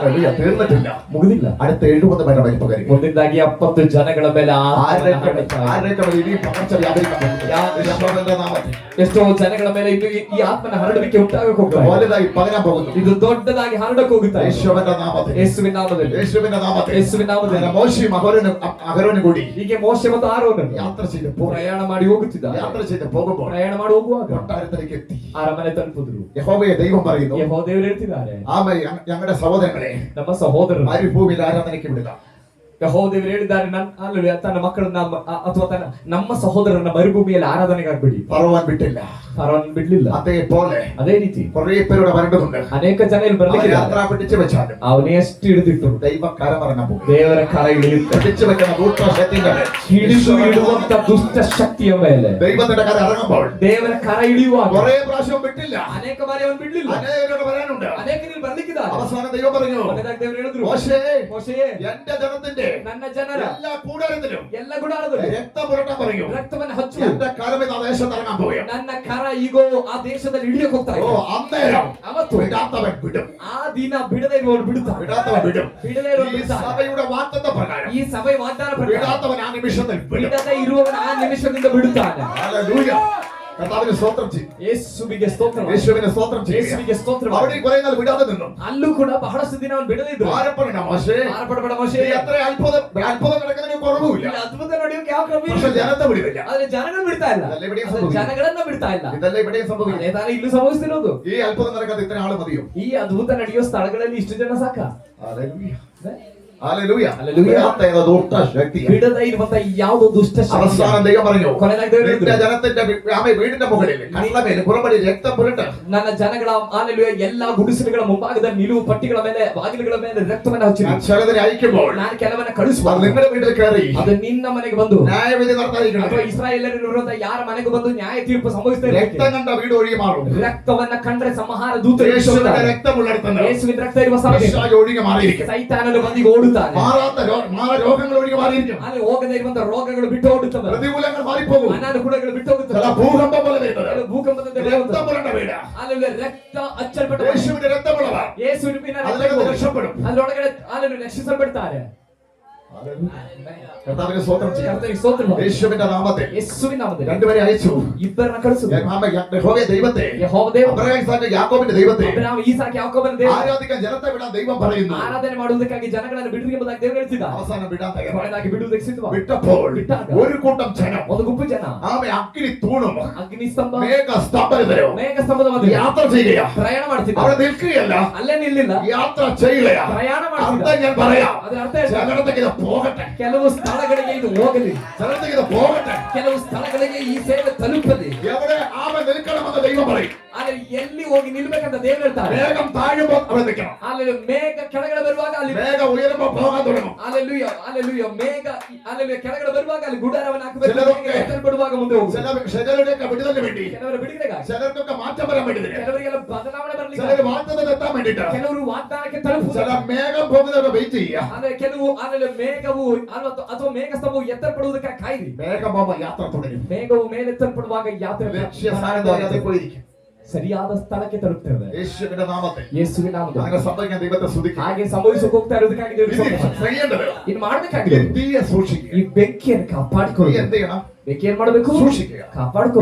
തീർന്നിട്ടില്ല, ಮುಗಿದಿಲ್ಲ. അടുത്ത 70 പേരുടെ വലിപ്പകാരി ಮುಂದಿದ್ದಾಗಿ 70 ಜನಗಳ ಮೇಲೆ ಎಷ್ಟೋ ಜನಗಳ ಮೇಲೆ ಇನ್ನು ಈ ಆತ್ಮನ ಹರಡುವಿಕೆ ಉಂಟಾಗಕ್ಕೆ ಹೋಗ್ತಾ ಇದೆ. വലുതായി പകരാൻ പോകുന്നു. ಇದು ದೊಡ್ಡದಾಗಿ ಹರಡಕ್ಕೆ ಹೋಗುತ್ತಾ ಇದೆ. യേശുവിന്റെ നാമത്തിൽ, ಯೇಸುವಿನ ನಾಮದಲ್ಲಿ, യേശുവിന്റെ നാമത്തിൽ, ಯೇಸುವಿನ ನಾಮದಲ್ಲಿ. മോശയും അഹരോനും കൂടി ಹೀಗೆ ಮೋಶೆ ಮತ್ತು ಆರೋನನು യാത്ര ചെയ്ത് ಪ್ರಯಾಣ ಮಾಡಿ ಹೋಗುತ್ತಿದ್ದಾರೆ. യാത്ര ചെയ്ത് പോകുമ്പോൾ ಪ್ರಯಾಣ ಮಾಡಿ ಹೋಗುವಾಗ കൊട്ടാരത്തിലേക്ക് എത്തി. ಅರಮನೆ ತಲುಪಿದ್ರು. യഹോവയെ ദൈവം പറയുന്നു, ಯೆಹೋವ ದೇವರು ಹೇಳ್ತಿದ್ದಾರೆ, ഞങ്ങളുടെ സഹോദരങ്ങളെ ನಮ್ಮ ಸಹೋದರರು മരുഭൂമിയിൽ ആരാധനയ്ക്ക് വിടുക. ಯೆಹೋವ ದೇವರು ಹೇಳಿದ್ದಾರೆ, ತನ್ನ ಮಕ್ಕಳನ್ನ ಅಥವಾ ನಮ್ಮ ಸಹೋದರನ ಮರುಭೂಮಿಯಲ್ಲಿ ಆರಾಧನೆಗಾಗಿ ಬಿಡಿ. ഫറവോൻ വിട്ടില്ല, ಫರೋನ್ ಬಿಡ್ಲಿಲ್ಲ. അതേപോലെ ಅದೇ ರೀತಿ കുറെ പേരുടെ വരേണ്ടതുണ്ട്. ಅನೇಕ ಜನ ಇಲ್ಲಿ ಬರ್ಲಿಕ್ಕೆ യാത്ര പിടിച്ചു വെച്ചാലും ಅವನೇ ಎಷ್ಟು ಹಿಡಿದಿಟ್ಟು ദൈവ കരമറങ്ങാൻ പോകും. ದೇವರ ಕರ ಇಳಿಯುತ್ತೆ. പിടിച്ചു വെക്കുന്ന ദൂഷ്ടശക്തിയുടെ ಹಿಡಿದು ಇಡುವಂತ ದುಷ್ಟ ಶಕ್ತಿಯ ಮೇಲೆ ദൈവത്തിന്റെ കര ഇറങ്ങുമ്പോൾ ದೇವರ ಕರ ಇಳಿಯುವಾಗ കുറെ പ്രാവശ്യം വിട്ടില്ല, ಅನೇಕ ಬಾರಿ ಅವನು ಬಿಡ್ಲಿಲ್ಲ. അനേകരോട് വരാനുണ്ട്. ಅನೇಕರಿಗೆ ಬರ್ಲಿಕ್ಕಿದ್ದಾರೆ. അവസാനം ദൈവം പറഞ്ഞു, ದೇವರು ಹೇಳಿದ್ರು, മോശേ എന്റെ ജനത്തിന്റെ ನನ್ನ ಜನರ എല്ലാ കൂടാരത്തിലും ಎಲ್ಲ ಗುಡಾರದಲ್ಲಿ രക്തം പുരട്ടാൻ പറയൂ. ರಕ್ತವನ್ನು ಹಚ್ಚು. എന്റെ കരമിത് ആ ദേശത്ത് ഇറങ്ങാൻ പോവുകയാണ്. ನನ್ನ ಕರ ಈಗೋ ಆ ದೇಶದಲ್ಲಿ ಹಿಡಿಯಕ್ಕೆ ಹೋಗ್ತಾ ഓ ಇದೆ. അന്നേരം ಅವತ್ತು വിടാത്തവൻ വിടും, ಆ ದಿನ ಬಿಡದೆ ಇರುವವರು ಬಿಡುತ್ತಾರೆ. വിടാത്തവൻ വിടും. ಬಿಡದೆ ಇರುವವರು ഈ ಬಿಡುತ್ತಾರೆ. സഭയുടെ വാഗ്ദത്ത പ്രകാരം ಈ ಸಭೆ ವಾಗ್ದಾನ ಪ್ರಕಾರ വിടാത്തവൻ ആ നിമിഷത്തിൽ വിടും. ಬಿಡದೆ ಇರುವವನ ಆ ನಿಮಿಷದಿಂದ ಬಿಡುತ್ತಾನೆ. ഹല്ലേലൂയ. കർത്താവിന് സ്തോത്രം ചെയ്യും. ಯೇಸುವಿಗೆ ಸ್ತೋತ್ರ. യേശുവിന് സ്തോത്രം ചെയ്യും. ಯೇಸುವಿಗೆ ಸ್ತೋತ್ರ. അവിടെ കുറെ നാൾ വിടാതെ നിന്നു. ಅಲ್ಲೂ ಕೂಡ ಬಹಳಷ್ಟು ದಿನ ಅವನು ಬಿಡದೆ ಇದ್ರು. ഭാരപ്പെടേണ്ട മോശേ, ಭಾರಪಡಬೇಡ ಮೋಶೆ. നീ എത്ര അത്ഭുതം നടക്കുന്നതിന് കുറവുമില്ല. ಇಲ್ಲಿ ಅದ್ಭುತ ನಡೆಯೋಕೆ ಯಾವ ಕ್ರಮ പക്ഷെ ಇಲ್ಲ. ജനത്തെ വിടുന്നില്ല. ಆದ್ರೆ ಜನಗಳನ್ನ ಬಿಡ್ತಾ ಇಲ್ಲ. ಇದೆಲ್ಲ ಇവിടെയും ಆದ್ರೆ സംഭവിക്കും. ಜನಗಳನ್ನ ಬಿಡ್ತಾ ಇಲ್ಲ. ഇതല്ല ഇവിടെയും സംഭവിക്കും. ಅದೇ ತರ ಇಲ್ಲೂ ಸಂಭವಿಸ್ತಿರೋದು. ഈ അത്ഭുതം നടക്കാതെ ഇത്ര ആള് മതിയോ? ಈ ಅದ್ಭುತ ನಡೆಯೋ ಸ್ಥಳಗಳಲ್ಲಿ ಇಷ್ಟು ಜನ ಸಾಕ. ഹല്ലേലൂയ. ഹല്ലേലൂയ. ഹല്ലേലൂയ. വിടാത്ത ഏതോ ദുഷ്ടശക്തി. ಬಿಡದೆ ಇರುವಂತ ಯಾವುದೋ ದುಷ್ಟ ಶಕ್ತಿ. അവസാനം ദൈവം പറഞ്ഞു, ಕೊನೆಯದಾಗಿ ದೇವರು നിന്റെ ಹೇಳಿದ್ರು, ജനത്തിന്റെ വീടിന്റെ മുകളിൽ കണ്ണമേൽ പുറമടി രക്തം പുരട്ട്. ನನ್ನ ಜನಗಳ ಹಾಲೆಲೂಯ ಎಲ್ಲಾ ಗುಡಿಸಲುಗಳ ಮುಂಭಾಗದಲ್ಲಿ ನಿಲುವು ಪಟ್ಟಿಗಳ ಮೇಲೆ ಬಾಗಿಲುಗಳ ಮೇಲೆ ರಕ್ತವನ್ನು ಹಚ್ಚಿರಿ. ചിലതിനെ അയക്കുമ്പോൾ ನಾನು ಕೆಲವನ್ನ ಕಳಿಸುವ അത് നിങ്ങളുടെ വീട്ടിൽ കയറി ಅದು ನಿನ್ನ ಮನೆಗೆ ಬಂದು ന്യായവിധി നടത്താതിരിക്കണം. ಅಥವಾ ಇಸ್ರಾಯೇಲರ ವಿರುದ್ಧ ಯಾರ ಮನೆಗೆ ಬಂದು ನ್ಯಾಯ ತೀರ್ಪು ಸಂಭವಿಸ್ತಾ രക്തം ಇರಬೇಕು. കണ്ട വീട് ഒഴികെ മാറും. ರಕ್ತವನ್ನ ಕಂಡ್ರೆ ಸಂಹಾರ ದೂತರು യേശുവിന്റെ ಎಚ್ಚರಿಸುತ್ತಾರೆ. രക്തമുള്ളിടത്തുനിന്ന് ಯೇಸುವಿನ ರಕ್ತ ಇರುವ ಸಭೆ പിശാച് ഒഴികെ മാറിയിരിക്കും. ಸೈತಾನನು ಬಂದಿಗೆ ಓಡುತ್ತಾನೆ. രോഗങ്ങൾ ഒഴികെ മാറിയിരിക്കും. ಅಲ್ಲಿ ಹೋಗದೇ ಇರುವಂತ ರೋಗಗಳು ಬಿಟ್ಟು ಓಡುತ್ತವೆ. പ്രതികൂലങ്ങൾ മാറിപ്പോകും. ಅನಾನುಕೂಲಗಳು ಬಿಟ್ಟು ಹೋಗುತ್ತವೆ. ചില ഭൂകമ്പം പോലെ വരുന്നത്. ಕೆಲವು ಭೂಕಂಪದಂತೆ രക്തം പുരണ്ട വീട്. ಅಲ್ಲಿ ರಕ್ತ ಅಚ್ಚಲ್ಪಟ್ಟ യേശുവിന്റെ രക്തമുള്ളവ ಯೇಸುವಿನ അതിലേക്ക് രക്ഷപ്പെടും. ಅದರೊಳಗಡೆ ಅಲ್ಲಿ ರಕ್ಷಿಸಲ್ಪಡ್ತಾರೆ. കർത്താവിന് സ്തോത്രം ചെയ്യാം. ಕರ್ತನಿಗೆ ಸ್ತೋತ್ರ. യേശുവിന്റെ നാമത്തിൽ ಯೇಸುವಿನ ನಾಮದಲ್ಲಿ രണ്ടുപേരെ അയച്ചു. ಇಬ್ಬರನ್ನ ಕಳಿಸಿದ್ರು. യഹോവയെ ദൈവത്തെ, ಯೆಹೋವ ದೇವರು, അബ്രഹാം ഇസാക്ക് യാക്കോബിന്റെ ദൈവത്തെ ಅಬ್ರಹಾಮ ಈಸಾಕ ಯಾಕೋಬನ ದೇವರು ആരാധിക്കാൻ ജനത്തെ വിടാൻ ദൈവം പറയുന്നു. ಆರಾಧನೆ ಮಾಡುವುದಕ್ಕಾಗಿ ಜನಗಳನ್ನು ಬಿಡ್ರಿ ಎಂಬುದಾಗಿ ದೇವರು ಹೇಳ್ತಿದ್ದ. അവസാനം വിടാൻ തയ്യാറായി. ಕೊನೆಯದಾಗಿ ಬಿಡುವುದಕ್ಕೆ ಸಿದ್ಧವಾದ. വിട്ടപ്പോൾ ಬಿಟ್ಟಾಗ ഒരു കൂട്ടം ജനം ಒಂದು ಗುಂಪು ಜನ ആമെ അഗ്നി തൂണും ಅಗ್ನಿ ಸ್ತಂಭ മേഘ സ്ഥാപനത്തിലും ಮೇಘ ಸ್ತಂಭದ ಮಧ್ಯೆ യാത്ര ചെയ്യുക. ಪ್ರಯಾಣ ಮಾಡ್ತಿದ್ದ. അവിടെ നിൽക്കുകയല്ല, ಅಲ್ಲೇ ನಿಲ್ಲಿಲ್ಲ, യാത്ര ചെയ്യുകയാ. ಪ್ರಯಾಣ ಮಾಡ್ತಿದ್ದ. അർത്ഥം ഞാൻ പറയാം. ಅದರ ಅರ್ಥ ಏನು? ചിലയിടത്തേക്ക് ഇത് പോകട്ടെ, ಕೆಲವು ಸ್ಥಳಗಳಿಗೆ ಇದು ಹೋಗಲಿ, ചിലയിടത്തേക്ക് ഇത് പോകട്ടെ. ಕೆಲವು ಸ್ಥಳಗಳಿಗೆ ಈ ಸೇವೆ ತಲುಪಲಿ. എവിടെ ആമെ നിൽക്കണമെന്ന് ദൈവം പറയും. ಆದ್ರೆ ಎಲ್ಲಿ ಹೋಗಿ ನಿಲ್ಬೇಕಂತ ದೇವರು ಹೇಳ್ತಾರೆ. മേഘം താഴുമ്പോൾ അവിടെ നിൽക്കണം. ಅಲ್ಲಿ ಮೇಘ ಕೆಳಗಡೆ ಬರುವಾಗ ಅಲ್ಲಿ മേഘം ഉയരുമ്പോൾ പോകാൻ തുടങ്ങും. ಅಲ್ಲೆಲ್ಲೂಯ ಅಲ್ಲೆಲ್ಲೂಯ ಮೇಘ ಅಲ್ಲೆಲ್ಲೂಯ ಕೆಳಗಡೆ ಬರುವಾಗ ಅಲ್ಲಿ ಗುಡಾರವನ್ನು ಹಾಕಬೇಕು. ചിലരൊക്കെ ಎತ್ತಲ್ಪಡುವಾಗ ಮುಂದೆ ಹೋಗುದು. ചിലരുടെയൊക്കെ വിടുതലിന് വേണ്ടി, ಕೆಲವರ ಬಿಡುಗಡೆಗಾಗಿ, ചിലർക്കൊക്കെ മാറ്റം വരാൻ വേണ്ടി, ಕೆಲವರಿಗೆಲ್ಲ ಬದಲಾವಣೆ ചിലർ ಬರ್ಲಿಕ್ಕೆ, വാഗ്ദത്തത്തിൽ എത്താൻ വേണ്ടിട്ട്, ಕೆಲವರು ವಾಗ್ದಾನಕ್ಕೆ ತಲುಪುವುದು, ചില മേഘം പോകുന്നവരൊക്കെ വെയിറ്റ് ചെയ്യുക. ಅಂದ್ರೆ ಕೆಲವು ಆಮೇಲೆ ಮೇಘವು ಅಥವಾ ಮೇಘ ಸ್ತಂಭವು ಎತ್ತಲ್ಪಡುವುದಕ್ಕೆ ಕಾಯಿರಿ. മേഘം പോകുമ്പോൾ യാത്ര തുടരും. ಮೇಘವು ಮೇಲೆತ್ತಲ್ಪಡುವಾಗ ಯಾತ್ರೆ ലക്ഷ്യസ്ഥാനത്ത് പോയിരിക്കും. ಸರಿಯಾದ ಸ್ಥಳಕ್ಕೆ ತಲುಪ್ತೇವೆ. യേശുവിന്റെ നാമത്തിൽ ಯೇಸುವಿನ ನಾಮದಲ್ಲಿ അങ്ങനെ സംഭവിക്കാൻ ദൈവത്തെ സ്തുതിക്കുക. ಹಾಗೆ ಸಂಭವಿಸಕ್ಕೆ ಹೋಗ್ತಾ ಇರೋದಕ್ಕಾಗಿ ದೇವರು ചെയ്യേണ്ടത് ಇನ್ನು ಮಾಡ್ಬೇಕಾಗಿದೆ. തീയെ സൂക്ഷിക്കുക. ಈ ಬೆಂಕಿಯನ್ನು നീ ಕಾಪಾಡಿಕೊಳ್ಳಿ. എന്ത് ചെയ്യണം? ಬೆಂಕಿ ಏನ್ ಮಾಡ್ಬೇಕು? ಸೂಕ್ಷಿക്കുക. ಕಾಪಾಡ್ಕೋ.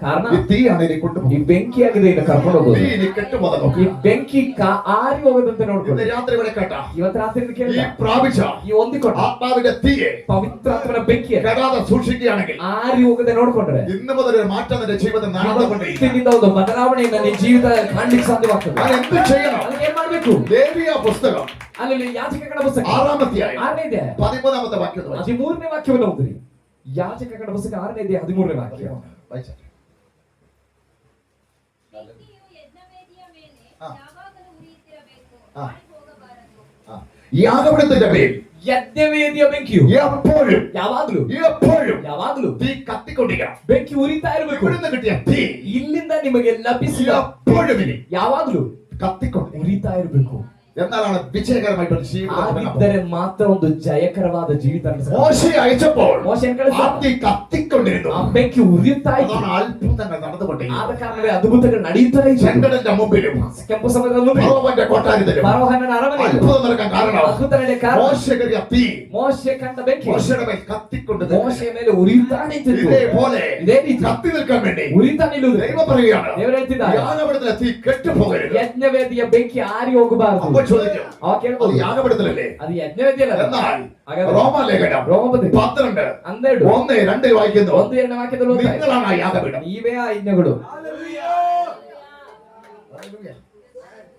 ಕಾರಣ ಈ തീയാണ് ഇതിനെ ಈ കൊണ്ടുപോകുന്നത്. ಬೆಂಕಿಯಾಗಿದೆ ಇನ್ನು ಕರ್ಕೊಂಡು ಹೋಗೋದು. തീ ഇനി കെട്ടുപോകുന്നു. ಈ ಬೆಂಕಿ ಆರಿ ಹೋಗೋದಂತೆ ನೋಡ್ಕೊಂಡು ഇന്ന് രാത്രി ഇവിടെ കേട്ട ಇವತ್ತು ರಾತ್ರಿ ഈ ಕೇಳಿ പ്രാപിച്ച ಈ ಹೊಂದಿಕೊಂಡು ആത്മാവിന്റെ തീയെ പവിത്രാത്മನ ಬೆಂಕಿ കെടാതെ സൂക്ഷിക്കുകയാണെങ്കിൽ ಆರಿ ಹೋಗದೆ ನೋಡ್ಕೊಂಡ್ರೆ ഇന്ന് മുതൽ ഒരു മാറ്റം നിന്റെ ജീവിതത്തിൽ നടന്നുകൊണ്ടിരിക്കും. ಇವತ್ತಿನಿಂದ ಒಂದು ಬದಲಾವಣೆಯನ್ನ ನಿನ್ನ ಜೀವಿತ ಕಾಣ್ಲಿಕ್ಕೆ ಸಾಧ್ಯವಾಗ್ತದೆ. ഞാൻ എന്ത് ചെയ്യണം? ಅದಕ್ಕೆ ಏನ್ ಮಾಡ್ಬೇಕು? ಲೇವಿಯ ಪುಸ್ತಕ ಅಲ್ಲಿ ಯಾಜಕಗಳ ಪುಸ್ತಕ 6ാം അധ്യായം 6ನೇ ಇದೆ 13ാമത്തെ വാക്യം 13ನೇ ವಾಕ್ಯವನ್ನು ಓದ್ರಿ. ಯಾಜಕಗಳ ಪುಸ್ತಕ 6ನೇ ಇದೆ 13ನೇ ವಾಕ್ಯ. വായിച്ചാട്ടെ. ಬೆಂಕಿಯು ಯಜ್ಞವೇದಿಯ ಮೇಲೆ ಆ. ಯಾವಾಗಲೂ ಉರಿಯುತ್ತಿರಬೇಕು, ಆ. ಆರಿ ಹೋಗಬಾರದು. യാഗപീഠത്തിന്റെ മേൽ ಯಜ್ಞವೇದಿಯ ಬೆಂಕಿಯು എപ്പോഴും ಯಾವಾಗ್ಲೂ തീ കത്തിക്കൊണ്ടിരിക്കണം. ಬೆಂಕಿ ಉರಿತಾ ಇರಬೇಕು. ഇവിടുന്ന് കിട്ടിയ തീ ಇಲ್ಲಿಂದ ನಿಮಗೆ ಲಭಿಸಿದ എപ്പോഴും ഇനി ಯಾವಾಗ್ಲೂ കത്തിക്കൊണ്ട് ಉರಿತಾ ಇರಬೇಕು. എന്നാലാണ് വിജയകരമായിട്ടൊരു ജീവിതം. ಆಗಿದ್ದರೆ ಮಾತ್ರ ಒಂದು ಜಯಕರವಾದ ಜೀವಿತ ನಡೆಸಬಹುದು. മോശയെ അയച്ചപ്പോൾ ಮೋಶೆಯನ್ನು ಕಳಿಸಿದ ആ തീ കത്തിക്കൊണ്ടിരുന്നു. ಆ ಬೆಂಕಿ ಉರಿಯುತ್ತಾ ಇತ್ತು. അതാണ് അത്ഭുതങ്ങൾ നടന്നുകൊണ്ടിരിക്കുന്നത്. ಆದ ಕಾರಣವೇ ಅದ್ಭುತಗಳು ನಡೆಯುತ್ತಲೇ ಇತ್ತು. ചെങ്കടലിന്റെ മുമ്പിലും ಕೆಂಪು ಸಮುದ್ರದ ಮುಂದೆ ഫറവോന്റെ കൊട്ടാരത്തിലും ಫರೋಹನ ಅರಮನೆಯಲ್ಲಿ അത്ഭുതം നടക്കാൻ കാരണം ಅದ್ಭುತ ನಡೆಯ ಕಾರಣ മോശ കയറിയ തീ ಮೋಶೆ ಕಂಡ ಬೆಂಕಿ മോശയുടെ മേൽ കത്തിക്കൊണ്ട് ಮೋಶೆಯ ಮೇಲೆ ಉರಿಯುತ್ತಾ ನಿಂತಿತ್ತು. ഇതേപോലെ ಇದೇ ರೀತಿ കത്തി നിൽക്കാൻ വേണ്ടി ಉರಿತಾ ನಿಲ್ಲುವುದು. ദൈവം പറയുകയാണ്, ದೇವರು ಹೇಳ್ತಿದ್ದಾರೆ, യാഗപീഠത്തിലെ തീ കെട്ടുപോകരുത്. ಯಜ್ಞವೇದಿಯ ಬೆಂಕಿ ಆರಿ ಹೋಗಬಾರದು. അപ്പോൾ ചോദിക്കും, ಅವ അത് ಕೇಳ್ಬೋದು, യാഗപീഠത്തിലല്ലേ? ಅದು ಯಜ್ಞವೇದಿಯಲ್ಲ. എന്നാൽ ಹಾಗಾದ್ರೆ റോമാലേഖനം ರೋಮಪತ್ರಿಕೆ 12 12 1-2 വായിക്കുന്നു, 1-2 ವಾಕ್ಯದಲ್ಲಿ ಓದ್ತಾ ಇದ್ದಾರೆ, നിങ്ങളാണ് ആ യാഗപീഠം. ನೀವೇ ಆ ಯಜ್ಞಗಳು.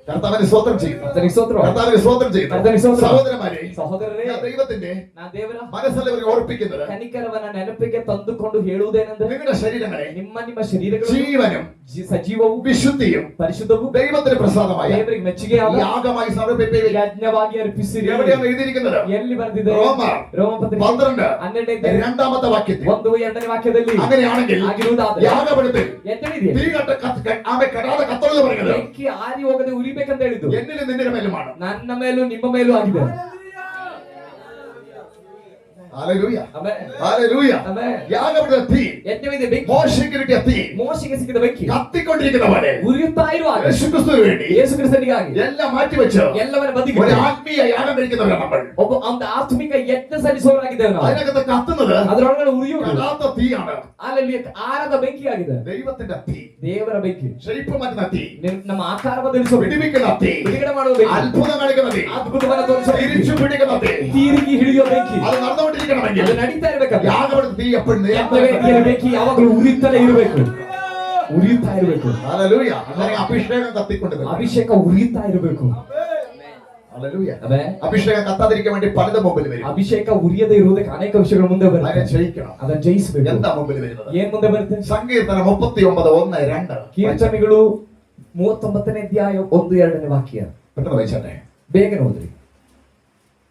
കർത്താവിനെ സ്തോത്രം ചെയ്യുന്നു. ಕರ್ತನಿಗೆ ಸ್ತೋತ್ರ. കർത്താവിനെ സ്തോത്രം ചെയ്യുന്നു. കർത്താവിനെ സ്തോത്രം. സഹോദരന്മാരെ, ಸಹೋದರರೇ, ഞാൻ ദൈവത്തിന്റെ ನಾ ದೇವರ മനസ്സല്ലവരെ ഓർപ്പിക്കുന്നത്, ಕನಿಕರವನ್ನ ನೆನಪಿಗೆ ತಂದುಕೊಂಡು ಹೇಳುವುದೇನೆಂದ್ರೆ, നിങ്ങളുടെ ശരീരങ്ങളെ ನಿಮ್ಮ ಶರೀರಗಳು ജീവനും ಸಜೀವವು വിശുദ്ധിയും ಪರಿಶುದ್ಧವು ദൈവത്തിന് പ്രസാദമായ ದೇವರಿಗೆ ಮೆಚ್ಚುಗೆಯಾದ യാഗമായി സമർപ്പിപ്പീൻ. ಯಜ್ಞವಾಗಿ ಅರ್ಪಿಸಿರಿ. എവിടെയാണ് എഴുതിയിരിക്കുന്നത്? ಎಲ್ಲಿ ಬರೆದಿದೆ? റോമർ ರೋಮಪತ್ರಿಕೆ 12 12 രണ്ടാമത്തെ വാക്യത്തിൽ. 1-2 ವಾಕ್ಯದಲ್ಲಿ അങ്ങനെയാണെങ്കിൽ ಆಗಿರುವುದಾದರೆ യാഗപീഠത്തിൽ ಯಜ್ಞವಿದೆ. തീ ആമെ കെടാതെ കത്തുള്ളത് പറയുന്നത് ಬೆಂಕಿ ಆರಿ ಹೋಗದೆ ಉರಿಬೇಕಂತ ಹೇಳಿದ್ದು എന്നിലും നിന്റെ മേലുമാണ്. ನನ್ನ ಮೇಲೂ ನಿಮ್ಮ ಮೇಲೂ ಆಗಿದೆ. Hallelujah, amen, hallelujah. ಆಮೆನ್. യാഗപീഠത്തിലെ തീ, ಯಜ್ಞವಿದೆ ಬೆಂಕಿ, മോശയ്ക്ക് കിട്ടിയ തീ ಮೋಶೆಗೆ ಸಿಕ್ಕಿದ ಬೆಂಕಿ കത്തിക്കൊണ്ടിരിക്കുന്ന പോലെ ಉರಿಯುತ್ತಾ ಇರುವಾಗ യേശുക്രിസ്തുവിന് വേണ്ടി ಯೇಸು ಕ್ರಿಸ್ತನಿಗಾಗಿ എല്ലാം മാറ്റിവെച്ച് ಎಲ್ಲವನ್ನ ഒരു ಬದಿಗಿಟ್ಟು ആത്മീയ യാഗം കഴിക്കുന്നവരാണ് നമ്മൾ. ಒಬ್ಬ ಒಂದು ಆತ್ಮಿಕ ಯಜ್ಞ ಸಲ್ಲಿಸುವವರಾಗಿದ್ದೇವೆ ನಾವು. അതിനകത്ത് കത്തുന്നത് ಅದರೊಳಗಡೆ ಉರಿಯುವುದು കെടാത്ത തീയാണ്. ಅಲ್ಲಿ ಆರದ ಬೆಂಕಿ ಆಗಿದೆ. ദൈവത്തിന്റെ തീ, ದೇವರ ಬೆಂಕಿ, ഷേപ്പ് മാറ്റുന്ന തീ, ನಮ್ಮ ಆಕಾರ ಬದಲಿಸುವ ಬೆಂಕಿ, പിടിപ്പിക്കുന്ന തീ, ಬಿಡುಗಡೆ ಮಾಡುವ ಬೆಂಕಿ, അത്ഭുതം കാണിക്കുന്ന തീ, ಅದ್ಭುತವನ್ನ ತೋರಿಸುವ ಬೆಂಕಿ, തിരിച്ചു പിടിക്കുന്ന തീ, ತಿರುಗಿ ಹಿಡಿಯುವ ಬೆಂಕಿ, അത് നടന്നുകൊണ്ടിരിക്കണമെങ്കിൽ ಅದು ನಡೀತಾ ಇರಬೇಕಂತ യാഗപീഠത്തിൽ തീ എപ്പോഴും ಯಜ್ಞವೇದಿಯ ಬೆಂಕಿ ಯಾವಾಗಲೂ ಉರಿಯುತ್ತಲೇ ಇರಬೇಕು, ಉರಿಯುತ್ತಾ ಇರಬೇಕು. ഹല്ലേലൂയ. അങ്ങനെ അഭിഷേകം കത്തിക്കൊണ്ട് വരും. ಅಭಿಷೇಕ ಉರಿಯುತ್ತಾ ಇರಬೇಕು. ഹല്ലേലൂയ. ಆಮೆನ್. അഭിഷേകം കത്താതിരിക്കാൻ വേണ്ടി പലതും മുമ്പിൽ വരും. ಅಭಿಷೇಕ ಉರಿಯದೇ ಇರುವುದಕ್ಕೆ ಅನೇಕ ವಿಷಯಗಳು ಮುಂದೆ അതിനെ ಬರುತ್ತೆ. ജയിക്കണം. ಅದನ್ನ ಜಯಿಸಬೇಕು. എന്താ മുമ്പിൽ വരുന്നത്? ಏನ್ ಮುಂದೆ ಬರುತ್ತೆ? സങ്കീർത്തനം 39:1-2. ಕೀರ್ತನೆಗಳು 39ನೇ ಅಧ್ಯಾಯ 1-2 ವಾಕ್ಯ. പെട്ടെന്ന് വായിച്ചാട്ടെ. ಬೇಗ ನೋಡ್ರಿ.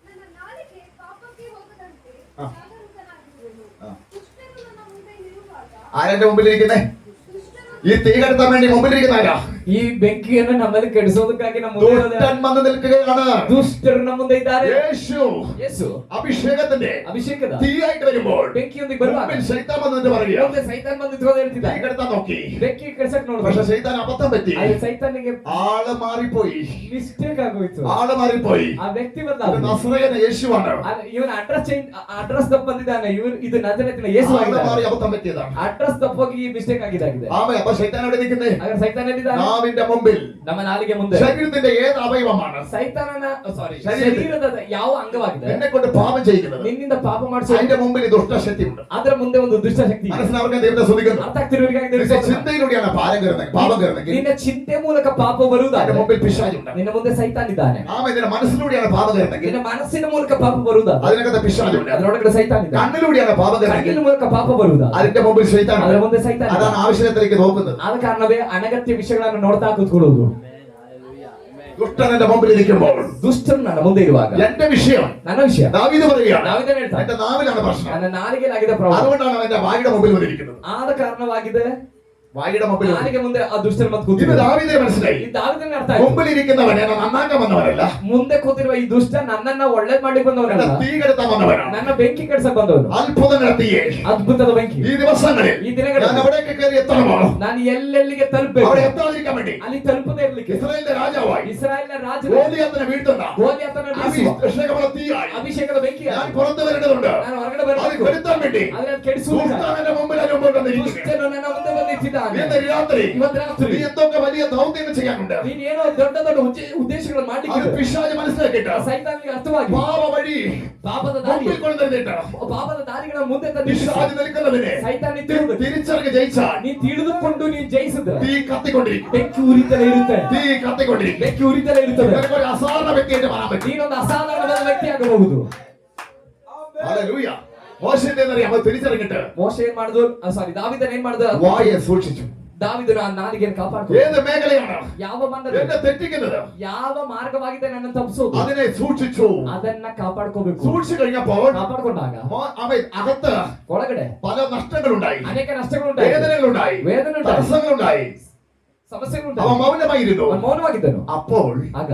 ನನ್ನ ನಾಲಿಗೆ ಪಾಪಕ್ಕೆ ಹೋಗದಂತೆ ಆ. ಜಾಗರೂಕನಾಗಿರುವೆನು. ಆ. ದುಷ್ಟರು ನನ್ನ ಮುಂದೆ ನಿಲ್ಲುವಾಗ ആരെന്റെ മുമ്പിലിരിക്കുന്നേ? ದುಷ್ಟರು ഈ തീ കെടുത്താൻ വേണ്ടി മുമ്പിലിരിക്കുന്ന ആരാ? ಈ ಬೆಂಕಿಯನ್ನು ನಮ್ಮಲ್ಲಿ ಕೆಡಿಸೋದಕ್ಕಾಗಿ ನಮ್ಮ ಮುಂದೆ ಇರೋದು ಯಾರು? ദുഷ്ടൻ വന്ന് നിൽക്കുകയാണ്. ದುಷ್ಟರು ನಮ್ಮ ಮುಂದೆ ಇದ್ದಾರೆ. യേശു ಯೇಸು അഭിഷേകത്തിന്റെ ಅಭಿಷೇಕದ തീയായിട്ട് വരുമ്പോൾ ಬೆಂಕಿಯೊಂದಿಗೆ ಬರುವಾಗ മുമ്പിൽ ശൈത്താൻ വന്നിട്ട് പറയുക, ಮುಂದೆ ಸೈತಾನ್ ಬಂದು ನಿಂತ್ಕೊಂಡು തീ ಹೇಳ್ತಿದ್ದಾನೆ, കെടുത്താൻ നോക്കി. ಬೆಂಕಿ ಕೆಡ್ಸಕ್ പക്ഷെ ನೋಡ್ಬೇಕು. ശൈത്താൻ അബദ്ധം പറ്റി. ಅಲ್ಲಿ ಸೈತಾನಿಗೆ ആള് മാറിപ്പോയി. ಮಿಸ್ಟೇಕ್ ಆಗೋಯ್ತು. ആള് മാറിപ്പോയി. ಆ ವ್ಯಕ್ತಿ ഇത് ಬಂದ നസറേയന യേശുവാണ്. ಇವನ ಅಡ್ರೆಸ್ ತಪ್ಪು ಬಂದಿದ್ದಾನೆ. ಇದು ನಜರೇತಿನ ಯೇಸು ആള് മാറി ಆಗಿದ್ದಾನೆ. അബദ്ധം പറ്റിയതാണ്. ಅಡ್ರೆಸ್ ತಪ್ಪೋಗಿ ಈ ಮಿಸ್ಟೇಕ್ ಆಗಿದ್ದಾಗಿದೆ. ആമേ. അപ്പൊ ശൈത്താൻ എവിടെ നിൽക്കുന്നേ? ಹಾಗಾದ್ರೆ ಸೈತಾನ್ ಎಲ್ಲಿದ್ದಾನೆ? നാവിന്റെ മുമ്പിൽ. ನಮ್ಮ ನಾಲಿಗೆ ಮುಂದೆ. ശരീരത്തിന്റെ ഏത് അവയവമാണ് ಸೈತಾನನ ಸಾರಿ ಶರೀರದ- ಶರೀರದ ಯಾವ ಅಂಗವಾಗಿದೆ എന്നെ കൊണ്ട് പാപം ചെയ്യിക്കുന്നത്? ನಿನ್ನಿಂದ ಪಾಪ ಮಾಡಿಸುವ അതിന്റെ മുമ്പിൽ ദുഷ്ടശക്തി ഉണ്ട്. ಅದರ ಮುಂದೆ ಒಂದು ದುಷ್ಟಶಕ್ತಿ ಇದೆ. മനസ്സിലാവർക്കാൻ ദൈവത്തെ സ്തുതിക്കുന്നു. ಅರ್ಥ ಆಗ್ತಿರೋರಿಗಾಗಿ ದೇವರಿಗೆ നിന്റെ ಸ್ತೋತ್ರ. ചിന്തയിലൂടെയാണ് പാപം കയറുന്നെങ്കിൽ ನಿನ್ನ ಚಿಂತೆ ಮೂಲಕ ಪಾಪ അതിന്റെ ಬರುವುದಾದ್ರೆ മുമ്പിൽ പിശാചുണ്ട്. ನಿನ್ನ ಮುಂದೆ ಸೈತಾನ್ ಇದ್ದಾನೆ. ആമേ. നിന്റെ മനസ്സിലൂടെയാണ് പാപം കയറുന്നെങ്കിൽ ನಿನ್ನ ಮನಸ್ಸಿನ ಮೂಲಕ ಪಾಪ ಬರುವುದಾದ್ರೆ അതിനകത്ത് പിശാചുണ്ട്. ಅದರೊಳಗಡೆ ಸೈತಾನ್ ಇದ್ದಾನೆ. കണ്ണിലൂടെയാണ് പാപം കയറുന്നെങ്കിൽ ಕಣ್ಣಿನ ಮೂಲಕ ಪಾಪ ಬರುವುದಾದ್ರೆ അതിന്റെ മുമ്പിൽ ಅದರ ശൈത്താനുണ്ട്. ಮುಂದೆ ಸೈತಾನ್ അതാണ് ಇದ್ದಾನೆ. ആവശ്യത്തിലേക്ക് നോക്കുന്നത്. ಆದ ಕಾರಣವೇ ಅನಗತ್ಯ ವಿಷಯಗಳನ್ನು ನೋಡ್ತಾ ಕೂತ್ಕೊಳ್ಳೋದು. ദുഷ്ടൻ എന്റെ മുമ്പിൽ ഇരിക്കുമ്പോൾ ದುಷ್ಟರು ನನ್ನ ಮುಂದೆ ಇರುವಾಗ എന്റെ വിഷയം ನನ್ನ ವಿಷಯ ദാവീദ് പറയുകയാണ്, ನಾವಿದನ್ನ ಹೇಳ್ತಾನೆ, എന്റെ നാവിലാണ് പ്രശ്നം. ನನ್ನ ನಾಲಿಗೆಲಾಗಿದ್ದ ಪ್ರಭಾವ. അതുകൊണ്ടാണ് അവന്റെ വായുടെ മുമ്പിൽ വന്നിരിക്കുന്നത്. ಆದ ಕಾರಣವಾಗಿದೆ വായുടെ മുമ്പിൽ ನಾಲಿಗೆ ಮುಂದೆ ಆ ದುಷ್ಟರು ಮತ್ತೆ ഇത് ಕೂತಿದ್ರು. ദാവീദിനെ മനസ്സിലായി. ಈ ದಾವಿದನಿಗೆ ಅರ್ಥ ಆಯ್ತು. മുമ്പിൽ ഇരിക്കുന്നവൻ എന്നെ നന്നാക്കാൻ വന്നവനല്ല, ಮುಂದೆ ಕೂತಿರುವ ಈ ದುಷ್ಟ ನನ್ನನ್ನ ಒಳ್ಳೇದ್ ಮಾಡಿ എന്നെ ಬಂದವನಲ್ಲ, തീ കെടുത്താൻ വന്നവനാണ്. ನನ್ನ ಬೆಂಕಿ ಕೆಡ್ಸಕ್ ಬಂದವನು. അത്ഭുതം നടത്തിയേ ಅದ್ಭುತದ ಬೆಂಕಿ. ഈ ദിവസങ്ങളിൽ ಈ ದಿನಗಳಲ್ಲಿ ഞാൻ എവിടേക്ക് കയറി എത്തണമോ ನಾನು ಎಲ್ಲೆಲ್ಲಿಗೆ ತಲುಪಬೇಕು, അവിടെ എത്താതിരിക്കാൻ വേണ്ടി ಅಲ್ಲಿ ತಲುಪದೇ ಇರ್ಲಿಕ್ಕೆ ഇസ്രായേലിന്റെ രാജാവായി ಇಸ್ರಾಯೇಲಿನ ರಾಜ ഗോലിയാത്തിനെ വീഴ്ത്തുന്ന ಗೋಲಿಯಾತನ ಬೀಸುವ അഭിഷേകമുള്ള തീയായി ಅಭಿಷೇಕದ ಬೆಂಕಿ ഞാൻ പുറത്തു വരേണ്ടതുണ്ട്. ನಾನು ಹೊರಗಡೆ അത് ಹಾಕು ಕೆಡುತ್ತಾನೆ ಬೇಡಿ ಅದನ್ನ ಕೆಡಿಸುವುದಿಲ್ಲ ದುಷ್ಟನ ಮುಂದೆ മുമ്പോട്ട് വന്നിരിക്കുന്നു ದುಷ್ಟನು ನನ್ನ ಮುಂದೆ ಬಂದಿದ್ದಾನೆ ഇന്ന് രാത്രി ಇವತ್ತು ರಾತ್ರಿ നീ എന്തൊക്കെ വലിയ ദൗത്യം ചെയ്യാനുണ്ട് ನೀನು ಏನೋ ದೊಡ್ಡ ದೊಡ್ಡ ಉದ್ದೇಶಗಳನ್ನು അത് ಮಾಡಿದ್ದೀಯ പിശാച് മനസ്സിലാക്കിയിട്ട് ಸೈತಾನಿಗೆ ಅರ್ಥವಾಗಿ പാപ വഴി ಪಾಪದ ದಾರಿ മുമ്പിൽ കൊണ്ടുവന്നിട്ട് ಪಾಪದ ದಾರಿಗಳ ಮುಂದೆ ತಂದಿದ್ದೀಯ പിശാച് നിൽക്കുന്നതിനെ ಸೈತಾನಿ ತಿಳಿದು തിരിച്ചറിഞ്ഞ് ജയിച്ചാൽ ನೀ ತಿಳಿದುಕೊಂಡು ನೀನು ಜಯಿಸಿದ್ರೆ തീ കത്തിക്കൊണ്ടിരിക്കും ಬೆಂಕಿ ಉರಿತಲೇ ಇರುತ್ತೆ തീ കത്തിക്കൊണ്ടിരിക്കും ಬೆಂಕಿ ಉರಿತಲೇ ಇರುತ್ತದೆ നിനക്ക് ഒരു അസാധാരണ വ്യക്തിയായിട്ട് മാറാൻ പറ്റും ನೀನೊಂದು ಅಸಾಧಾರಣವಾದ ವ್ಯಕ್ತಿಯಾಗಬಹುದು ഹല്ലേലൂയ മോശെ എന്നറിയാം അത് തിരിച്ചറിഞ്ഞിട്ട് ಮೋಶೆ ಏನ್ ಮಾಡುದು ಸಾರಿ ದಾವಿದನ್ ಏನ್ ಮಾಡುದು വായെ സൂക്ഷിച്ചു ದಾವಿದನು ಆ ನಾಲಿಗೆಯನ್ನು ಕಾಪಾಡಿಕೊಂಡು ഏത് മേഖലയാണ് ಯಾವ ಮಂಡಲ എന്നെ തെറ്റിക്കുന്നത് ಯಾವ ಮಾರ್ಗವಾಗಿದೆ ನನ್ನ ತಪ್ಪಿಸೋದು അതിനെ സൂക്ഷിച്ചു ಅದನ್ನ ಕಾಪಾಡ್ಕೋಬೇಕು സൂക്ഷിച്ചു കഴിഞ്ഞപ്പോൾ ಕಾಪಾಡ್ಕೊಂಡಾಗ അവൻ അകത്ത് ಒಳಗಡೆ പല നഷ്ടങ്ങളുണ്ടായി ಅನೇಕ ನಷ್ಟಗಳುಂಟಾയി വേദനകളുണ്ടായി വേദನೆ ಉಂಟಾയി തടസ്സങ്ങളുണ്ടായി ಸಮಸ್ಯೆಗಳುಂಟಾയി അവൻ മൗനമായിരുന്നു ಅವನು ಮೌನವಾಗಿದ್ದನು അപ്പോൾ ಆಗ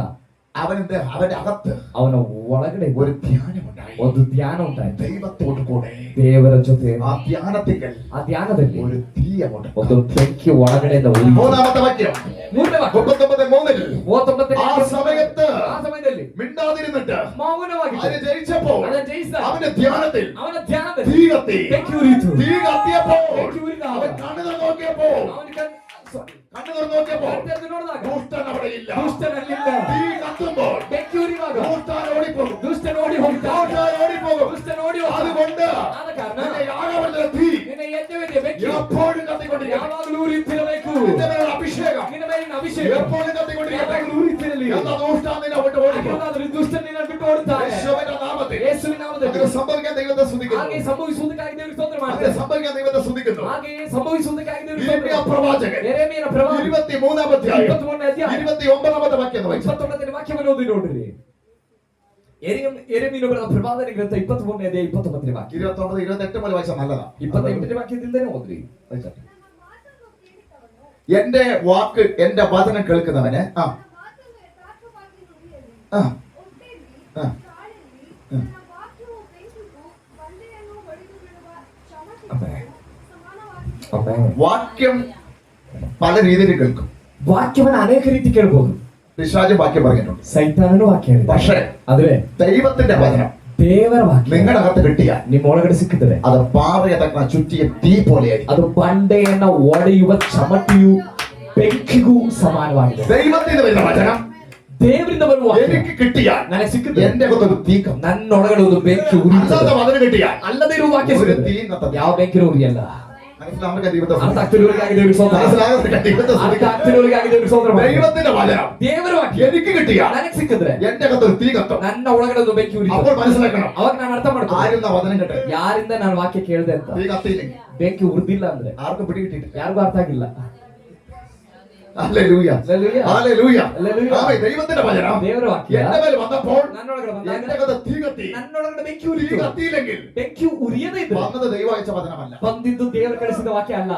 അവന്റെ അകത്ത് ಅವನ ಒಳಗಡೆ ഒരു ധ്യാനമുണ്ടായി ಒಂದು ಧ್ಯಾನ ಉಂಟಾയി ദൈവത്തോട് കൂടെ ದೇವರ ಜೊತೆ ആ ധ്യാനത്തിൽ ಆ ಧ್ಯಾನದಲ್ಲಿ ഒരു തീ അങ്ങോട്ട് ಒಂದು ಬೆಂಕಿ ಒಳಗಡೆಯಿಂದ ಉರಿ മൂന്നാമത്തെ വാക്യം ಮೂರನೇ ವಾಕ್ಯ 39:3 39ನೇ ആ സമയത്ത് ಆ ಸಮಯದಲ್ಲಿ മിണ്ടാതിരുന്നിട്ട് ಮೌನವಾಗಿದ್ದ അതിനെ ജയിച്ചപ്പോൾ ಅದನ್ನ ಜಯಿಸಿದ അവന്റെ ധ്യാനത്തിൽ ಅವನ ಧ್ಯಾನದಲ್ಲಿ തീ കത്തി ಬೆಂಕಿ ಉರಿಯಿತು തീ കത്തിയപ്പോൾ ಬೆಂಕಿ ಉರಿದಾಗ അവൻ കണ്ണു തുറന്ന് നോക്കിയപ്പോൾ ಅವನಿಗೆ കണ്ണു തുറന്ന് നോക്കിയപ്പോൾ ನೋಡಿದಾಗ ദുഷ്ടൻ അവിടെ ഇല്ല ದುಷ್ಟನಲ್ಲಿಲ್ಲ തീ കത്തുമ്പോൾ ಬೆಂಕಿ ಉರಿಯುವಾಗ ദുഷ്ടൻ ഓടിപ്പോകും ದುಷ್ಟ ನೋಡಿ ಹೋಗ್ತಾನೆ ദുഷ്ടൻ ഓടിപ്പോകും ದುಷ್ಟ ನೋಡಿ ಹೋಗ್ತಾನೆ. അതുകൊണ്ട് ಆದ ಕಾರಣ നിന്റെ യാഗവന്റെ തീ ನಿನ್ನ ಯಜ್ಞವೇದಿಯ ಬೆಂಕಿ എപ്പോഴും കത്തിക്കൊണ്ടിരിക്കണം ಯಾವಾಗಲೂ ಉರಿಯುತ್ತಿರಬೇಕು നിന്റെ മേലുള്ള അഭിഷേകം ನಿನ್ನ ಮೇಲಿನ ಅಭಿಷೇಕ എപ്പോഴും കത്തിക്കൊണ്ടിരിക്കട്ടെ ಯಾವಾಗಲೂ ಉರಿಯುತ್ತಿರಲಿ എന്നാ ദുഷ്ടൻ നിന്നെ വിട്ട് ഓടിക്കും ಯಾರಾದರೂ ದುಷ್ಟ ನಿನ್ನ ಬಿಟ್ಟು ಓಡುತ್ತಾರೆ യേശുവിന്റെ നാമത്തിൽ ಯೇಸುವಿನ ನಾಮದಲ್ಲಿ അങ്ങനെ സംഭവിക്കാൻ ദൈവത്തെ സ്തുതിക്കുന്നു ಹಾಗೆ ಸಂಭವಿಸುವುದಕ್ಕಾಗಿ ದೇವರಿಗೆ ಸ್ತೋತ್ರ അങ്ങനെ ಮಾಡ್ತಾರೆ സംഭവിക്കാൻ ദൈവത്തെ സ്തുതിക്കുന്നു ಹಾಗೆ ಸಂಭವಿಸುವುದಕ್ಕಾಗಿ ದೇವರಿಗೆ യിരെമ്യാ ಸ್ತೋತ್ರ പ്രവാചകൻ ಯೆರೆಮೀಯನ ಪ್ರವಾದಿ 23-ാം അധ്യായം 23ನೇ ಅಧ್ಯಾಯ 29-ാമത്തെ വാക്യം വായിച്ചു 29ನೇ ವಾಕ್ಯವನ್ನು ಓದಿ ನೋಡ್ರಿ ಯೆರೆಮೀಯನ ಬರೆದ ಪ್ರವಾದನ ಗ್ರಂಥ 23ನೇ ಅಧ್ಯಾಯ 29ನೇ ವಾಕ್ಯ 29 28 മുതൽ വായിച്ചാൽ നല്ലതാ 28ನೇ ವಾಕ್ಯದಿಂದನೇ ಓದ್ರಿ ನನ್ನ ಮಾತನ್ನು ಕೇಳಿದವನು എന്റെ വാക്ക് എന്റെ വചനം കേൾക്കുന്നവന് ನನ್ನ ಮಾತನ್ನು ಯಥಾರ್ಥವಾಗಿ ನುಡಿಯಲಿ ആ ಒಟ್ಟೆಯಲ್ಲಿ ಆ. ತಾಳೆಯಲ್ಲಿ ನನ್ನ ವಾಕ್ಯವು ಬೆಂಕಿಗೂ ಬಂಡೆಯನ್ನು ಹೊಡೆದು ಬಿಡುವ ಚಮಟಿಗೂ ಸಮಾನವಾಗಿದೆ. വാക്യം പല രീതിയിൽ കേൾക്കും ವಾಕ್ಯವನ್ನು ಅನೇಕ ರೀತಿ ಕೇಳಬಹುದು പിശാച് വാക്യം പറഞ്ഞിട്ടുണ്ട് ಸೈತಾನನು ವಾಕ್ಯ ಹೇಳಿದ പക്ഷേ ಆದ್ರೆ ദൈവത്തിന്റെ വചനം ದೇವರ ವಾಕ್ಯ നിങ്ങളുടെ അകത്ത് കിട്ടിയാൽ ನಿಮ್ಮ ಒಳಗಡೆ ಸಿಕ್ಕಿದರೆ അത് പാറയെ തക്ക ചുറ്റിയ തീ പോലെയായിരിക്കും ಅದು ಬಂಡೆಯನ್ನ ಒಡೆಯುವ ಚಮಟಿಯು ಬೆಂಕಿಗೂ ಸಮಾನವಾಗಿದೆ ദൈവത്തിന് വരുന്ന വചനം ದೇವರಿಂದ ಬರುವ ವಾಕ್ಯ എനിക്ക് കിട്ടിയാൽ ನನಗೆ ಸಿಕ್ಕಿದೆ എന്റെ അകത്തൊരു തീ കത്തും. ನನ್ನೊಳಗಡೆ ಒಂದು ಬೆಂಕಿ അല്ലാത്ത ಉರಿಯುತ್ತದೆ വചനം കിട്ടിയാൽ ಅಲ್ಲದೆ ಇರುವ ವಾಕ್ಯ ഒരു ಸಿಕ್ಕಿದೆ തീയും കത്തത്തില്ല. ಯಾವ ಬೆಂಕಿನೂ ಉರಿಯಲ್ಲ മനസ്സിലാവുക ദൈവത്തെ ಅರ್ಥ ಆಗ್ತಿರೋರಿಗಾಗಿ ದೇವರಿಗೆ ಸ್ತೋತ್ರ മനസ്സിലാകുക ദൈവത്തെ ಅರ್ಥ സ്തുതിക്കുക. ಆಗ್ತಿರೋರಿಗಾಗಿ ದೇವರಿಗೆ ಸ್ತೋತ್ರ ಮಾಡಿ. ദൈവത്തിന്റെ വചനം ದೇವರ ವಾಕ್ಯ എനിക്ക് കിട്ടിയാൽ ನನಗೆ ಸಿಕ್ಕಿದ್ರೆ എന്റെ അകത്തൊരു തീ കത്തും. ನನ್ನ ಒಳಗಡೆ ಒಂದು ಬೆಂಕಿ അപ്പോൾ ಉರಿಯುತ್ತದೆ മനസ്സിലാക്കണം ಅವಾಗ ನಾನು ಅರ್ಥ ಮಾಡ್ತೀನಿ ആരും ആ വചനം കേട്ടെ ಯಾರಿಂದ ನಾನು ವಾಕ್ಯ ಕೇಳಿದೆ ಅಂತ തീ കത്തിയില്ലെങ്കിൽ ಬೆಂಕಿ ಉರಿದಿಲ್ಲ ಅಂದ್ರೆ ആർക്കും പിടി കിട്ടിയിട്ടില്ല. ಯಾರಿಗೂ ಅರ್ಥ ಆಗಿಲ್ಲ ഹല്ലേലൂയ. ഹല്ലേലൂയ. ഹല്ലേലൂയ. ഹല്ലേലൂയ. ആമേൻ. ദൈവത്തിന്റെ വചനം ದೇವರ ವಾಕ್ಯ എന്റെ മേൽ വന്നപ്പോൾ ನನ್ನೊಳಗಡೆ എന്റെ ಬಂದಾಗ അകത്ത് തീ കത്തി. ನನ್ನೊಳಗಡೆ ಬೆಂಕಿ തീ ಉರಿಯಿತು കത്തിയില്ലെങ്കിൽ ಬೆಂಕಿ ಉರಿಯದೇ ಇದ್ರೆ വന്നത് ദൈവം അയച്ച വചനമല്ല. ಬಂದಿದ್ದು ದೇವರು ಕಳಿಸಿದ ವಾಕ್ಯ ಅಲ್ಲ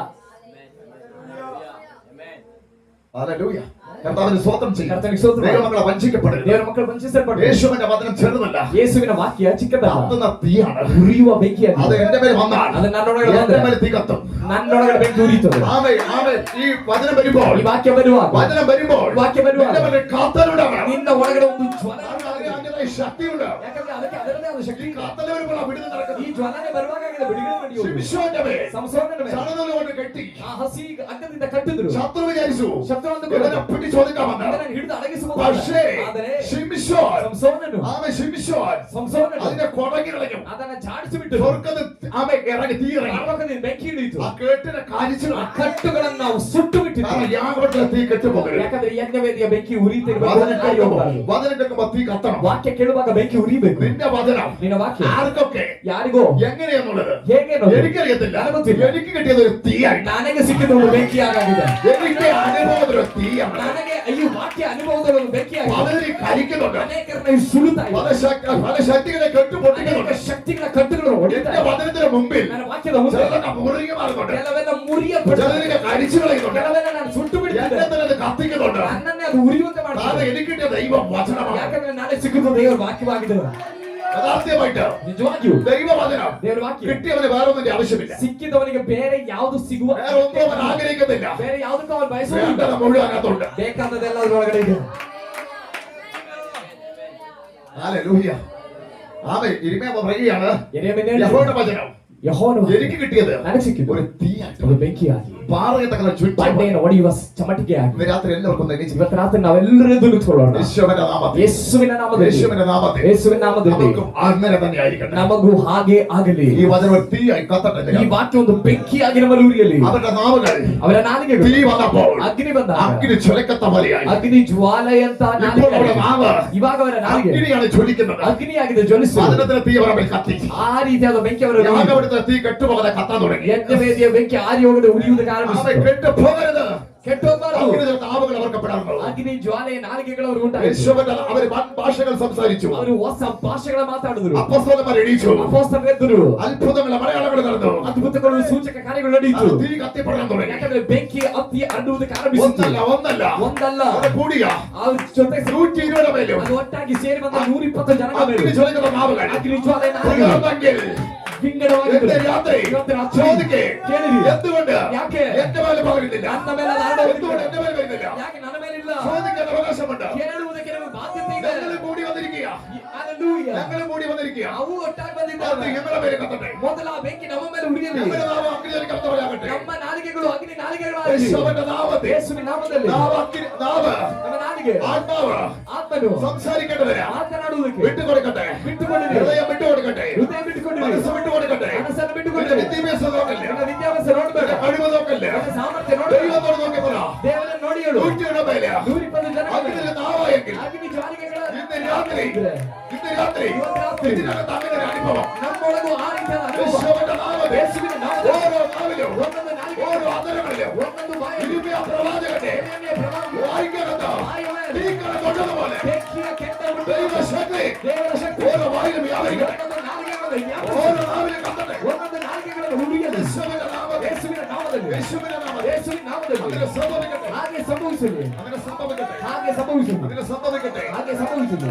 ഹല്ലേലൂയ. കർത്താവിന് സ്തോത്രം ചെയ്യും. ಕರ್ತನಿಗೆ ಸ್ತೋತ್ರ ಮಾಡಿ. ദൈവമക്കളെ വഞ്ചിക്കപ്പെടരുത്. ದೇವರ ಮಕ್ಕಳು ವಂಚಿಸಲ್ಪಟ್ಟರು യേശുവിന്റെ വചനം ചെറുതല്ല. ಯೇಸುವಿನ ವಾಕ್ಯ ಚಿಕ್ಕದಲ್ಲ കത്തുന്ന തീയാണ്. ಉರಿಯುವ ಬೆಂಕಿಯಾಗಿದೆ അത് എന്റെ മേൽ വന്നാൽ ಅದು ನನ್ನೊಳಗಡೆ എന്റെ ಬಂದ್ರೆ മേൽ തീ കത്തും. ನನ್ನೊಳಗಡೆ ಬೆಂಕಿ ಉರಿಯುತ್ತದೆ ആമേൻ. ആമേൻ. ഈ വചനം വരുമ്പോൾ ಈ ವಾಕ್ಯ ಬರುವಾಗ വചനം വരുമ്പോൾ ವಾಕ್ಯ ಬರುವಾಗ എന്റെ മേൽ കാത്തലുണ്ടാകണം. ನಿನ್ನ ಒಳಗಡೆ ಒಂದು ಜ್ವಲ അതിന്റെ ശക്തിയുണ്ട്. ಯಾಕಂದ್ರೆ ಅದಕ್ಕೆ ಅದರದೇ ಆದ ಶಕ್ತಿ ഈ കാത്തല് വരുമ്പോൾ ആ വിടുതൽ ಈ നടക്കുന്നത്. ಜ್ವಲನೆ ಬರುವಾಗ ಬಿಡುಗಡೆ ಮಾಡಿ ಹೋಗುದು. ശിംശോന്റെ മേൽ ಸಂಸೋದನ ಮೇಲೆ ചണനൂല് കൊണ്ട് കെട്ടി ಆ ಹಸಿ ಅಗ್ಗದಿಂದ ಕಟ್ಟಿದ್ರು ശത്രു വിചാരിച്ചു ಶತ್ರು ಅಂದು ഇവനെ പിടിച്ചൊതുക്കാമെന്ന്. ಇದನ್ನು ಹಿಡಿದು ಅಡಗಿಸಬಹುದು പക്ഷേ ಆದರೆ ശിംശോൻ ಸಂಸೋದನು ആമേൻ. ശിംശോൻ ಸಂಸೋದನು അതിന്റെ കൊടകി കളഞ്ഞു. ಅದನ್ನ ಜಾಡಿಸಿ ಬಿಟ್ಟು സ്വർഗ്ഗത്തിൽ ആമേൻ ഇറങ്ങി തീ ഇറങ്ങി. ಪರಲೋಕದಿಂದ ಬೆಂಕಿ ಹಿಡಿಯಿತು ആ കേട്ടിനെ കാലിച്ചു ಆ ಕಟ್ಟುಗಳನ್ನು ನಾವು ಸುಟ್ಟು ಬಿಟ್ಟಿದ್ದೀವಿ യാഗപീഠത്തിലെ തീ കെട്ടുപോകരുത്. ಯಾಕಂದ್ರೆ ಯಜ್ಞವೇದಿಯ ಬೆಂಕಿ ಉರಿತಿರುವ വചനം കേൾക്കുമ്പോൾ തീ കത്തണം. ವಾಕ್ಯ ಕೇಳುವಾಗ ಬೆಂಕಿ ಉರಿಬೇಕು നിന്റെ വചനം ನಿನ್ನ ವಾಕ್ಯ ആർക്കൊക്കെ ಯಾರಿಗೋ എങ്ങനെയാന്നുള്ളത് ಹೇಗೆ ಅನ್ನೋದು എനിക്കറിയത്തില്ല. ನನಗೊತ್ತಿಲ್ಲ. എനിക്ക് കിട്ടിയത് ഒരു തീയായി. ನನಗೆ ಸಿಕ್ಕಿದ ಒಂದು ಬೆಂಕಿ ಆಗಿದೆ എനിക്ക് അനുഭവത്തിലൊരു തീയാണ്. ನನಗೆ ಈ ವಾಕ್ಯ ಅನುಭವದ ಒಂದು ಬೆಂಕಿ ಆಗಿದೆ പലരും കരിക്കുന്നുണ്ട്. ಅನೇಕರನ್ನ ಸುಡುತ್ತಾ ಇದೆ. പല ശക്തികളെ കെട്ടുപൊട്ടിക്കുന്നുണ്ട്. ಅನೇಕ ಶಕ್ತಿಗಳ ಕಟ್ಟುಗಳು ಹೊಡಿತಾ എന്റെ ಇದೆ. വചനത്തിന് മുമ്പിൽ ನನ್ನ ವಾಕ್ಯದ ಮುಂದೆ ചിലരൊക്കെ മുറിഞ്ഞു മാറുന്നുണ്ട്. ಕೆಲವೆಲ್ಲ ಮುರಿಯಪಟ್ಟು ചിലരൊക്കെ കരിച്ചു കളയുന്നുണ്ട്. ಕೆಲವೆಲ್ಲ ನಾನು ಸುಟ್ಟು ಬಿಡ್ತಿದ್ದೆ എന്നെ തന്നെ അത് കത്തിക്കുന്നുണ്ട്. ನನ್ನನ್ನೇ ಅದು ಉರಿಯುವಂತೆ കാരണം ಮಾಡ್ತಾರೆ എനിക്ക് കിട്ടിയ ദൈവ വചനമാണ്. ಯಾಕಂದ್ರೆ ನಾಳೆ ಸಿಕ್ಕಿದ್ದು ದೇವರ ವಾಕ್ಯವಾಗಿದೆ യഥാർത്ഥമായിട്ട് ನಿಜವಾಗಿಯೂ ദൈവവചനം ದೇವರ ವಾಕ್ಯ കിട്ടിയവന് വേറൊന്നിന്റെ ആവശ്യമില്ല. ಸಿಕ್ಕಿದವನಿಗೆ ಬೇರೆ ಯಾವುದು ಸಿಗುವ വേറെ ഒന്നും അവൻ ആഗ്രഹിക്കുന്നില്ല. ಬೇರೆ ಯಾವುದಕ್ಕೂ ಅವನು ಬಯಸುವುದಿಲ್ಲ വേണ്ടത് മുഴുവൻ അകത്തുണ്ട്. ಬೇಕಾದದೆಲ್ಲ ಅದರೊಳಗಡೆ ಇದೆ ഹല്ലേലൂയ. ആമേൻ. യിരെമ്യാ പറയുകയാണ് ಯೆರೆಮೀಯನು യഹോവയുടെ വചനം ಯೆಹೋವನು എനിക്ക് കിട്ടിയത് ನನಗೆ ಸಿಕ್ಕಿದ್ದು ഒരു തീയായിട്ട് ಒಂದು ಬೆಂಕಿಯಾಗಿ പാറയെ തങ്ങളെ ചുറ്റും ಬಂಡೆಯನ್ನು ಹೊಡೆಯುವ ಚಮಟಿಕೆಯಾಗಿ. ഇന്ന് രാത്രി എല്ലാവർക്കും ഒന്ന് എണീച്ച് ಇವತ್ತು ರಾತ್ರಿ ನಾವೆಲ್ಲರೂ ನಿಂತುಕೊಳ್ಳೋಣ. യേശുവിന്റെ നാമത്തിൽ ಯೇಸುವಿನ ನಾಮದಲ್ಲಿ, യേശുവിന്റെ നാമത്തിൽ ಯೇಸುವಿನ ನಾಮದಲ್ಲಿ നമുക്കും അങ്ങനെ തന്നെ ആയിരിക്കട്ടെ. ನಮಗೂ ಹಾಗೆ ಆಗಲಿ. ഈ വചനം ഒരു തീയായി കത്തട്ടെ. ಈ ವಾಕ್ಯ ಒಂದು ಬೆಂಕಿಯಾಗಿ ನಮ್ಮಲ್ಲಿ ಉರಿಯಲಿ. അവരുടെ നാവുകൾ ಅವರ ನಾಲಿಗೆಗಳು തീ വന്നപ്പോൾ ಅಗ್ನಿ ಬಂದಾಗ അഗ്നി ജ്വലക്കത്ത പോലെയായി. ಅಗ್ನಿ ಜ್ವಾಲೆಯಂತ ഇപ്പോൾ അവരുടെ നാവ് ಇವಾಗ ಅವರ ನಾಲಿಗೆ അഗ്നിയാണ് ജ്വലിക്കുന്നത്. ಅಗ್ನಿಯಾಗಿದೆ, ಜ್ವಲಿಸುವುದು. വചനത്തിന് തീ അവരുടെ കത്തി. ಆ ರೀತಿಯಾದ ಬೆಂಕಿ ಅವರ യാഗപീഠത്തിലെ തീ കെട്ടുപോകാതെ കത്താൻ തുടങ്ങി. ಯಜ್ಞವೇದಿಯ ಬೆಂಕಿ ಆರಿ ಹೋಗದೆ ಉರಿಯುವುದಕ್ಕೆ അവ ಆರಂಭಿಸಿತು. കെട്ടുപോകരുത്. ಕೆಟ್ಟೋಗಬಾರದು. അഗ്നിയുടെ നാവുകൾ അവർക്ക് പെടാറുണ്ട്. ಅಗ್ನಿ ಜ್ವಾಲೆಯ ನಾಲಿಗೆಗಳು ಅವರು ಉಂಟಾಯಿತು. യേശുവിന്റെ അവർ ഭാഷകൾ സംസാരിച്ചു. ಅವರು ಹೊಸ ಭಾಷೆಗಳ ಮಾತಾಡಿದರು. അപ്പോസ്തലന്മാർ എണീച്ചു. ಅಪೊಸ್ತಲರು ಎದ್ದರು. അത്ഭുതങ്ങൾ അടയാളങ്ങൾ നടന്നു. ಅದ್ಭುತಗಳು ಸೂಚಕ ಕಾರ್ಯಗಳು ನಡೆಯಿತು. തീ കത്തിപ്പെടാൻ തുടങ്ങി. ಯಾಕಂದ್ರೆ ಬೆಂಕಿ ಹತ್ತಿ ಹರಡುವುದಕ್ಕೆ ಆರಂಭಿಸಿತು. ಒಂದಲ್ಲ അവിടെ കൂടിയ ಅವ್ರ ಜೊತೆ 120 മേലും ಅದು ಒಟ್ಟಾಗಿ ಸೇರಿ ಬಂದ 120 ಜನಗಳ ಮೇಲೆ അഗ്നി ജ്വലിക്കുന്ന നാവുകൾ ಅಗ್ನಿ ಜ್ವಾಲೆಯ ನಾಲಿಗೆ ഉയർന്നെങ്കിൽ ವಿಂಗಡವಾಗಿತ್ತು. ഇന്ന് രാത്രി ಇವತ್ತು ರಾತ್ರಿ ചോദിക്കേ ಕೇಳಿರಿ. എന്തുകൊണ്ട് ಯಾಕೆ എന്റെ മേലെ പകരുന്നില്ല? ನನ್ನ ಮೇಲೆ ಅದು ಹರಡುವುದಿಲ್ಲ? എന്തുകൊണ്ട് എന്റെ മേലെ വരുന്നില്ല? ಯಾಕೆ ನನ್ನ ಮೇಲೆ ಇಲ್ಲ? ചോദിക്കാൻ അവകാശമുണ്ട്. ಕೇಳುವುದಕ್ಕೆ ನಮಗೆ ಬಾಧ್ಯತೆ ಇದೆ. ഞങ്ങൾ കൂടി വന്നിരിക്കുക. Hallelujah. ഞങ്ങൾ കൂടി വന്നിരിക്കുക. ಅವು ಒಟ್ಟಾಗಿ അത് ಬಂದಿದ್ದಾವೆ. ഞങ്ങളുടെ മേലെ കത്തട്ടെ. ಮೊದಲ ಆ ಬೆಂಕಿ ನಮ್ಮ ಮೇಲೆ ಉರಿಯಲಿ. ഞങ്ങളുടെ നാവ് അഗ്നി ജ്വലിക്കുന്നവരാകട്ടെ. ನಮ್ಮ ನಾಲಿಗೆಗಳು ಅಗ್ನಿ ನಾಲಿಗೆಗಳಾಗಲಿ. യേശുവിന്റെ നാമത്തിൽ ಯೇಸುವಿನ ನಾಮದಲ್ಲಿ നാവ് അഗ്നി നാവ് ನಮ್ಮ ನಾಲಿಗೆ ആത്മാവ് ಆತ್ಮನು സംസാരിക്കേണ്ടവരാ ಮಾತನಾಡುವುದಕ್ಕೆ വിട്ടുകൊടുക്കട്ടെ. ಬಿಟ್ಟುಕೊಂಡಿರಿ. ഹൃദയം വിട്ടുകൊടുക്കട്ടെ. ಹೃದಯ ಬಿಟ್ಟುಕೊಂಡಿರಿ. മനസ്സ് വിട്ടുകൊടുക്കട്ടെ. ಮನಸ್ಸನ್ನು നിന്റെ ಬಿಟ್ಟುಕೊಂಡಿರಿ. വിദ്യാഭ്യാസം നോക്കല്ലേ? ನನ್ನ ವಿದ್ಯಾಭ್ಯಾಸ ನೋಡ್ಬೇಡ. നിന്റെ കഴിവ് നോക്കല്ലേ? ನನ್ನ ಸಾಮರ್ಥ್ಯ ನೋಡ್ಬೇಡ. ദൈവത്തോട് നോക്കിയപ്പോഴ ದೇವರನ್ನು ನೋಡಿ ಹೇಳು. 120 മേലെ 120 ಜನ അഗ്നിയുടെ നാവായെങ്കിൽ ಅಗ್ನಿ ಜ್ವಾಲೆಗಳ ഇന്ന് രാത്രി ഇതിനകത്ത് അങ്ങനെ ഒരു അനുഭവം ನಮ್ಮೊಳಗೂ ಆ ರೀತಿಯಾದ ಅನುಭವ. യേശുവിന്റെ നാമത്തിൽ ಯೇಸುವಿನ ನಾಮದಲ್ಲಿ ഓരോ നാവിലും ಒಂದೊಂದು ನಾಲಿಗೆ, ഓരോ അധരങ്ങളിലും ಒಂದೊಂದು ಬಾಯಲ್ಲಿ ഇരിമിയ പ്രവാചകന്റെ ಯೆರೆಮೀಯ ಪ್ರವಾದಿ വായിക്കകത്ത് ಬಾಯಿಯ തീക്കണ തൊട്ടതുപോലെ ಬೆಂಕಿಯ ಕೆಟ್ಟ ಉಂಟು. ദൈവശക്തി ದೇವರ ಶಕ್ತಿ ഓരോ വായിലും വ്യാപരിക്കട്ടെ. ಒಂದೊಂದು ನಾಲಿಗೆಗಳನ್ನು ವ್ಯಾಪಿಸಿ, ഓരോ നാവിലും കത്തട്ടെ. ಒಂದೊಂದು ನಾಲಿಗೆಗಳನ್ನು ಉರಿಯಲಿ. യേശുവിന്റെ നാമത്തിൽ ಯೇಸುವಿನ ನಾಮದಲ್ಲಿ, യേശുവിന്റെ നാമത്തിൽ ಯೇಸುವಿನ ನಾಮದಲ್ಲಿ അങ്ങനെ സംഭവിക്കട്ടെ. ಹಾಗೆ ಸಂಭವಿಸಲಿ. അങ്ങനെ സംഭവിക്കട്ടെ. ಹಾಗೆ ಸಂಭವಿಸಲಿ. അങ്ങനെ സംഭവിക്കട്ടെ. ಹಾಗೆ ಸಂಭವಿಸಲಿ.